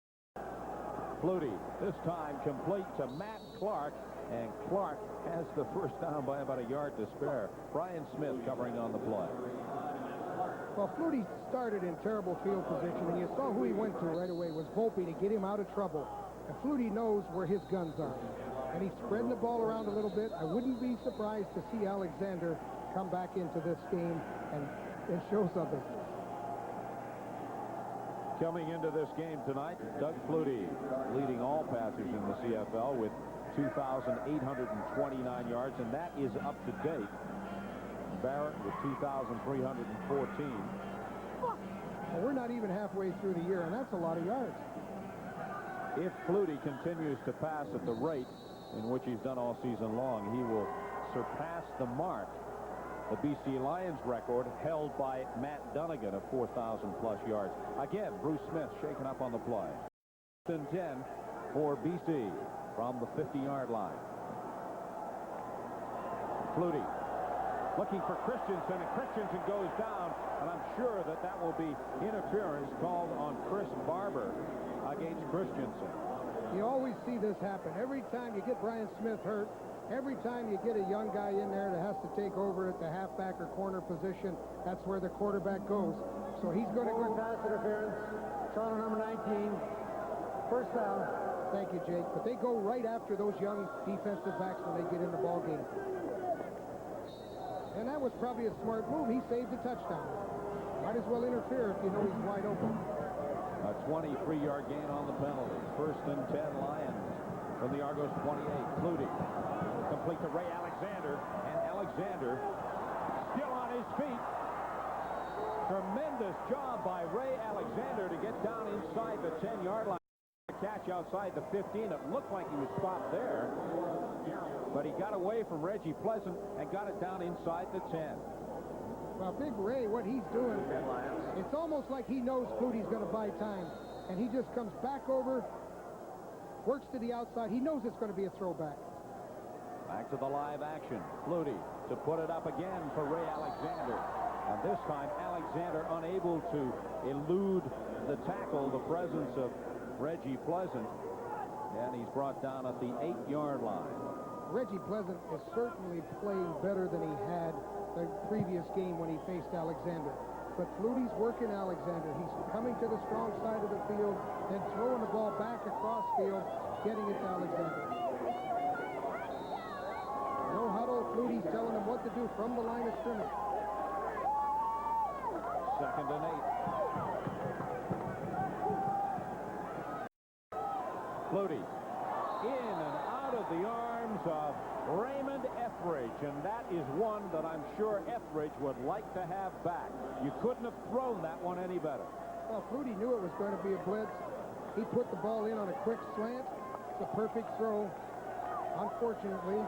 Flutie, this time complete to Matt Clark, and Clark has the first down by about a yard to spare. Brian Smith covering on the play. Well, Flutie started in terrible field position, and you saw who he went to right away was Volpe to get him out of trouble. And Flutie knows where his guns are. And he's spreading the ball around a little bit. I wouldn't be surprised to see Alexander come back into this game and show something. Coming into this game tonight, Doug Flutie leading all passers in the CFL with 2,829 yards, and that is up to date. Barrett with 2,314. Well, we're not even halfway through the year, and that's a lot of yards. If Flutie continues to pass at the rate in which he's done all season long, he will surpass the mark, the BC Lions record held by Matt Dunnigan of 4,000-plus yards. Again, Bruce Smith shaken up on the play. 10 for BC from the 50-yard line. Flutie looking for Christensen, and Christensen goes down, and I'm sure that will be interference called on Chris Barber against Christensen. You always see this happen. Every time you get Brian Smith hurt, every time you get a young guy in there that has to take over at the halfback or corner position, that's where the quarterback goes. So he's going to go. Pass interference. Toronto number 19. First down. Thank you, Jake. But they go right after those young defensive backs when they get in the ball game. And that was probably a smart move. He saved a touchdown. Might as well interfere if you know he's wide open. A 23-yard gain on the penalty. First and 10 Lions from the Argos 28. Flutie complete to Ray Alexander, and Alexander still on his feet. Tremendous job by Ray Alexander to get down inside the 10-yard line. Catch outside the 15. It looked like he was stopped there, but he got away from Reggie Pleasant and got it down inside the 10. Well, Big Ray, what he's doing, it's almost like he knows Flutie's going to buy time, and he just comes back over, works to the outside. He knows it's going to be a throwback. Back to the live action. Flutie to put it up again for Ray Alexander. And this time, Alexander unable to elude the tackle, the presence of Reggie Pleasant. And he's brought down at the 8-yard line. Reggie Pleasant is certainly playing better than he had the previous game when he faced Alexander. But Flutie's working Alexander. He's coming to the strong side of the field and throwing the ball back across field, getting it to Alexander. No huddle. Flutie's telling him what to do from the line of scrimmage. Second and 8. Flutie in and out of the arms of Raymond Etheridge, and that is one that I'm sure Etheridge would like to have back. You couldn't have thrown that one any better. Well, Flutie knew it was going to be a blitz. He put the ball in on a quick slant. It's a perfect throw. Unfortunately,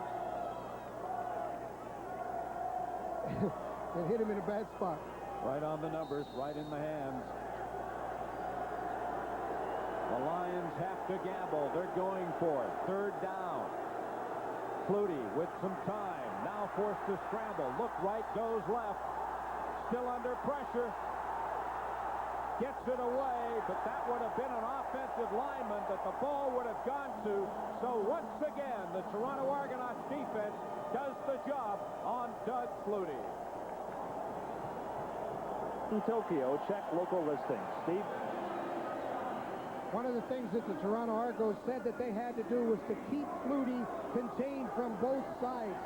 it hit him in a bad spot. Right on the numbers, right in the hands. The Lions have to gamble. They're going for it. Third down. Flutie with some time. Now forced to scramble. Look right, goes left. Still under pressure. Gets it away, but that would have been an offensive lineman that the ball would have gone to. So once again, the Toronto Argonauts defense does the job on Doug Flutie. In Tokyo, check local listings. Steve? One of the things that the Toronto Argos said that they had to do was to keep Flutie contained from both sides.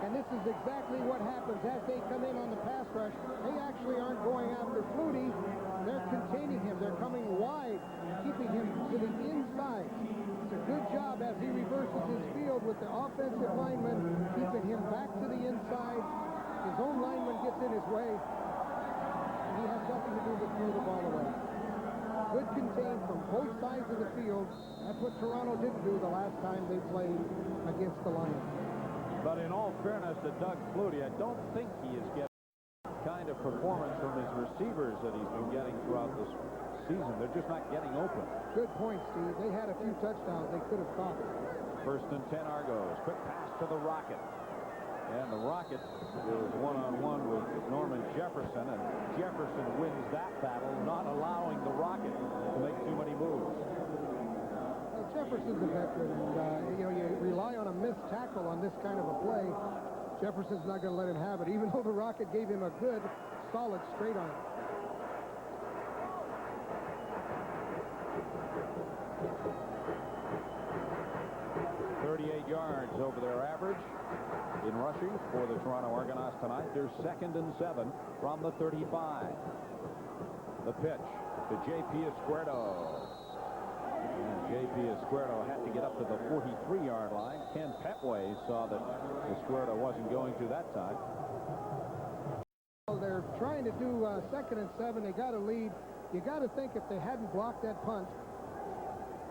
And this is exactly what happens as they come in on the pass rush. They actually aren't going after Flutie. They're containing him. They're coming wide, keeping him to the inside. It's a good job as he reverses his field with the offensive lineman, keeping him back to the inside. His own lineman gets in his way. And he has nothing to do but throw the ball away. Good contained from both sides of the field. That's what Toronto didn't do the last time they played against the Lions. But in all fairness to Doug Flutie, I don't think he is getting the kind of performance from his receivers that he's been getting throughout this season. They're just not getting open. Good point, Steve. They had a few touchdowns they could have caught. First and 10 Argos. Quick pass to the Rocket. And the Rocket is one-on-one with Norman Jefferson, and Jefferson wins that battle, not allowing the Rocket to make too many moves. Well, Jefferson's a veteran, and you rely on a missed tackle on this kind of a play. Jefferson's not going to let him have it, even though the Rocket gave him a good, solid straight on it. over their average in rushing for the Toronto Argonauts tonight. They're 2nd and 7 from the 35. The pitch to J.P. Izquierdo. And J.P. Izquierdo had to get up to the 43-yard line. Ken Petway saw that Izquierdo wasn't going to that time. Well, they're trying to do 2nd and 7. They got a lead. You got to think if they hadn't blocked that punt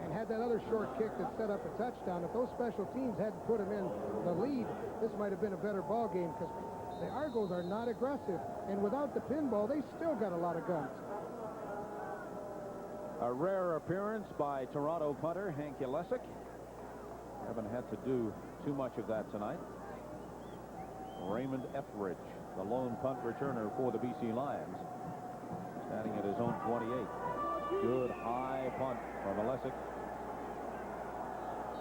and had that other short kick that set up a touchdown, if those special teams hadn't put them in the lead, this might have been a better ball game because the Argos are not aggressive. And without the pinball, they still got a lot of guns. A rare appearance by Toronto punter Hank Yelesic. Haven't had to do too much of that tonight. Raymond Etheridge, the lone punt returner for the BC Lions, standing at his own 28. Good high punt from Yelesic.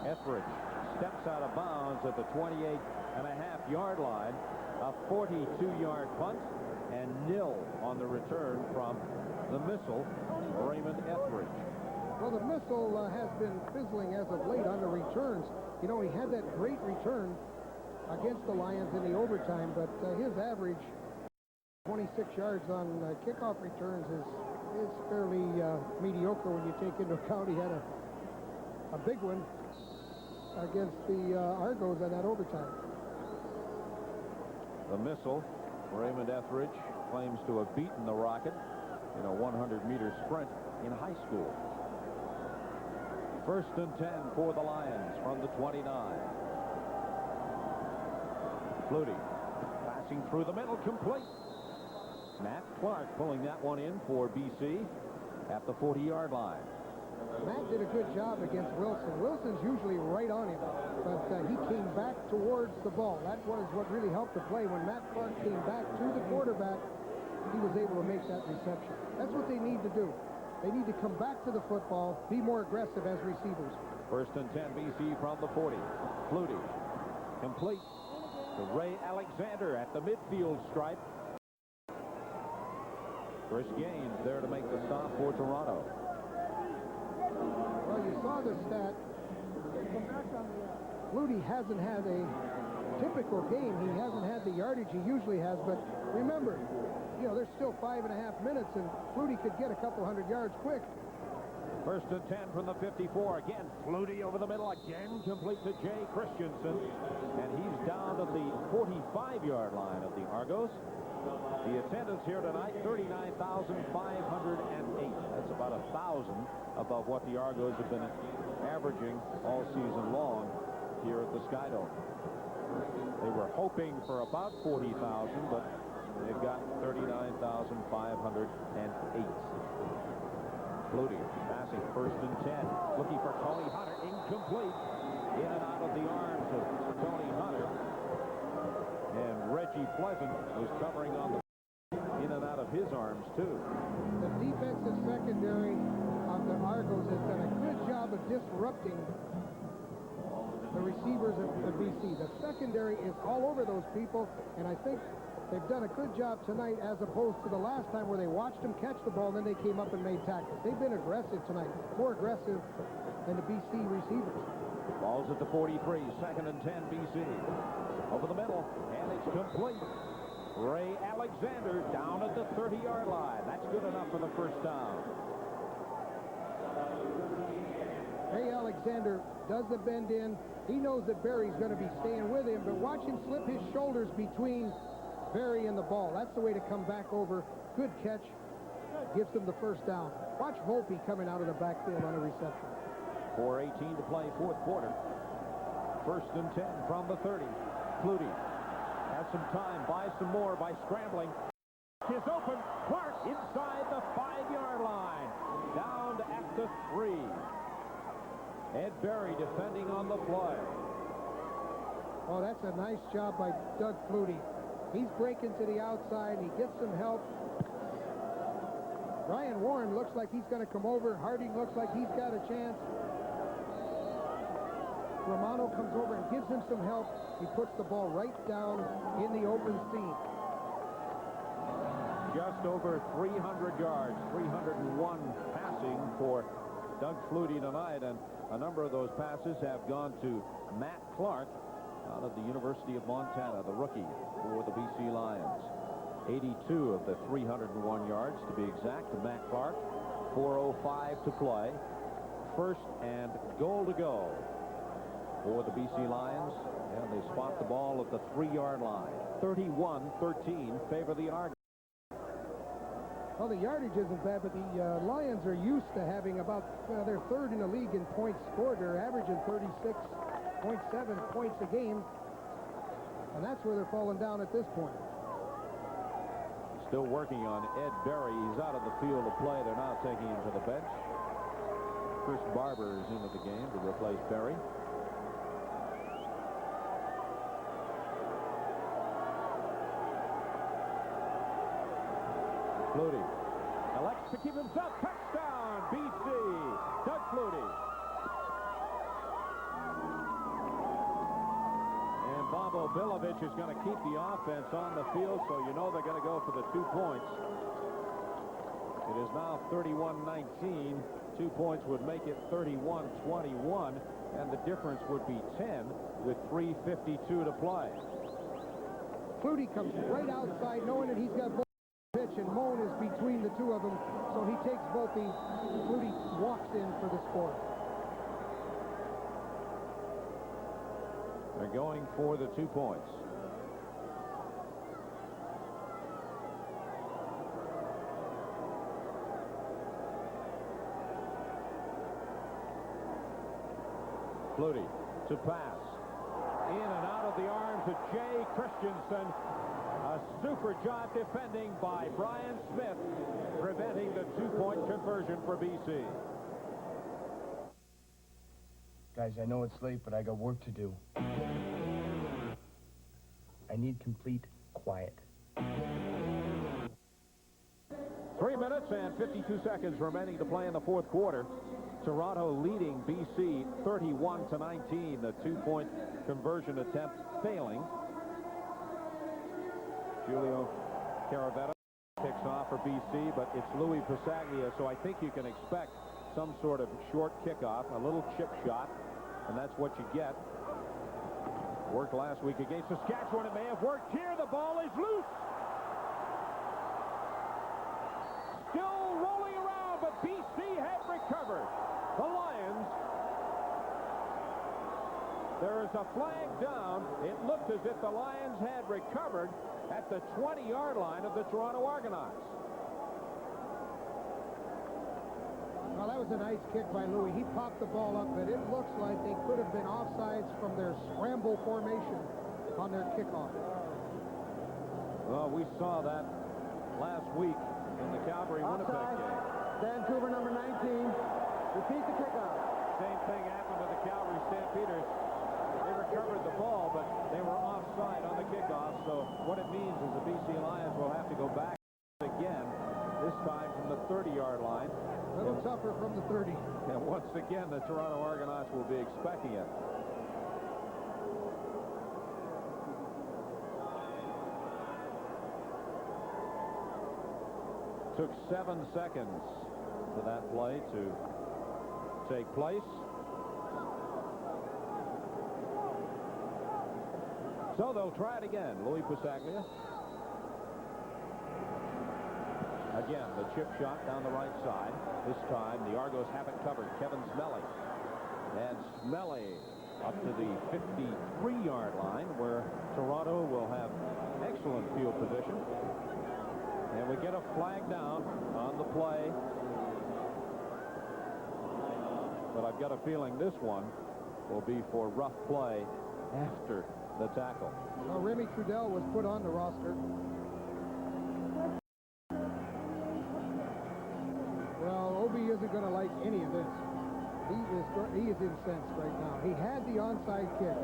Etheridge steps out of bounds at the 28.5-yard line. A 42-yard punt and nil on the return from the missile, Raymond Etheridge. Well, the missile has been fizzling as of late on the returns. You know, he had that great return against the Lions in the overtime, but his average 26 yards on kickoff returns is fairly mediocre when you take into account he had a big one against the Argos on that overtime. The missile, Raymond Etheridge, claims to have beaten the Rocket in a 100-meter sprint in high school. 1st and 10 for the Lions from the 29. Flutie passing through the middle, complete. Matt Clark pulling that one in for BC at the 40-yard line. Matt did a good job against Wilson. Wilson's usually right on him, but he came back towards the ball. That was what really helped the play. When Matt Clark came back to the quarterback, he was able to make that reception. That's what they need to do. They need to come back to the football, be more aggressive as receivers. 1st and 10 BC from the 40. Flutie complete to Ray Alexander at the midfield stripe. Chris Gaines there to make the stop for Toronto. Well, you saw the stat. Flutie hasn't had a typical game. He hasn't had the yardage he usually has, but remember, you know, there's still 5.5 minutes, and Flutie could get a couple hundred yards quick. 1st and 10 from the 54. Again, Flutie over the middle. Again, complete to Jay Christensen. And he's down to the 45-yard line of the Argos. The attendance here tonight, 39,508. That's about 1,000 above what the Argos have been averaging all season long here at the Skydome. They were hoping for about 40,000, but they've got 39,508. Flutie passing 1st and 10. Looking for Tony Hunter. Incomplete. In and out of the arms of Tony Hunter. And Reggie Pleasant was covering on the in and out of his arms, too. The defensive secondary of the Argos has done a good job of disrupting the receivers of BC. The secondary is all over those people, and I think they've done a good job tonight as opposed to the last time where they watched them catch the ball and then they came up and made tackles. They've been aggressive tonight, more aggressive than the BC receivers. Ball's at the 43, 2nd and 10 BC. Over the middle, and it's complete. Ray Alexander down at the 30-yard line. That's good enough for the 1st down. Ray Alexander does the bend in. He knows that Barry's going to be staying with him, but watch him slip his shoulders between Barry and the ball. That's the way to come back over. Good catch. Gives them the 1st down. Watch Volpe coming out of the backfield on a reception. 4:18 to play, 4th quarter. 1st and 10 from the 30. Flutie has some time, buys some more by scrambling. Is open. Clark inside the 5-yard line. Down at the 3. Ed Barry defending on the play. Oh, that's a nice job by Doug Flutie. He's breaking to the outside. He gets some help. Brian Warren looks like he's going to come over. Harding looks like he's got a chance. Romano comes over and gives him some help. He puts the ball right down in the open seam. Just over 300 yards, 301 passing for Doug Flutie tonight, and a number of those passes have gone to Matt Clark out of the University of Montana, the rookie for the BC Lions. 82 of the 301 yards, to be exact, to Matt Clark. 4:05 to play. First and goal to go for the BC Lions, and they spot the ball at the 3-yard line. 31-13 favor the Argonauts. Well, the yardage isn't bad, but the Lions are used to having about, they're third in the league in points scored. They're averaging 36.7 points a game, and that's where they're falling down at this point. Still working on Ed Berry. He's out of the field of play. They're now taking him to the bench. Chris Barber is into the game to replace Berry. Flutie elects to keep himself. Touchdown, BC. Doug Flutie. And Bob Obilovich is going to keep the offense on the field, so you know they're going to go for the 2 points. It is now 31-19. 2 points would make it 31-21, and the difference would be 10 with 3:52 to play. Flutie comes right outside, knowing that he's got both pitch, and Moan is between the two of them, so he takes both these. Flutie walks in for the score. They're going for the 2 points. Flutie to pass. In and out of the arms of Jay Christensen. A super job defending by Brian Smith, preventing the 2-point conversion for BC. Guys, I know it's late, but I got work to do. I need complete quiet. 3 minutes and 52 seconds remaining to play in the fourth quarter. Toronto leading BC 31-19. The 2-point conversion attempt failing. Julio Caraveto kicks off for BC, but it's Louis Pasaglia, so I think you can expect some sort of short kickoff, a little chip shot, and that's what you get. Worked last week against Saskatchewan. It may have worked here. The ball is loose. Still rolling around, but BC had recovered. The Lions. There is a flag down. It looked as if the Lions had recovered at the 20-yard line of the Toronto Argonauts. Well, that was a nice kick by Louis. He popped the ball up, but it looks like they could have been offsides from their scramble formation on their kickoff. Well, we saw that last week in the Calgary-Winnipeg game. Vancouver number 19. Repeat the kickoff. Same thing happened to the Calgary Stampeders. They recovered the ball, but they were offside on the kickoff. So what it means is the BC Lions will have to go back again, this time from the 30-yard line. A little tougher from the 30. And once again, the Toronto Argonauts will be expecting it. Took 7 seconds for that play to take place. So they'll try it again. Louis Pasaglia. Again, the chip shot down the right side. This time, the Argos have it covered. Kevin Smelly. And Smelly up to the 53-yard line, where Toronto will have excellent field position. And we get a flag down on the play. But I've got a feeling this one will be for rough play after the tackle. Well, Remy Trudell was put on the roster. Well, Obi isn't going to like any of this. He is incensed right now. He had the onside kick.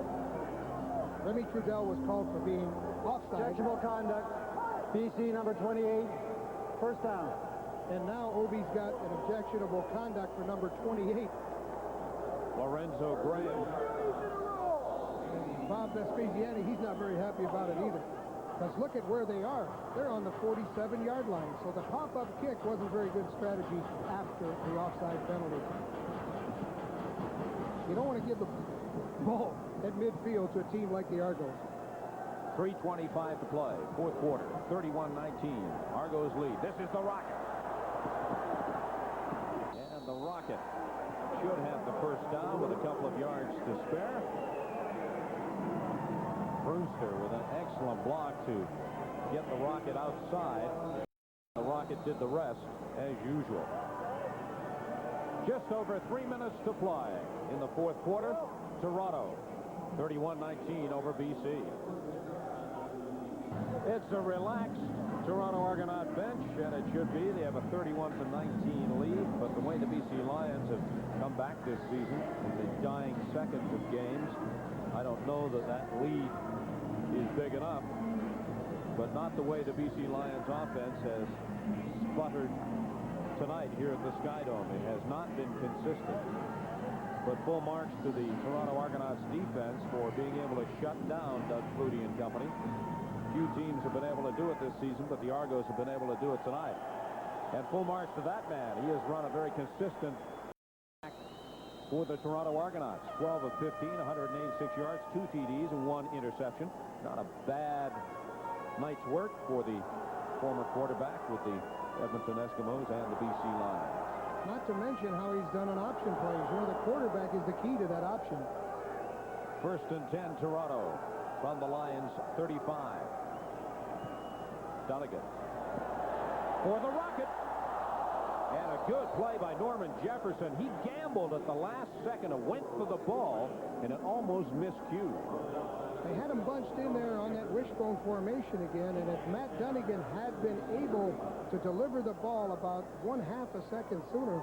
Remy Trudell was called for being offside. Objectionable conduct. BC number 28. First down. And now Obi's got an objectionable conduct for number 28. Lorenzo Graham. And Bob Vespasiani, he's not very happy about it either. Because look at where they are. They're on the 47-yard line. So the pop-up kick wasn't a very good strategy after the offside penalty. You don't want to give the ball at midfield to a team like the Argos. 3:25 to play, fourth quarter, 31-19. Argos lead. This is the Rocket. And the Rocket should have the first down with a couple of yards to spare. Brewster with an excellent block to get the Rocket outside. The Rocket did the rest as usual. Just over 3 minutes to play in the fourth quarter. Toronto 31-19 over BC. It's a relaxed Toronto Argonaut bench, and it should be. They have a 31-19 lead, but the way the BC Lions have come back this season in the dying seconds of games, I don't know that that lead is big enough, but not the way the BC Lions offense has sputtered tonight here at the Skydome. It has not been consistent. But full marks to the Toronto Argonauts defense for being able to shut down Doug Flutie and company. Few teams have been able to do it this season, but the Argos have been able to do it tonight. And full marks to that man. He has run a very consistent attack for the Toronto Argonauts. 12 of 15, 186 yards, 2 TDs, and 1 interception. Not a bad night's work for the former quarterback with the Edmonton Eskimos and the BC Lions. Not to mention how he's done on option plays. You know, the quarterback is the key to that option. First and 10, Toronto from the Lions 35. Dunnigan for the Rocket. And a good play by Norman Jefferson. He gambled at the last second and went for the ball, and it almost miscued. They had him bunched in there on that wishbone formation again, and if Matt Dunnigan had been able to deliver the ball about 1/2 a second sooner,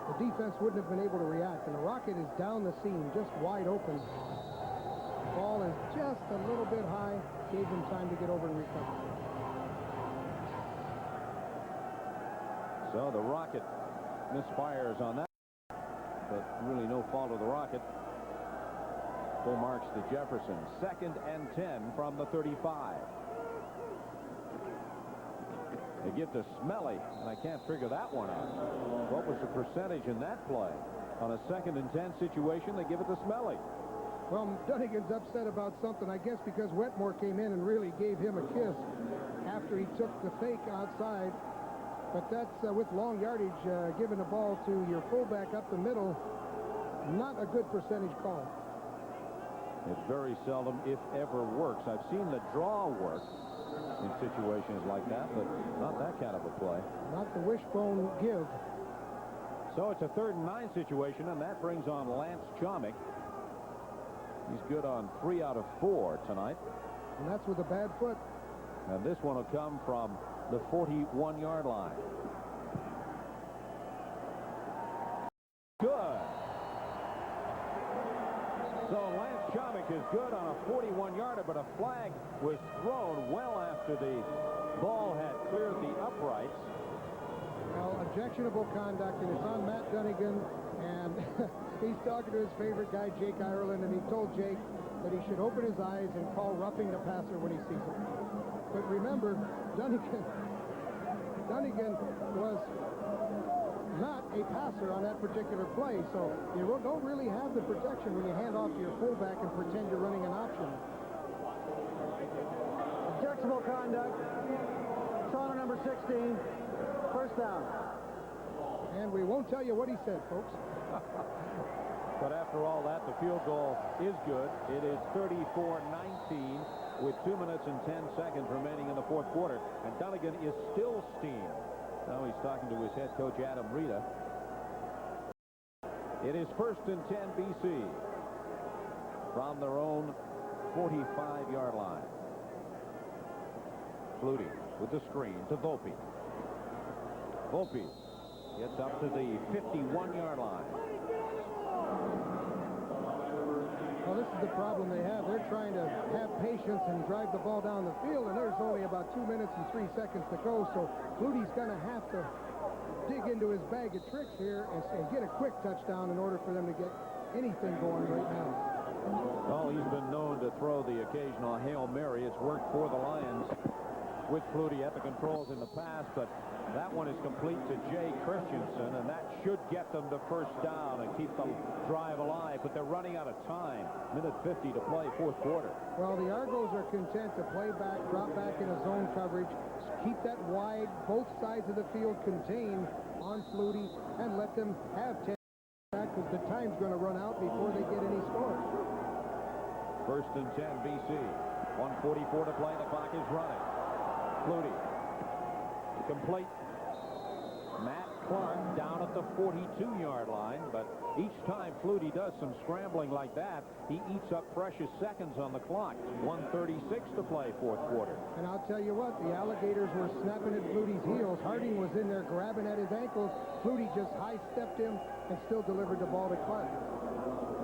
the defense wouldn't have been able to react. And the Rocket is down the seam, just wide open. The ball is just a little bit high, gave him time to get over and recover. So the Rocket misfires on that, but really no fault of the Rocket. Full marks to Jefferson. Second and 10 from the 35. They get to Smelly, and I can't figure that one out. What was the percentage in that play? On a second and 10 situation, they give it to Smelly. Well, Dunnigan's upset about something, I guess, because Wetmore came in and really gave him a kiss after he took the fake outside. But that's with long yardage, giving the ball to your fullback up the middle, not a good percentage call. It very seldom, if ever, works. I've seen the draw work in situations like that, but not that kind of a play. Not the wishbone give. So it's a 3rd and 9 situation, and that brings on Lance Chomick. He's good on 3 out of 4 tonight. And that's with a bad foot. And this one will come from the 41-yard line. Good. So Lance Chomick is good on a 41-yarder, but a flag was thrown well after the ball had cleared the uprights. Well, objectionable conduct, and it's on Matt Dunnigan, and he's talking to his favorite guy, Jake Ireland, and he told Jake that he should open his eyes and call roughing the passer when he sees it. But remember, Dunnigan was not a passer on that particular play, so you don't really have the protection when you hand off to your fullback and pretend you're running an option. Objectionable conduct. Toronto number 16. First down. And we won't tell you what he said, folks. But after all that, the field goal is good. It is 34-19 with 2 minutes and 10 seconds remaining in the fourth quarter. And Dunnigan is still steamed. Now he's talking to his head coach, Adam Rita. It is first and 10 BC from their own 45-yard line. Flutie with the screen to Volpe. Volpe gets up to the 51-yard line. Well, this is the problem they have. They're trying to have patience and drive the ball down the field, and there's only about 2 minutes and 3 seconds to go, so Flutie's going to have to dig into his bag of tricks here and get a quick touchdown in order for them to get anything going right now. Well, he's been known to throw the occasional Hail Mary. It's worked for the Lions with Flutie at the controls in the past, but That one is complete to Jay Christensen, and that should get them the first down and keep the drive alive, but they're running out of time. Minute 50 to play, fourth quarter. Well, the Argos are content to play back, drop back in a zone coverage, keep that wide, both sides of the field contained on Flutie, and let them have 10 back because the time's going to run out before they get any scores. First and 10, BC. 1:44 to play. The clock is running. Flutie. Complete. Matt Clark down at the 42-yard line, but each time Flutie does some scrambling like that, he eats up precious seconds on the clock. 1:36 to play, fourth quarter. And I'll tell you what, the Alligators were snapping at Flutie's heels. Harding was in there grabbing at his ankles. Flutie just high-stepped him and still delivered the ball to Clark.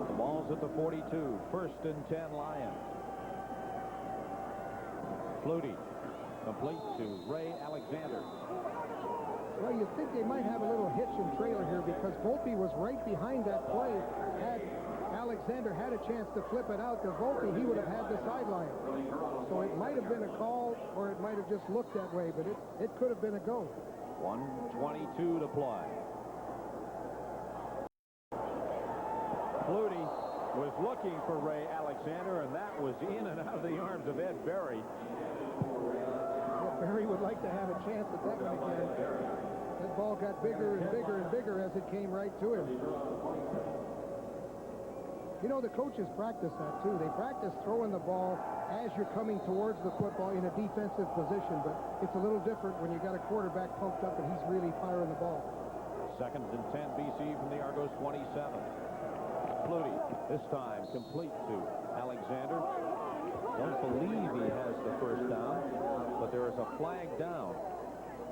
The ball's at the 42. First and 10, Lions. Flutie. Complete to Ray Alexander. Well, you'd think they might have a little hitch and trailer here because Volpe was right behind that play. Had Alexander had a chance to flip it out to Volpe, he would have had the sideline. So it might have been a call, or it might have just looked that way, but it could have been a go. 1:22 to play. Flutie was looking for Ray Alexander, and that was in and out of the arms of Ed Berry. Berry would like to have a chance at that one again. That ball got bigger and bigger and bigger as it came right to him. You know, the coaches practice that too. They practice throwing the ball as you're coming towards the football in a defensive position, but it's a little different when you got a quarterback pumped up and he's really firing the ball. Second and 10, BC from the Argos 27. Flutie, this time complete to Alexander. Don't believe he has the first down, but there is a flag down.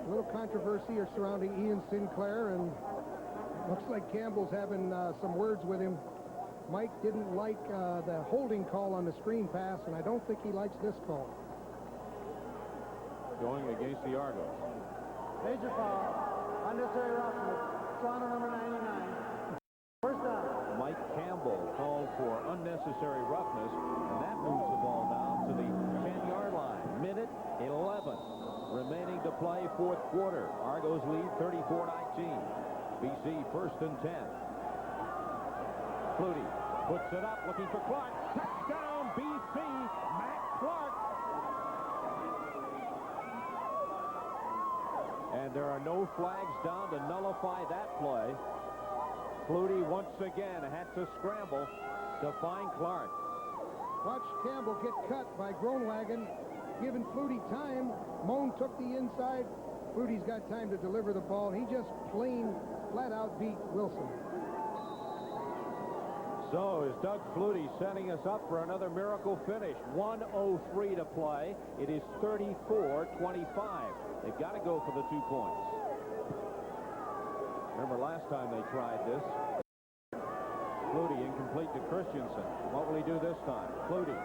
A little controversy surrounding Ian Sinclair, and looks like Campbell's having some words with him. Mike didn't like the holding call on the screen pass, and I don't think he likes this call. Going against the Argos. Major foul. Unnecessary roughness. Toronto number 99. First down. Mike Campbell called for unnecessary roughness, and that moves the ball down to the 10-yard line. Minute 11 remaining to play, fourth quarter. Argos lead 34-19. BC first and 10. Flutie puts it up, looking for Clark. Touchdown, BC. Matt Clark. And there are no flags down to nullify that play. Flutie once again had to scramble to find Clark. Watch Campbell get cut by Groenwagen, giving Flutie time. Moan took the inside. Flutie's got time to deliver the ball. He just plain, flat-out beat Wilson. So is Doug Flutie setting us up for another miracle finish. 1:03 to play. It is 34-25. They've got to go for the 2 points. Remember last time they tried this. Flutie incomplete to Christensen. What will he do this time? Flutie.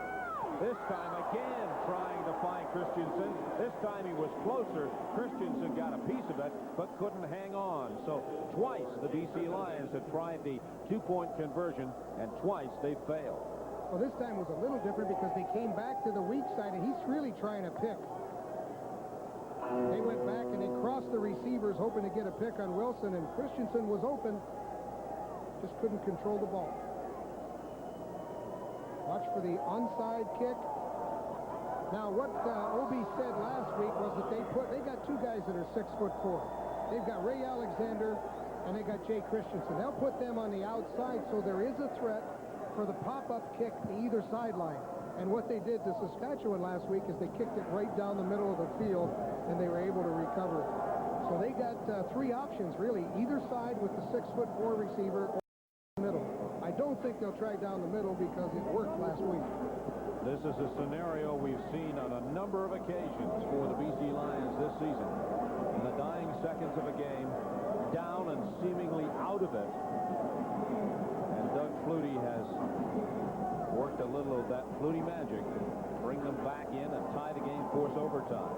This time again trying to find Christensen. This time he was closer. Christensen got a piece of it, but couldn't hang on. So twice the BC Lions have tried the 2-point conversion, and twice they failed. Well, this time was a little different because they came back to the weak side, and he's really trying to pick. They went back and they crossed the receivers hoping to get a pick on Wilson, and Christensen was open, just couldn't control the ball. Watch for the onside kick. Now what Obi said last week was that they got two guys that are 6'4". They've got Ray Alexander and they got Jay Christensen. They'll put them on the outside, so there is a threat for the pop-up kick to either sideline. And what they did to Saskatchewan last week is they kicked it right down the middle of the field, and they were able to recover it. So they got three options, really, either side with the 6'4" receiver or the middle. I don't think they'll try down the middle because it worked last week. This is a scenario we've seen on a number of occasions for the BC Lions this season. In the dying seconds of a game, down and seemingly out of it. And Doug Flutie has worked a little of that Flutie magic to bring them back in and tie the game, force overtime.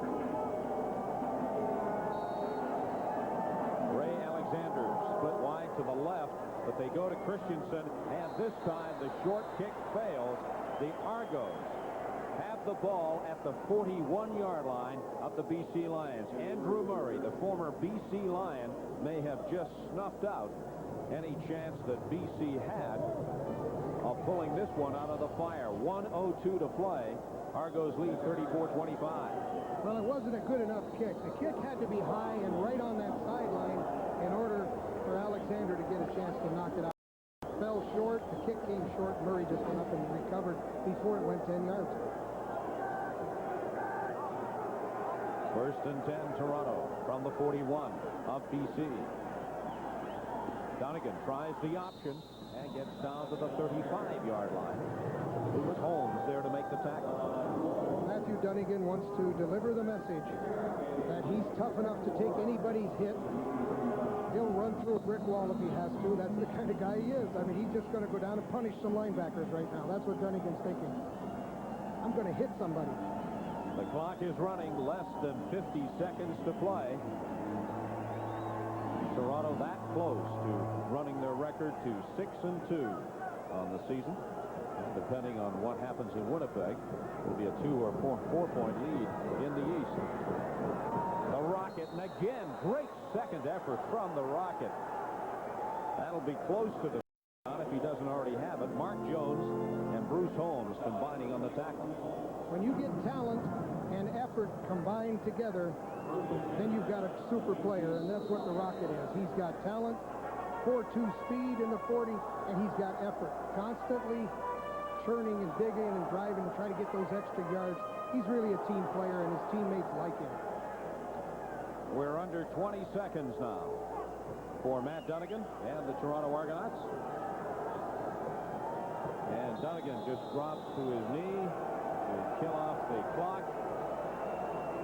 Ray Alexander split wide to the left, but they go to Christensen, and this time the short kick fails. The Argos have the ball at the 41-yard line of the BC Lions. Andrew Murray, the former BC Lion, may have just snuffed out any chance that BC had of pulling this one out of the fire. 1:02 to play. Argos lead 34-25. Well, it wasn't a good enough kick. The kick had to be high and right on that sideline in order for Alexander to get a chance to knock it out. It fell short. The kick came short. Murray just went up and recovered before it went 10 yards. First and 10, Toronto from the 41 of BC. Donegan tries the option and gets down to the 35-yard line. It was Holmes there to make the tackle. Matthew Donegan wants to deliver the message that he's tough enough to take anybody's hit. He'll run through a brick wall if he has to. That's the kind of guy he is. I mean, he's just going to go down and punish some linebackers right now. That's what Donegan's thinking. I'm going to hit somebody. The clock is running, less than 50 seconds to play. Toronto that close to running their record to 6-2 on the season. Depending on what happens in Winnipeg, it'll be a 2 or 4-point lead in the East. The Rocket, and again, great second effort from the Rocket. That'll be close to the if he doesn't already have it. Mark Jones and Bruce Holmes combining on the tackle. When you get talent and effort combined together, then you've got a super player, and that's what the Rocket is. He's got talent, 4.2 speed in the 40, and he's got effort. Constantly churning and digging and driving to try to get those extra yards. He's really a team player, and his teammates like him. We're under 20 seconds now for Matt Donegan and the Toronto Argonauts. And Donegan just drops to his knee to kill off the clock.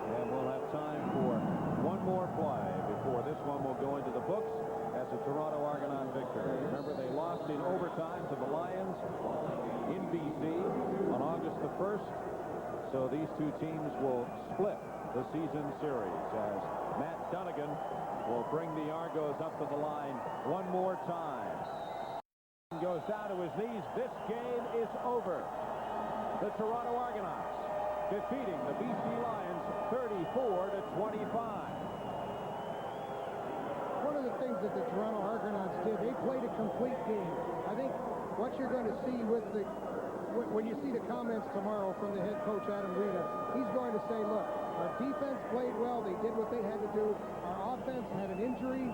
And we'll have time for one more play before this one will go into the books as a Toronto Argonaut victory. Remember, they lost in overtime to the Lions in BC on August the 1st. So these two teams will split the season series as Matt Donegan will bring the Argos up to the line one more time. Goes down to his knees. This game is over. The Toronto Argonauts defeating the BC Lions 34-25. One of the things that the Toronto Argonauts did, they played a complete game. I think what you're going to see with the when you see the comments tomorrow from the head coach Adam Rita, he's going to say, look, our defense played well. They did what they had to do. Our offense had an injury.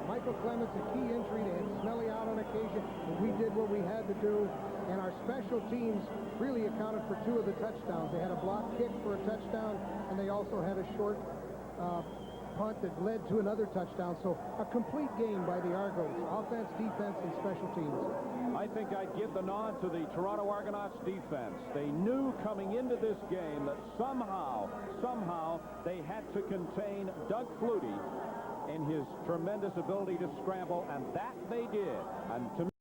Michael Clements, a key injury. They had Smelly out on occasion, and we did what we had to do. And our special teams really accounted for 2 of the touchdowns. They had a block kick for a touchdown, and they also had a short punt that led to another touchdown. So a complete game by the Argos, offense, defense, and special teams. I think I'd give the nod to the Toronto Argonauts defense. They knew coming into this game that somehow they had to contain Doug Flutie and his tremendous ability to scramble, and that they did. And to me,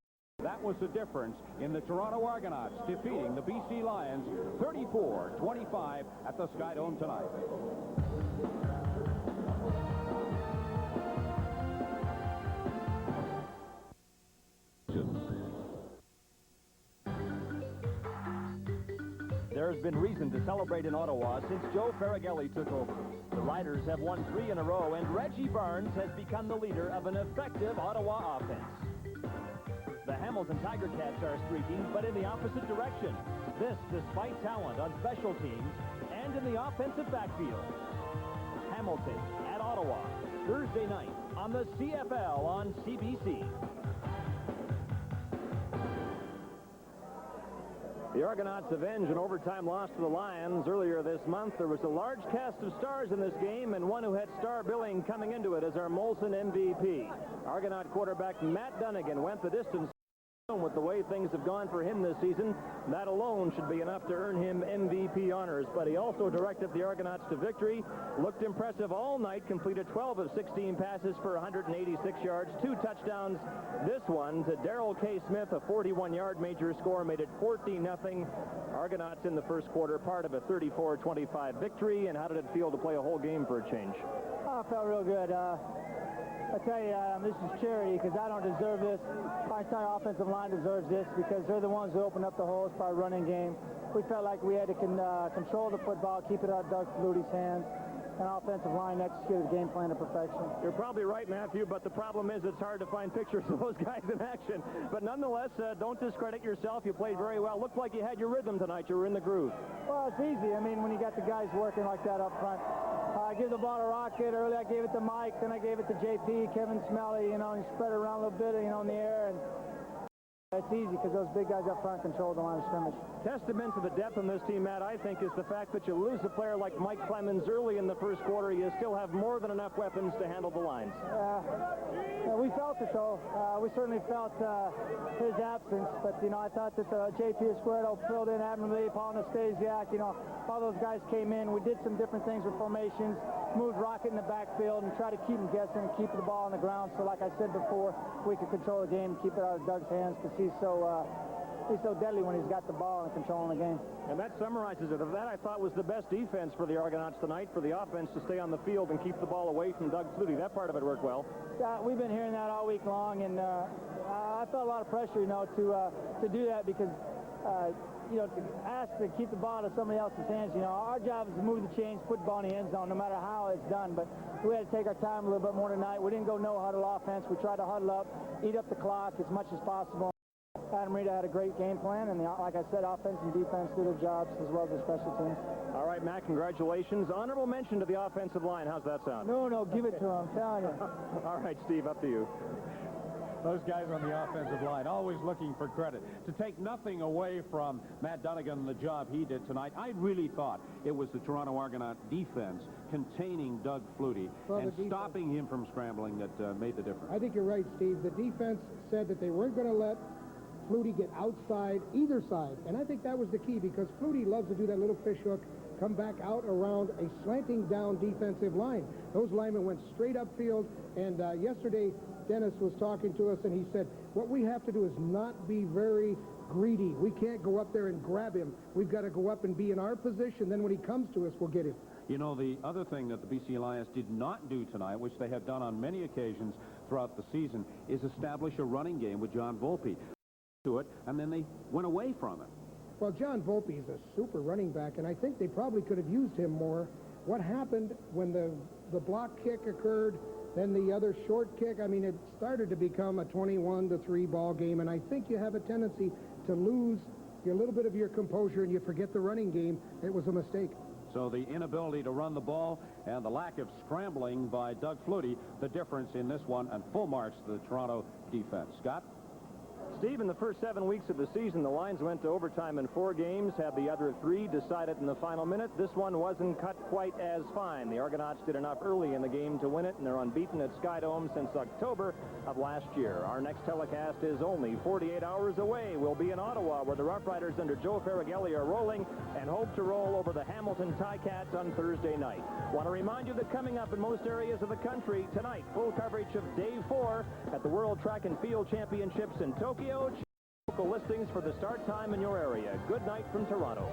that was the difference in the Toronto Argonauts defeating the BC Lions 34-25 at the Sky Dome tonight. There's been reason to celebrate in Ottawa since Joe Farraghelli took over. The Riders have won 3 in a row, and Reggie Barnes has become the leader of an effective Ottawa offense. The Hamilton Tiger Cats are streaking, but in the opposite direction. This despite talent on special teams and in the offensive backfield. Hamilton at Ottawa, Thursday night on the CFL on CBC. The Argonauts avenge an overtime loss to the Lions earlier this month. There was a large cast of stars in this game, and one who had star billing coming into it as our Molson MVP. Argonaut quarterback Matt Donegan went the distance. With the way things have gone for him this season, that alone should be enough to earn him MVP honors. But he also directed the Argonauts to victory, looked impressive all night, completed 12 of 16 passes for 186 yards, 2 touchdowns. This one to Darrell K. Smith, a 41-yard major score, made it 14-0. Argonauts in the first quarter, part of a 34-25 victory. And how did it feel to play a whole game for a change? Oh, it felt real good. I tell you, this is charity because I don't deserve this. Our entire offensive line deserves this because they're the ones who opened up the holes for our running game. We felt like we had to control the football, keep it out of Doug Flutie's hands, and offensive line executed the game plan to perfection. You're probably right, Matthew, but the problem is it's hard to find pictures of those guys in action. But nonetheless, don't discredit yourself. You played very well. Looked like you had your rhythm tonight. You were in the groove. Well, it's easy. I mean, when you got the guys working like that up front. I give the ball to Rocket. Early I gave it to Mike. Then I gave it to JP, Kevin Smelly, and he spread it around a little bit, in the air. And it's easy because those big guys up front control the line of scrimmage. Testament to the depth on this team, Matt, I think, is the fact that you lose a player like Mike Clemens early in the first quarter. You still have more than enough weapons to handle the lines. We felt it, though. We certainly felt his absence. But, I thought that JP Escuero filled in admirably. Paul Nastasiak, all those guys came in. We did some different things with formations, moved Rocket in the backfield, and tried to keep him guessing and keep the ball on the ground. So, like I said before, we could control the game and keep it out of Doug's hands because he's so deadly when he's got the ball and controlling the game. And that summarizes it. That, I thought, was the best defense for the Argonauts tonight, for the offense to stay on the field and keep the ball away from Doug Flutie. That part of it worked well. We've been hearing that all week long, and I felt a lot of pressure, to do that because, to ask to keep the ball out of somebody else's hands. Our job is to move the chains, put the ball in the end zone, no matter how it's done. But we had to take our time a little bit more tonight. We didn't go no-huddle offense. We tried to huddle up, eat up the clock as much as possible. Adam Rita had a great game plan, and like I said, offense and defense did their jobs as well as the special teams. All right, Matt, congratulations. Honorable mention to the offensive line. How's that sound? No, give it to him. I'm telling you. All right, Steve, up to you. Those guys on the offensive line always looking for credit. To take nothing away from Matt Dunnigan and the job he did tonight, I really thought it was the Toronto Argonaut defense containing Doug Flutie and stopping him from scrambling that made the difference. I think you're right, Steve. The defense said that they weren't going to let Flutie get outside either side, and I think that was the key because Flutie loves to do that little fish hook, come back out around a slanting down defensive line. Those linemen went straight upfield, and yesterday Dennis was talking to us, and he said, what we have to do is not be very greedy. We can't go up there and grab him. We've got to go up and be in our position. Then when he comes to us, we'll get him. The other thing that the BC Lions did not do tonight, which they have done on many occasions throughout the season, is establish a running game with John Volpe. To it, and then they went away from it. Well, John Volpe is a super running back, and I think they probably could have used him more. What happened when the block kick occurred, then the other short kick, it started to become a 21-3 ball game, and I think you have a tendency to lose a little bit of your composure and you forget the running game. It was a mistake. So the inability to run the ball and the lack of scrambling by Doug Flutie, the difference in this one, and full marks to the Toronto defense. Scott? Steve, in the first 7 weeks of the season, the Lions went to overtime in 4 games, had the other 3 decided in the final minute. This one wasn't cut quite as fine. The Argonauts did enough early in the game to win it, and they're unbeaten at Skydome since October of last year. Our next telecast is only 48 hours away. We'll be in Ottawa, where the Rough Riders under Joe Ferragelli are rolling and hope to roll over the Hamilton Ticats on Thursday night. Want to remind you that coming up in most areas of the country tonight, full coverage of Day 4 at the World Track and Field Championships in Tokyo. Local listings for the start time in your area. Good night from Toronto.